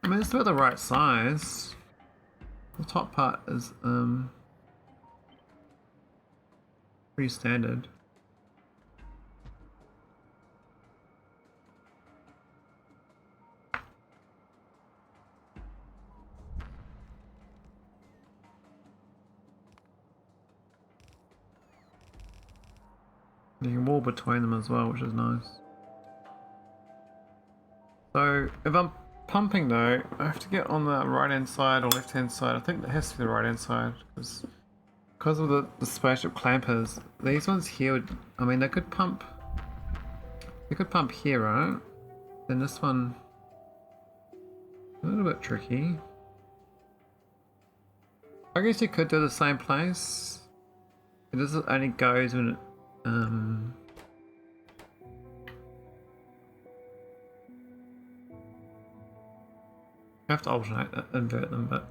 S1: I mean, it's about the right size. The top part is pretty standard. You can wall between them as well, which is nice. So if I'm pumping though, I have to get on the right hand side or left hand side. I think that has to be the right hand side because of the spaceship clampers. These ones here would, I mean, they could pump here, right? Then this one a little bit tricky. I guess you could do the same place. This only goes when it I have to alternate, invert them, but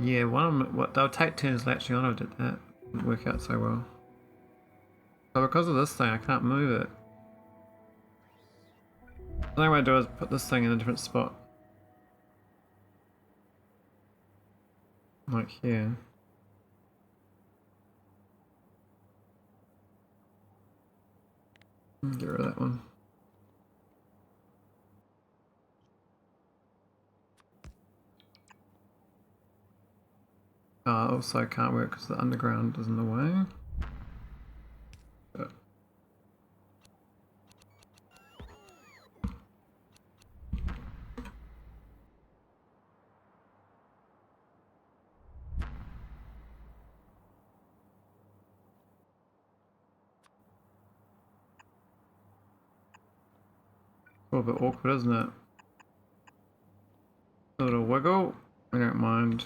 S1: yeah, one of them, they'll take turns latching on. I did that, didn't work out so well. But because of this thing, I can't move it. The only way to do is put this thing in a different spot, like here. Get rid of that one. Also can't work because the underground is in the way. But a little bit awkward, isn't it? A little wiggle, I don't mind.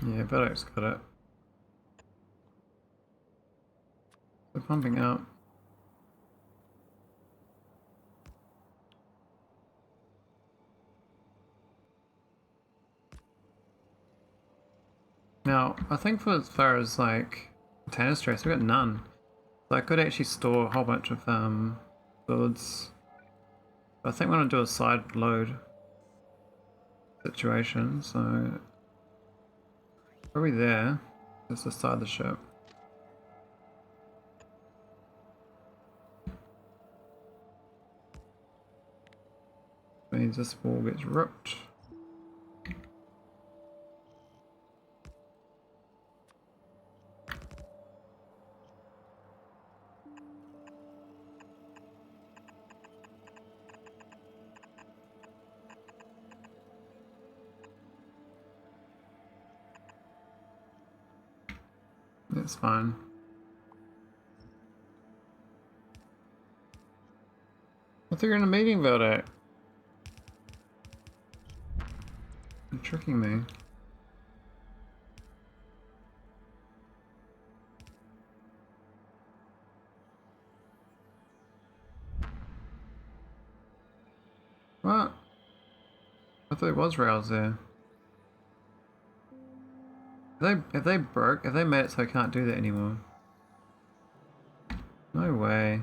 S1: Yeah, Velox got it. They're pumping out. Now, I think for as far as like container stress, we've got none. So I could actually store a whole bunch of builds. But I think we're gonna do a side load situation, so probably there. Just the side of the ship. Means this wall gets ripped. It's fine. I thought you were in a meeting about it. You're tricking me. What? I thought it was rails there. If they broke, if they made it so I can't do that anymore. No way.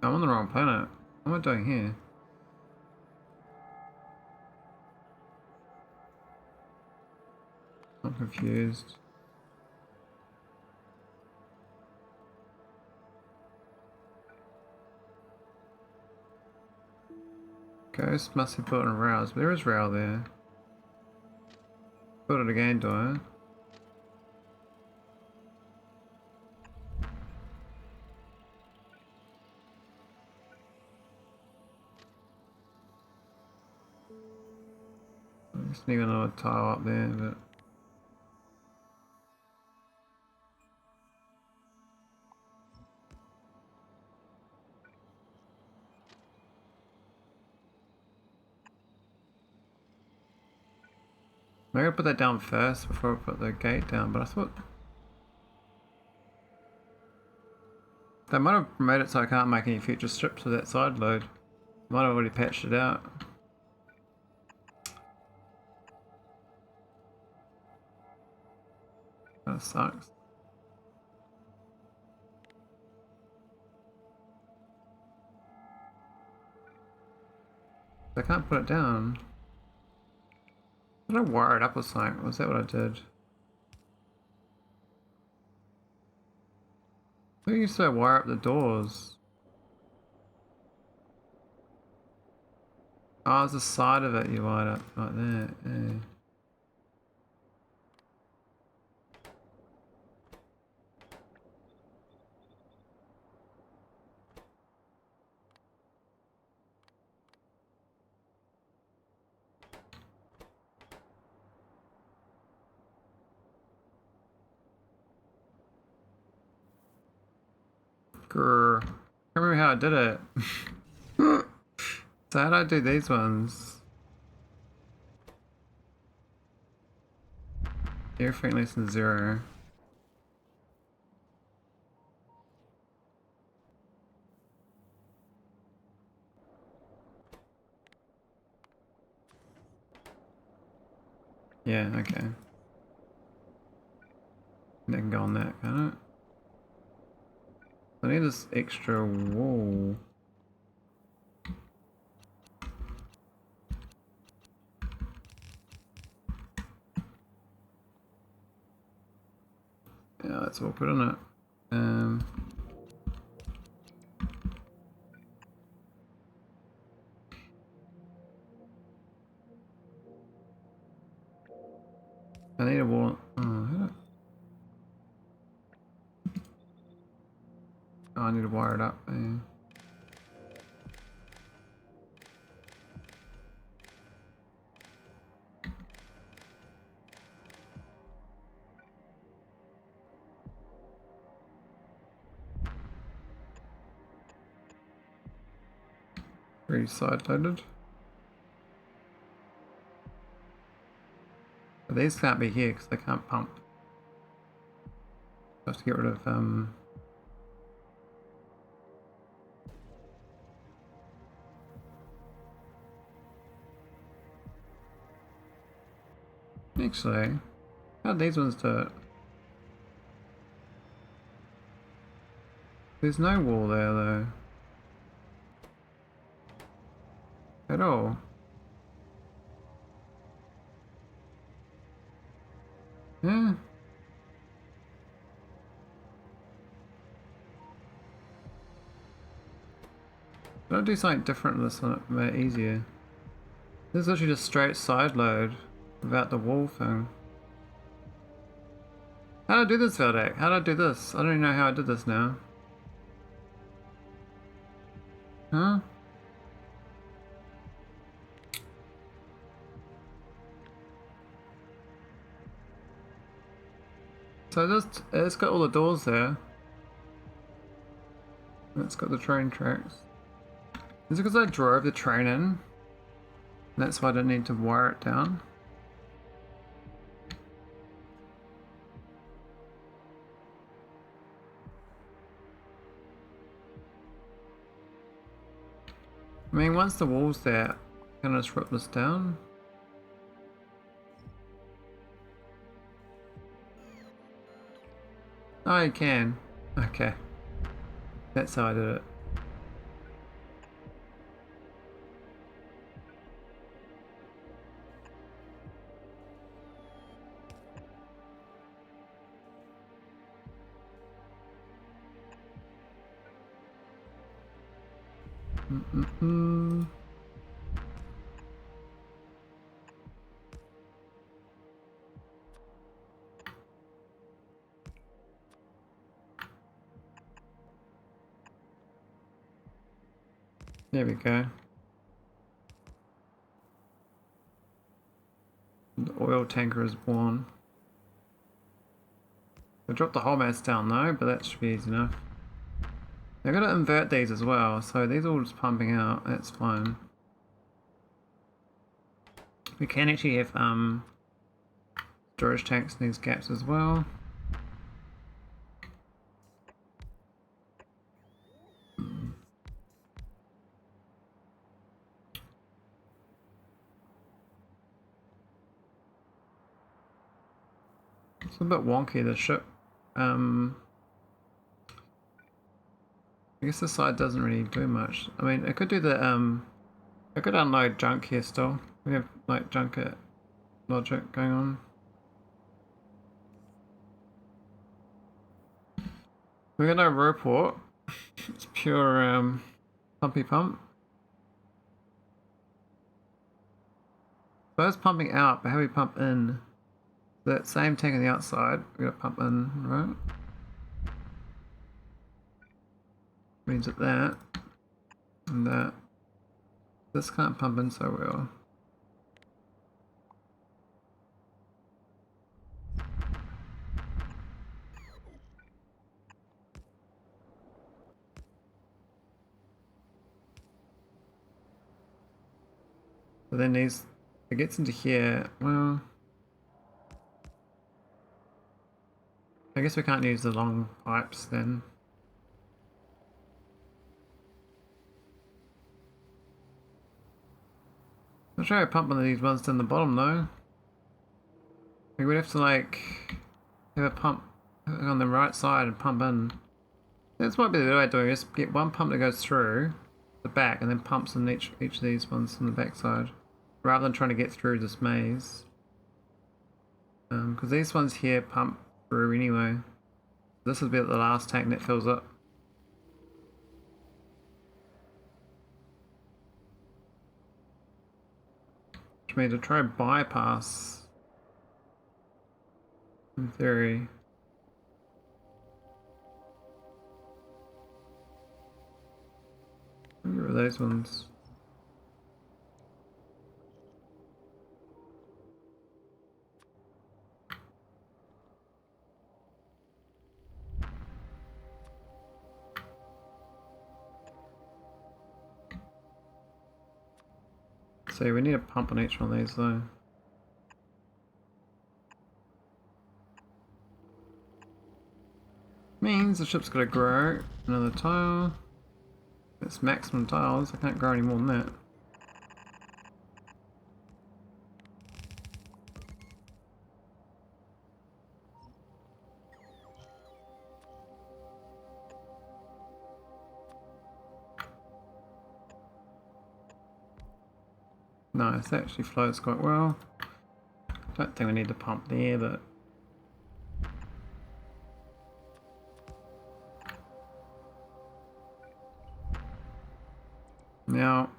S1: I'm on the wrong planet. What am I doing here? I'm confused. Ghost must have built in rails, but there is rail there. Build it again, do I? I just need another tile up there, but maybe I'll put that down first before I put the gate down, but I thought they might have made it so I can't make any future strips with that side load. Might have already patched it out. That sucks. I can't put it down. Did I wire it up or something? Was that what I did? I think you used to wire up the doors. Oh, it's the side of it you wired up like that. Yeah. Grr. I can't remember how I did it. So how do I do these ones? Everything less than 0. Yeah, okay. That can go on that, can't it? I need this extra wall. Yeah, that's awkward, isn't it? I need a wall. I need to wire it up. Yeah. Pretty side loaded. But these can't be here because they can't pump. I have to get rid of actually, how'd these ones do it? There's no wall there though. At all. Yeah. I'll do something different with this one, make it easier. This is actually just straight side load without the wall thing. How do I do this, Veldak? How do I do this? I don't even know how I did this now. Huh? So it's got all the doors there. It's got the train tracks. Is it because I drove the train in? And that's why I don't need to wire it down? I mean, once the wall's there, can I just rip this down? Oh, you can. Okay. That's how I did it. There we go. The oil tanker is born. I dropped the whole mass down though, but that should be easy enough. They're going to invert these as well, so these are all just pumping out, that's fine. We can actually have storage tanks in these gaps as well. It's a bit wonky, the ship. I guess this side doesn't really do much. I mean, I could do the, I could unload junk here still. We have, like, junk logic going on. We got no report. It's pure, pumpy pump. So it's pumping out, but how do we pump in? That same tank on the outside, we gotta pump in, right? Means that and that. This can't pump in so well. But then these, it gets into here, well, I guess we can't use the long pipes then. I'll try to pump one of these ones down the bottom though. We would have to like have a pump on the right side and pump in. This might be the way of doing it. Just get one pump that goes through the back and then pumps in each of these ones on the back side, rather than trying to get through this maze. Because these ones here pump through anyway. This will be the last tank that fills up. Which means to try and bypass, in theory. Where are those ones? see. We need a pump on each one of these though. Means the ship's got to grow another tile. It's maximum tiles. I can't grow any more than that. Nice, that actually flows quite well. Don't think we need to pump there, but now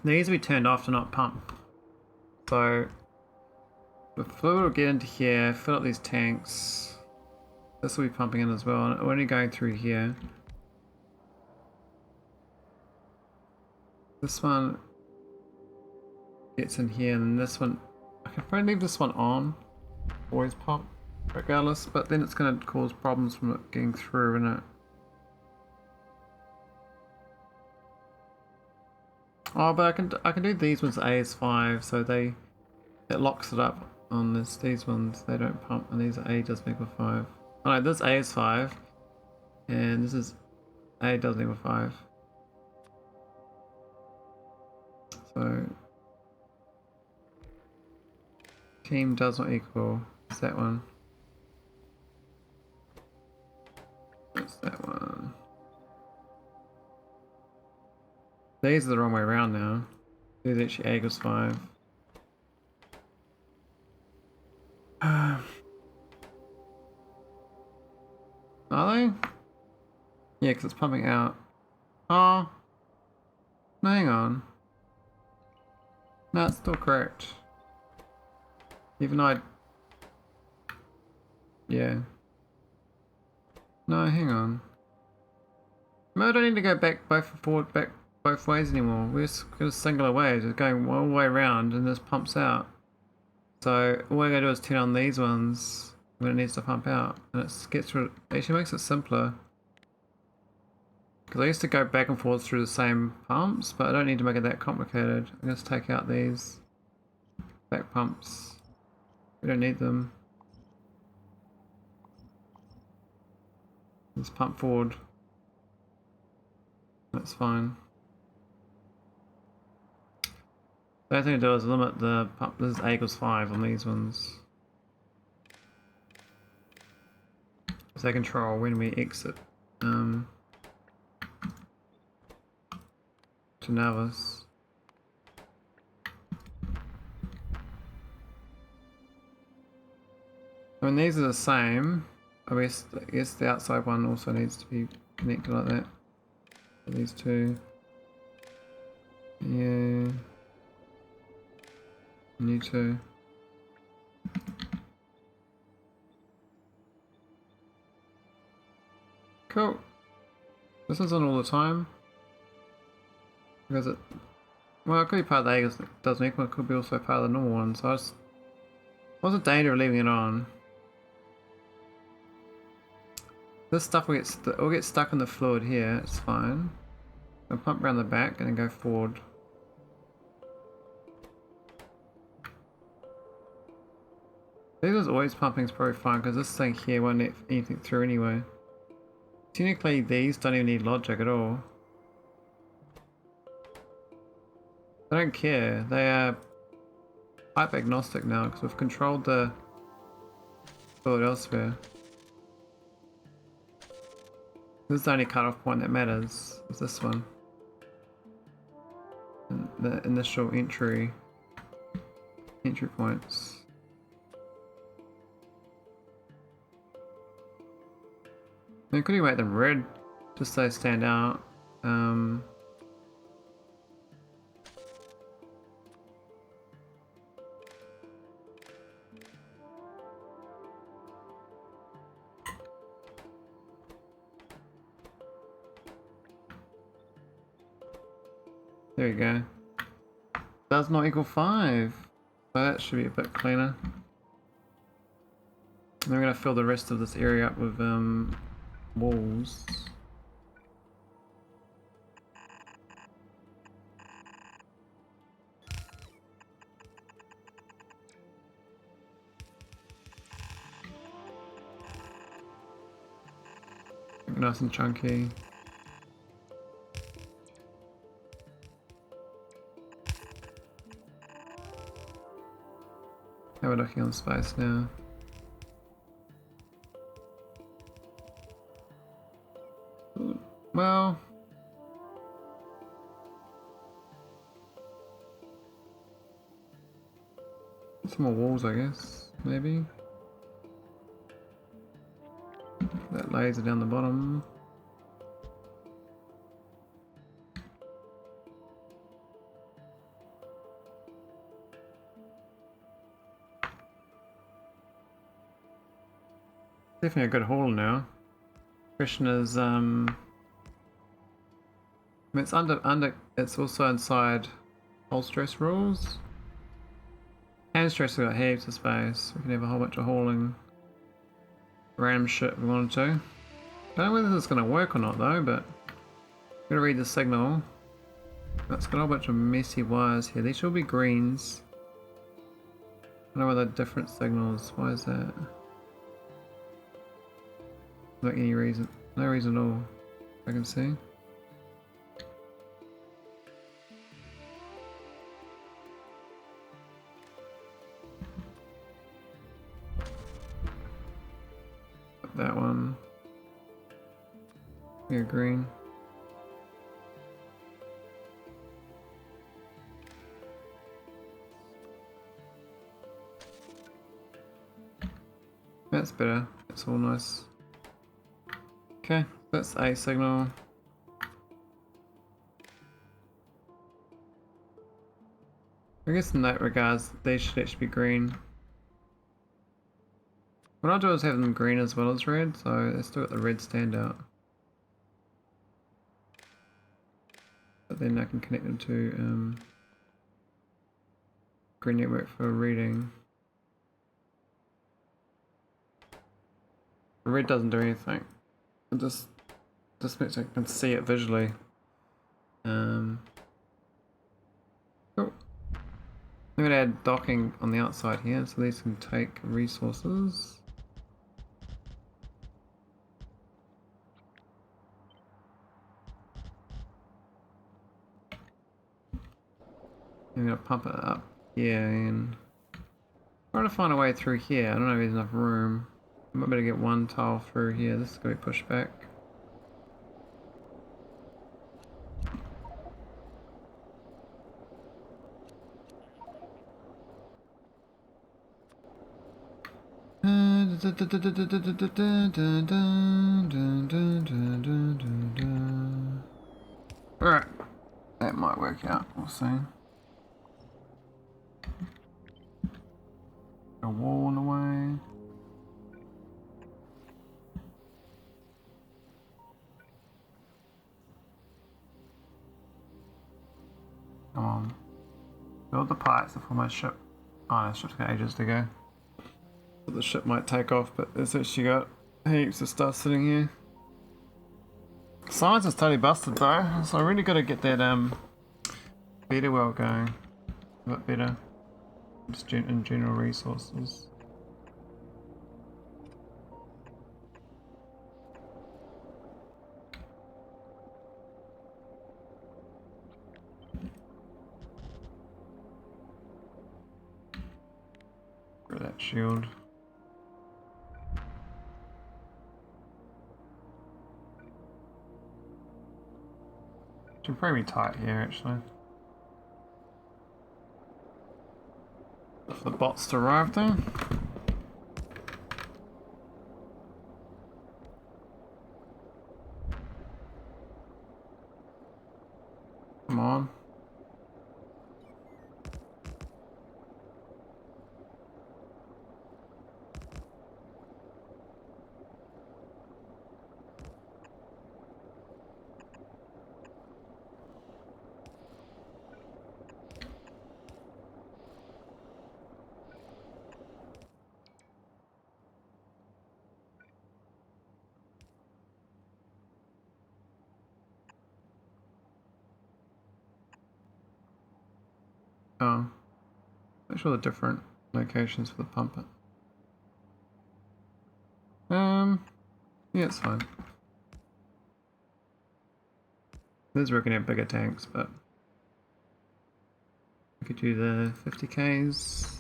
S1: these we turned off to not pump. So the fluid will get into here, fill up these tanks. This will be pumping in as well, and we're only going through here. This one gets in here, and this one, I can probably leave this one on, always pump regardless, but then it's going to cause problems from it getting through, isn't it? Oh, but I can do these ones AS5, so it locks it up on these ones. They don't pump, and these are A doesn't equal 5. Oh no, this A is 5, and this is A doesn't equal 5. So team does not equal. It's that one. That's that one. These are the wrong way around now. These are actually A equals 5. Are they? Yeah, because it's pumping out. Oh. No, hang on. No, it's still correct. Even though yeah. No, hang on. No, I don't need to go back both ways anymore. We're just going singular ways. It's going one way around and this pumps out. So all we're going to do is turn on these ones when it needs to pump out. And it gets rid, actually makes it simpler. Because I used to go back and forth through the same pumps, but I don't need to make it that complicated. I'm going to take out these back pumps. We don't need them. Let's pump forward. That's fine. The only thing to do is limit the pump. This is A equals 5 on these ones. So they control when we exit to Navis. I mean, these are the same. I guess the outside one also needs to be connected like that. These two. Yeah. And you two. Cool. This one's on all the time. Because it, well, it could be part of the A doesn't equal, it could be also part of the normal one, so what's the danger of leaving it on? This stuff will get stuck in the fluid here, it's fine. I'll pump around the back and then go forward. This is always pumping is probably fine because this thing here won't let anything through anyway. Technically these don't even need logic at all. I don't care, they are type agnostic now because we've controlled the fluid elsewhere. This is the only cutoff point that matters, is this one. And the initial entry points. I could even make them red, just so they stand out. There we go. Does not equal 5. So that should be a bit cleaner. And we're going to fill the rest of this area up with walls. nice and chunky. How we're looking on space now. Well, some more walls, I guess, maybe. That laser down the bottom. Definitely a good haul now. Question is, it's it's also inside hull stress rules. Hand stress has got heaps of space. We can have a whole bunch of hauling random shit if we wanted to. Don't know whether this is going to work or not though, but I'm going to read the signal. It's got a whole bunch of messy wires here. These should be greens. I don't know whether they're different signals. Why is that? Not any reason. No reason at all. I can see. That one. Here, green. That's better. That's all nice. Okay, that's a signal. I guess in that regards, they should actually be green. What I'll do is have them green as well as red, so they still got the red standout. But then I can connect them to green network for reading. The red doesn't do anything. It just makes I can see it visually. Cool. I'm going to add docking on the outside here, so these can take resources. I'm going to pump it up here and trying to find a way through here. I don't know if there's enough room. I might better get one tile through here. This is going to be pushed back. Alright, that might work out, we'll see. A wall in the way. Come on. Build the pipes before my ship. Oh, this ship's got ages to go. So the ship might take off, but it's actually got heaps of stuff sitting here. Science is totally busted though, so I really got to get that beta well going a bit better. Just in general resources. For that shield. Should probably be tight here actually. For the bots to arrive though. Come on. Oh, make sure the different locations for the pump it. Yeah, it's fine. This is working at bigger tanks, but we could do the 50Ks.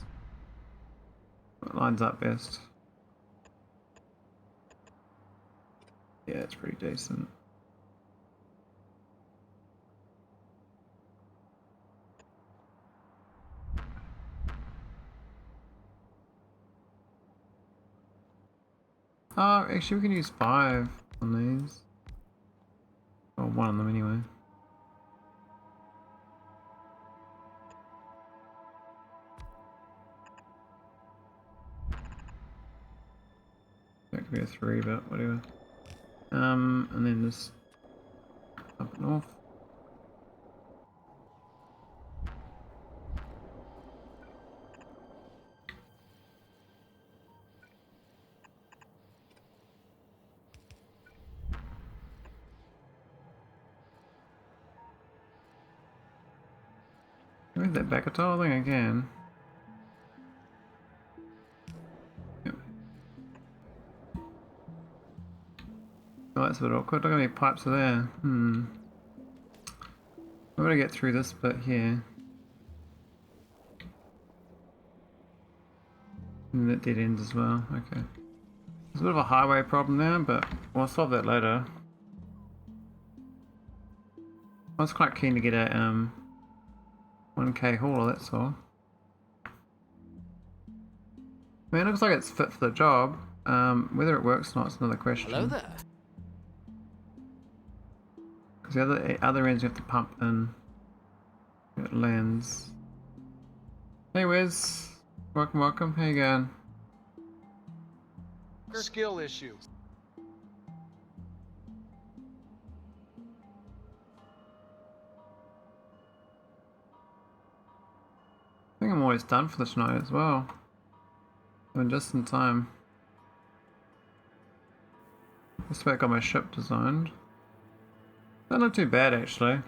S1: What lines up best? Yeah, it's pretty decent. Oh, actually we can use 5 on these. Or 1 on them anyway. That could be a 3, but whatever. And then this up north. Where's that back at all? I think I can. Yep. Oh, that's a bit awkward. Look how many pipes are there. I'm gonna get through this bit here. And that dead ends as well. Okay. There's a bit of a highway problem there, but we'll solve that later. I was quite keen to get a 1K hauler, that's all. I mean, it looks like it's fit for the job. Whether it works or not is another question.
S2: Hello there.
S1: Because the other ends you have to pump in. It lands. Hey Wes, welcome. How you going?
S4: Skill issue.
S1: I think I'm always done for this night as well. I'm just in time. Just about got my ship designed. That's not too bad actually.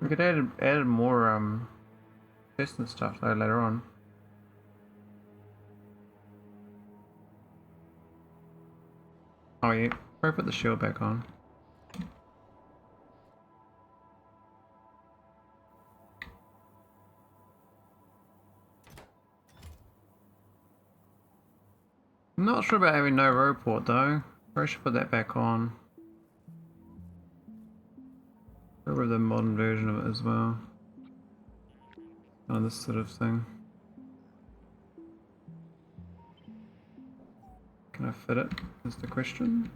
S1: We could add more tests and stuff though later on. Oh yeah, probably put the shield back on. I'm not sure about having no row port though. Probably should put that back on. Probably the modern version of it as well. This sort of thing. Can I fit it? Is the question.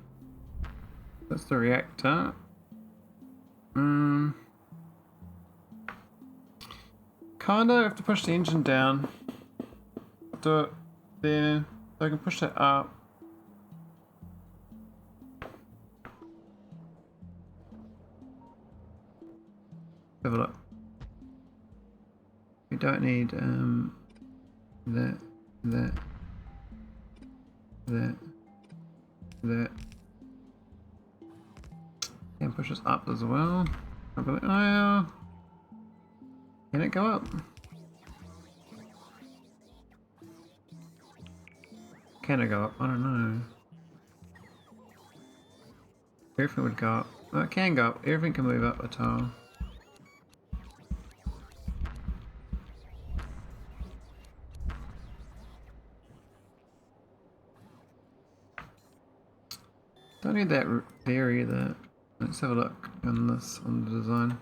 S1: That's the reactor. Kinda have to push the engine down. Do it there. So I can push that up. Have a look. We don't need that. And push us up as well. I believe, oh yeah. Can it go up? Can it go up? I don't know. Everything would go up. Oh, it can go up. Everything can move up a tile. Don't need that there either. Let's have a look on this, on the design.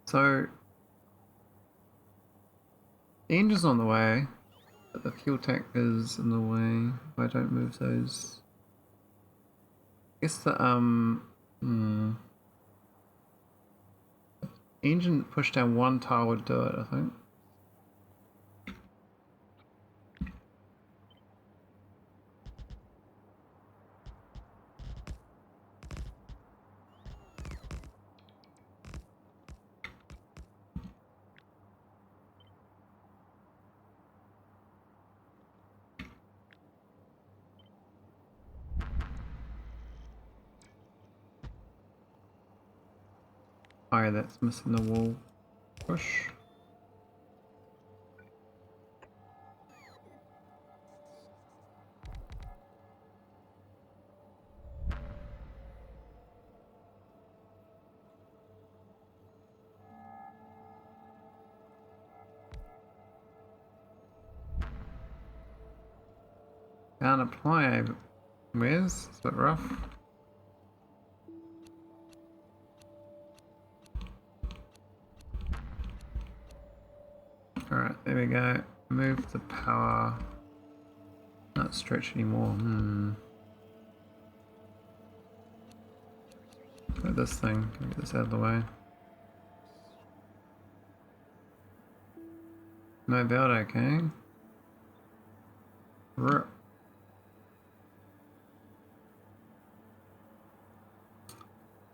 S1: So, the engine's on the way, but the fuel tank is in the way if I don't move those. I guess the engine push down one tile would do it, I think. Oh yeah, that's missing the wall push. Can't apply. Where's? It's a bit rough. Alright, there we go. Move the power. Not stretch anymore. Got this thing. Can we get this out of the way? No belt, okay. Rip.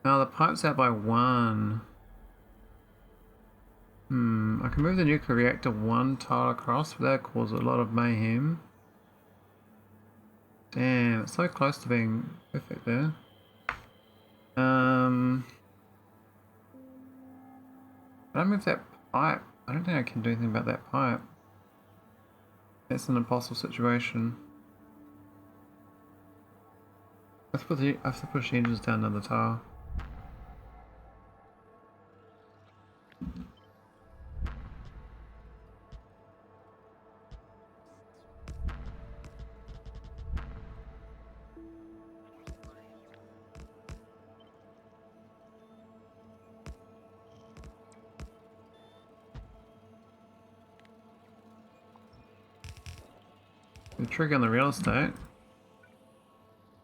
S1: Now the pipe's out by 1. I can move the nuclear reactor 1 tile across, but that causes a lot of mayhem. Damn, it's so close to being perfect there. I move that pipe. I don't think I can do anything about that pipe. That's an impossible situation. I have to push the engines down another tile. The trick on the real estate.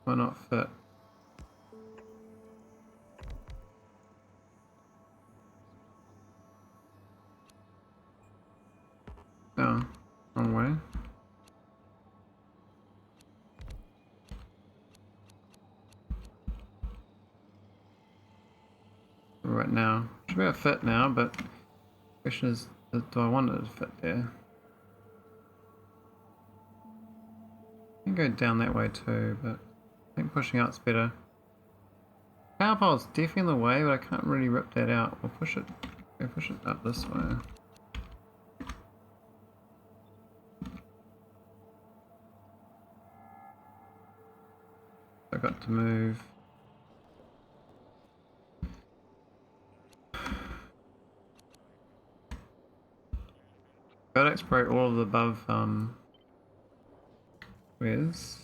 S1: Why not fit? Oh, wrong way. Right now. Should be able to fit now, but the question is, do I want it to fit there? I can go down that way too, but I think pushing out's better. Power pole's definitely in the way, but I can't really rip that out. We'll push it up this way. I got to move. Gotta exploit all of the above squares.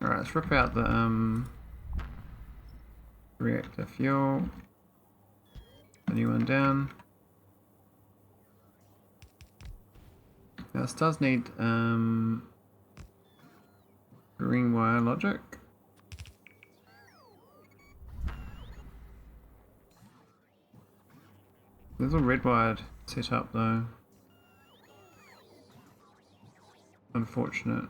S1: Alright, let's rip out the reactor fuel. The new one down. Now this does need green wire logic. There's a red wired set up though. Unfortunate.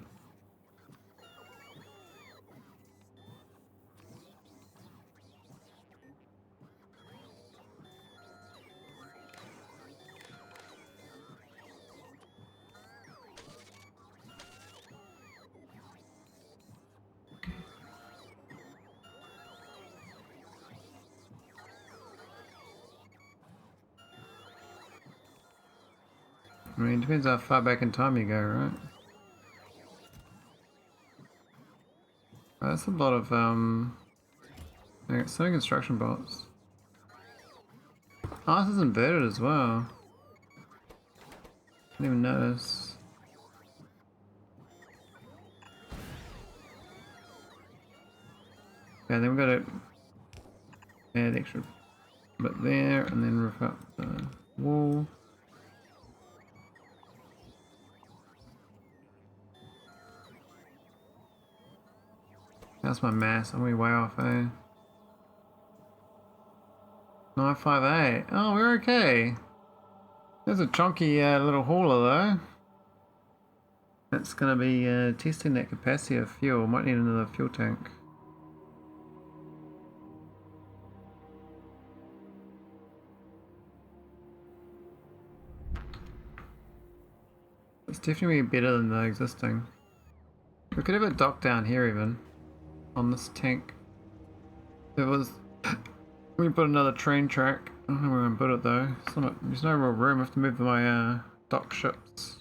S1: I mean, it depends how far back in time you go, right? That's a lot of, so many construction bolts. Oh, this is inverted as well. Didn't even notice. Okay, then we've got to add extra bit there, and then roof up the wall. That's my mass. I'm gonna be way off, eh? 958. Oh, we're okay. There's a chunky little hauler though. That's gonna be testing that capacity of fuel. Might need another fuel tank. It's definitely better than the existing. We could have it docked down here even. On this tank. There was... we put another train track. I don't know where I'm gonna put it though. There's no real room. I have to move my dock ships.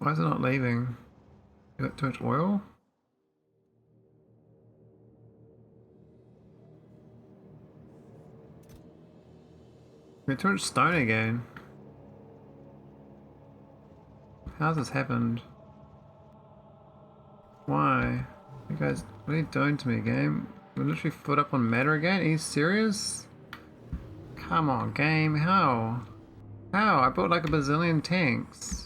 S1: Why is it not leaving? You got too much oil? You got too much stone again. How's this happened? Why? You guys, what are you doing to me, game? We're literally foot up on matter again? Are you serious? Come on, game, how? How? I bought like a bazillion tanks.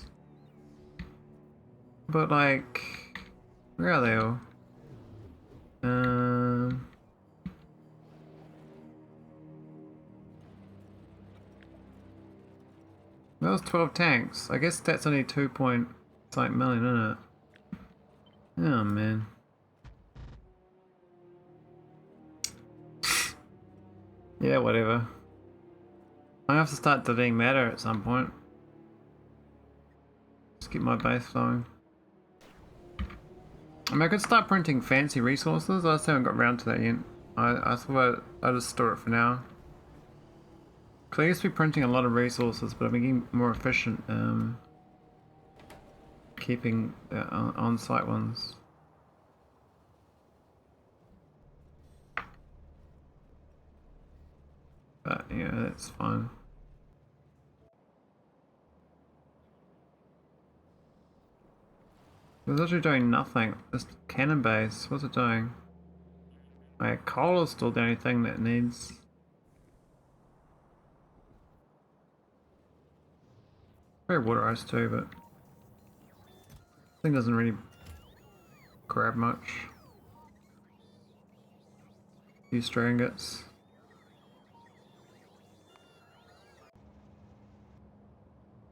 S1: But like, where are they all? That was 12 tanks. I guess that's only 2 point something million, isn't it? Oh man. Yeah, whatever. I have to start deleting matter at some point. Just keep my base flowing. I mean, I could start printing fancy resources. I just haven't got around to that yet. I thought I'd just store it for now. Because I used to be printing a lot of resources, but I've been getting more efficient keeping on-site ones. But yeah, that's fine. It's actually doing nothing. This cannon base, what's it doing? My coal is still the only thing that needs. Very water ice too, but thing doesn't really grab much. Few stray ingots.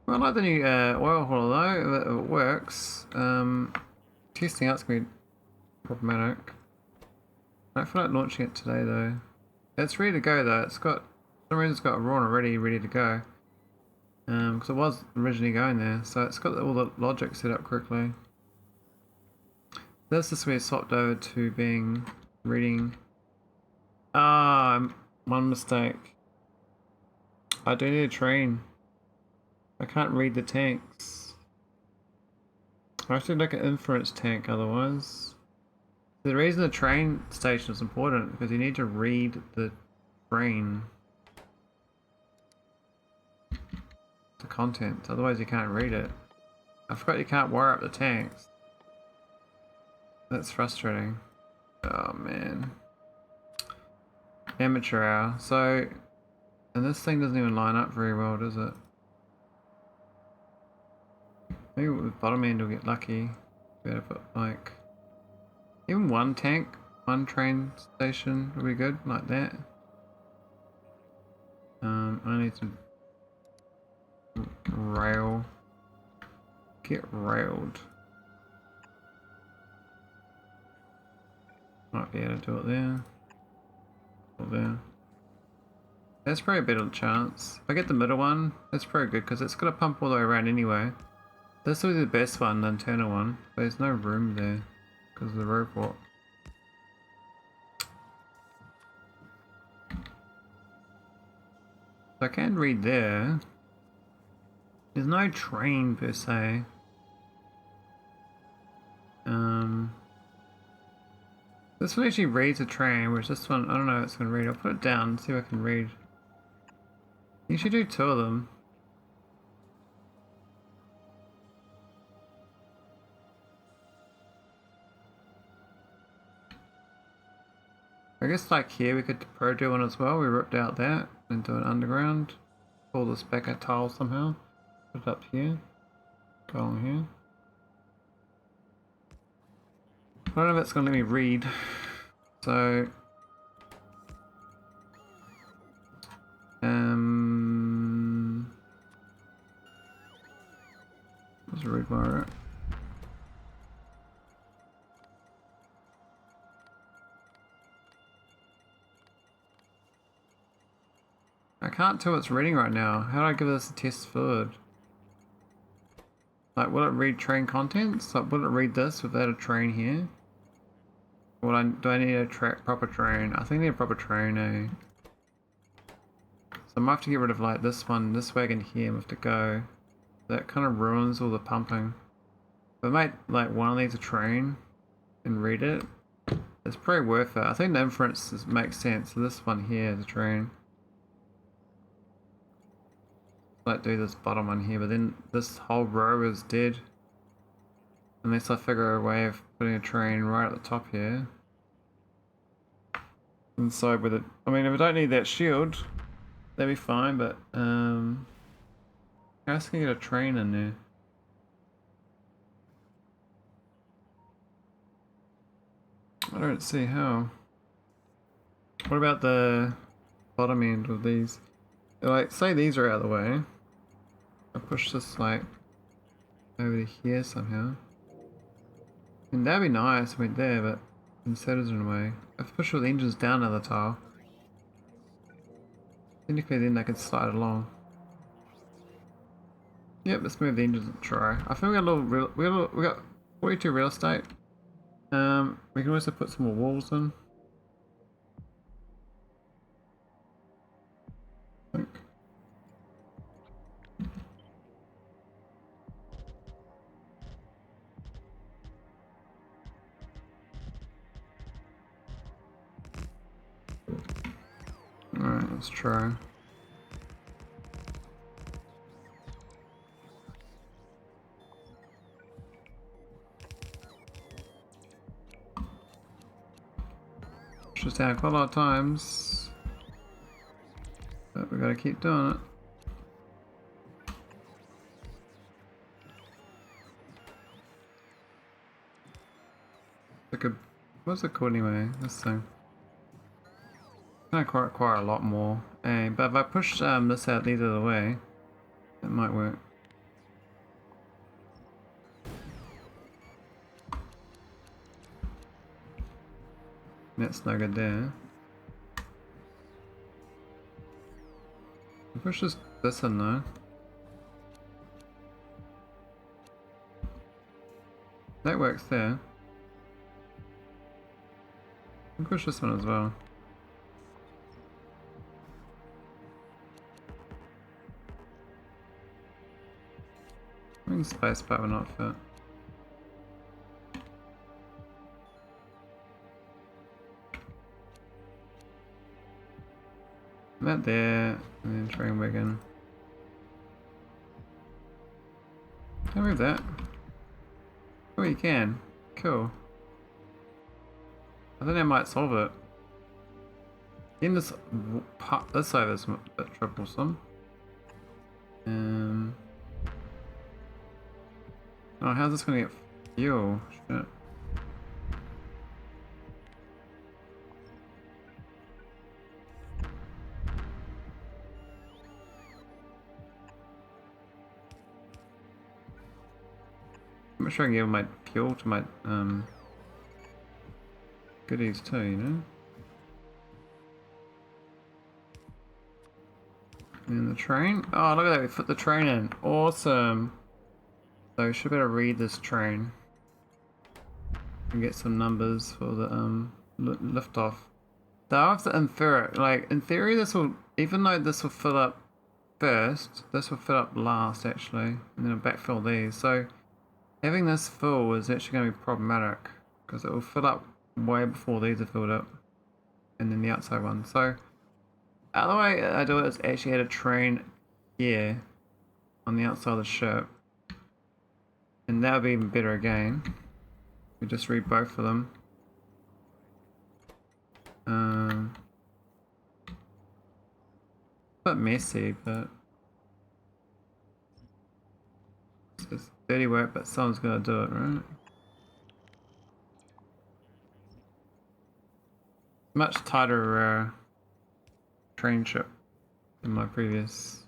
S1: Well, I like the new oil hauler though, if it works. Testing out's gonna be problematic. I feel like launching it today though. It's ready to go though, it's got, for some reason it's got a Rawn already ready to go. Because it was originally going there, so it's got all the logic set up correctly. This is where it swapped over to being reading. One mistake. I do need a train. I can't read the tanks. I have to look at inference tank otherwise. The reason the train station is important because you need to read the train. The content, otherwise you can't read it. I forgot you can't wire up the tanks. That's frustrating. Oh man. Amateur hour. So, and this thing doesn't even line up very well, does it? Maybe with bottom end will get lucky. Be able to put like even one tank, one train station would be good, like that. I need to rail. Get railed. Might be able to do it there. Or there. That's probably a better chance. If I get the middle one, that's pretty good because it's got to pump all the way around anyway. This will be the best one, the internal one. But there's no room there because of the robot. So I can read there. There's no train per se. This one actually reads a train, whereas this one, I don't know if it's going to read. I'll put it down, see if I can read. You should do two of them. I guess like here we could pro do one as well. We ripped out that and do an underground. Pull this back a tile somehow. Put it up here. Go along here. I don't know if it's going to let me read. So, let's rewire it. I can't tell what's reading right now. How do I give this a test fluid? Like, will it read train contents? Like, will it read this without a train here? Or do I need a proper train? I think I need a proper train, eh? So I might have to get rid of like this one, this wagon here, I have to go. That kind of ruins all the pumping. If I make like one of these a train and read it, it's pretty worth it. I think the inference makes sense. So this one here is a train. Like do this bottom one here, but then this whole row is dead. Unless I figure a way of putting a train right at the top here. Inside with it. I mean, if I don't need that shield, that'd be fine, but how else can I get a train in there? I don't see how. What about the bottom end of these? Like, say these are out of the way. I push this like over to here somehow. And that'd be nice, went there, but instead it's in a way. If I push all the engines down another tile, technically then they can slide along. Yep, let's move the engines and try. I think we got a little we got 42 real estate. We can also put some more walls in. I think. Alright, let's try. Just had quite a lot of times, but we gotta keep doing it. Like a, what's it called anyway? This thing. Gonna require a lot more. But if I push this out these other way, it might work. That's no good there. Push this in though. That works there. I'll push this one as well. I think space bar will not fit. That there, and then train wagon. Can I move that? Oh, you can. Cool. I think that might solve it. In this part, this side is a bit troublesome. Oh, how's this gonna get fuel? Shit. I'm not sure I can give my fuel to my goodies too, you know? And the train? Oh, look at that, we put the train in. Awesome. So we should be able to read this train. And get some numbers for the lift off. So I have to infer it. Like, in theory this will, even though this will fill up first, this will fill up last actually. And then it'll backfill these. So having this full is actually going to be problematic. Because it will fill up way before these are filled up. And then the outside one. So the other way I do it is actually add a train here on the outside of the ship. And that would be even better again. We just read both of them. A bit messy, but it's dirty work, but someone's gonna do it, right? Much tighter train ship than my previous.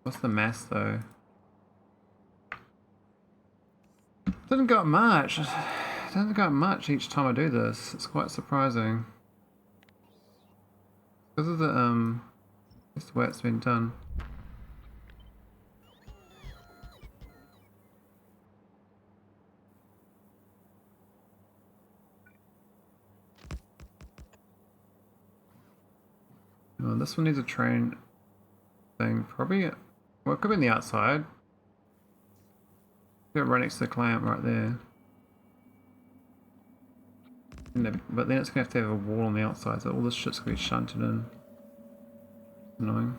S1: What's the mass though? Doesn't got much. Doesn't got much each time I do this. It's quite surprising. Because of the just the way it's been done. Oh, this one needs a train thing. Probably, well, it could be on the outside. Got right next to the clamp right there. But then it's gonna have to have a wall on the outside, so all this shit's gonna be shunted in. Annoying.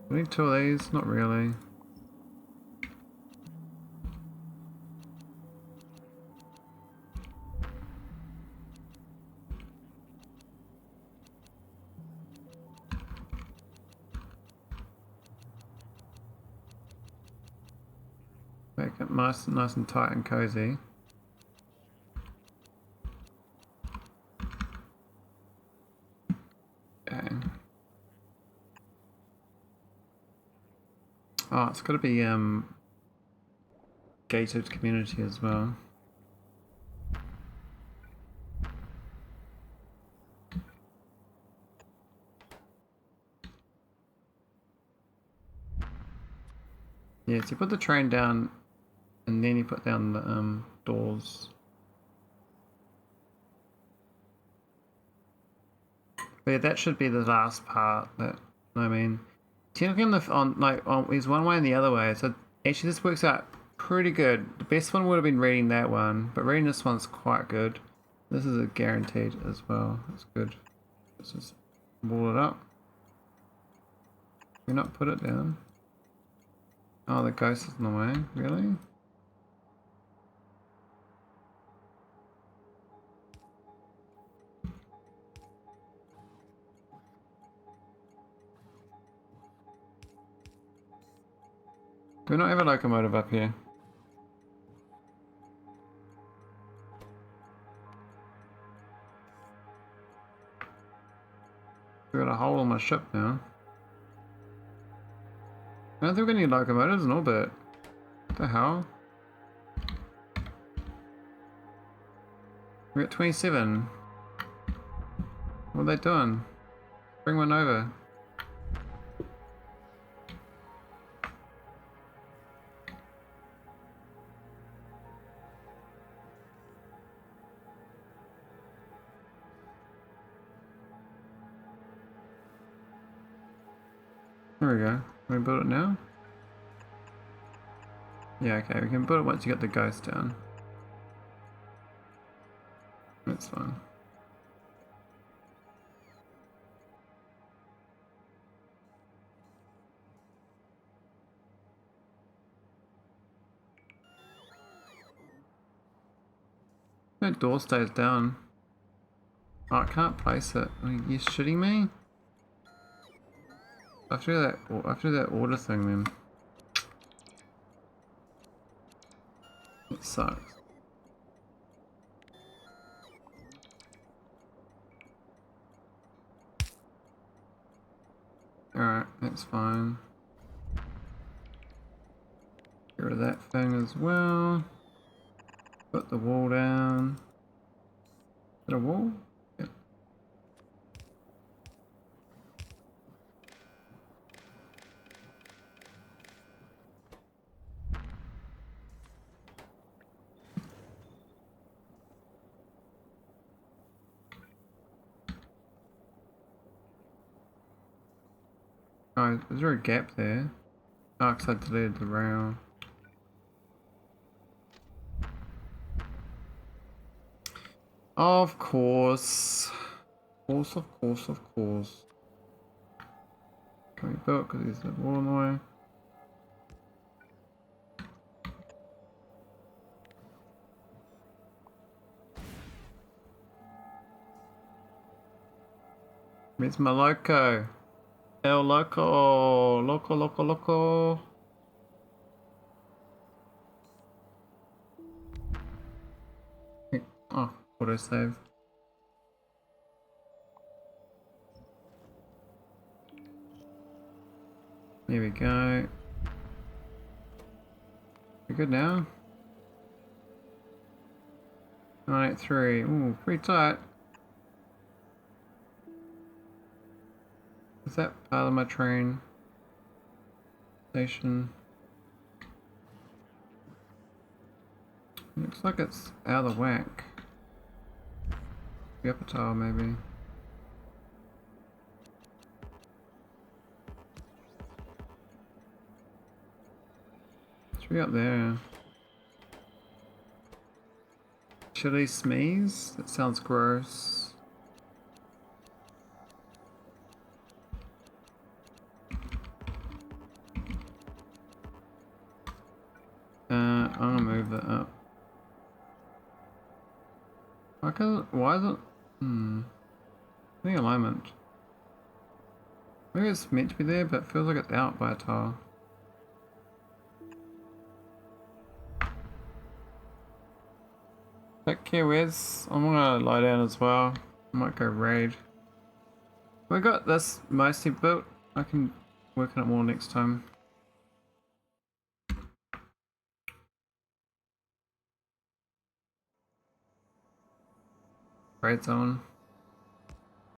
S1: We need two of these? Not really. Make it nice and tight and cozy. Okay. Oh, it's got to be gated community as well. Yeah, so you put the train down and then you put down the doors. But yeah, that should be the last part. That I mean, technically there's one way and the other way. So actually, this works out pretty good. The best one would have been reading that one, but reading this one's quite good. This is a guaranteed as well. That's good. Let's just wall it up. Can we not put it down? Oh, the ghost is in the way. Really? Do we not have a locomotive up here? We've got a hole on my ship now. I don't think we need locomotives in orbit. What the hell? We're at 27. What are they doing? Bring one over. There we go. Can we build it now? Yeah, okay, we can build it once you get the ghost down. That's fine. No door stays down. Oh, I can't place it. Are you shitting me? After that order thing then. It sucks. Alright, that's fine. Get rid of that thing as well. Put the wall down. Is that a wall? Yep. Oh, is there a gap there? Oh, because I deleted the rail. Of course. Of course. Can we build because there's a wall in the way? It's my loco. El loco. Loco. Oh, autosave. Here we go. We're good now. 983. Ooh, pretty tight. Is that part of my train station? Looks like it's out of the whack. The upper tile maybe. Be up there. Chili smeeze? That sounds gross. I'm gonna move that up. Why is it? I think alignment. Maybe it's meant to be there, but it feels like it's out by a tile. That care Wes, I'm gonna lie down as well. I might go raid. We got this mostly built. I can work on it more next time. Raid's on.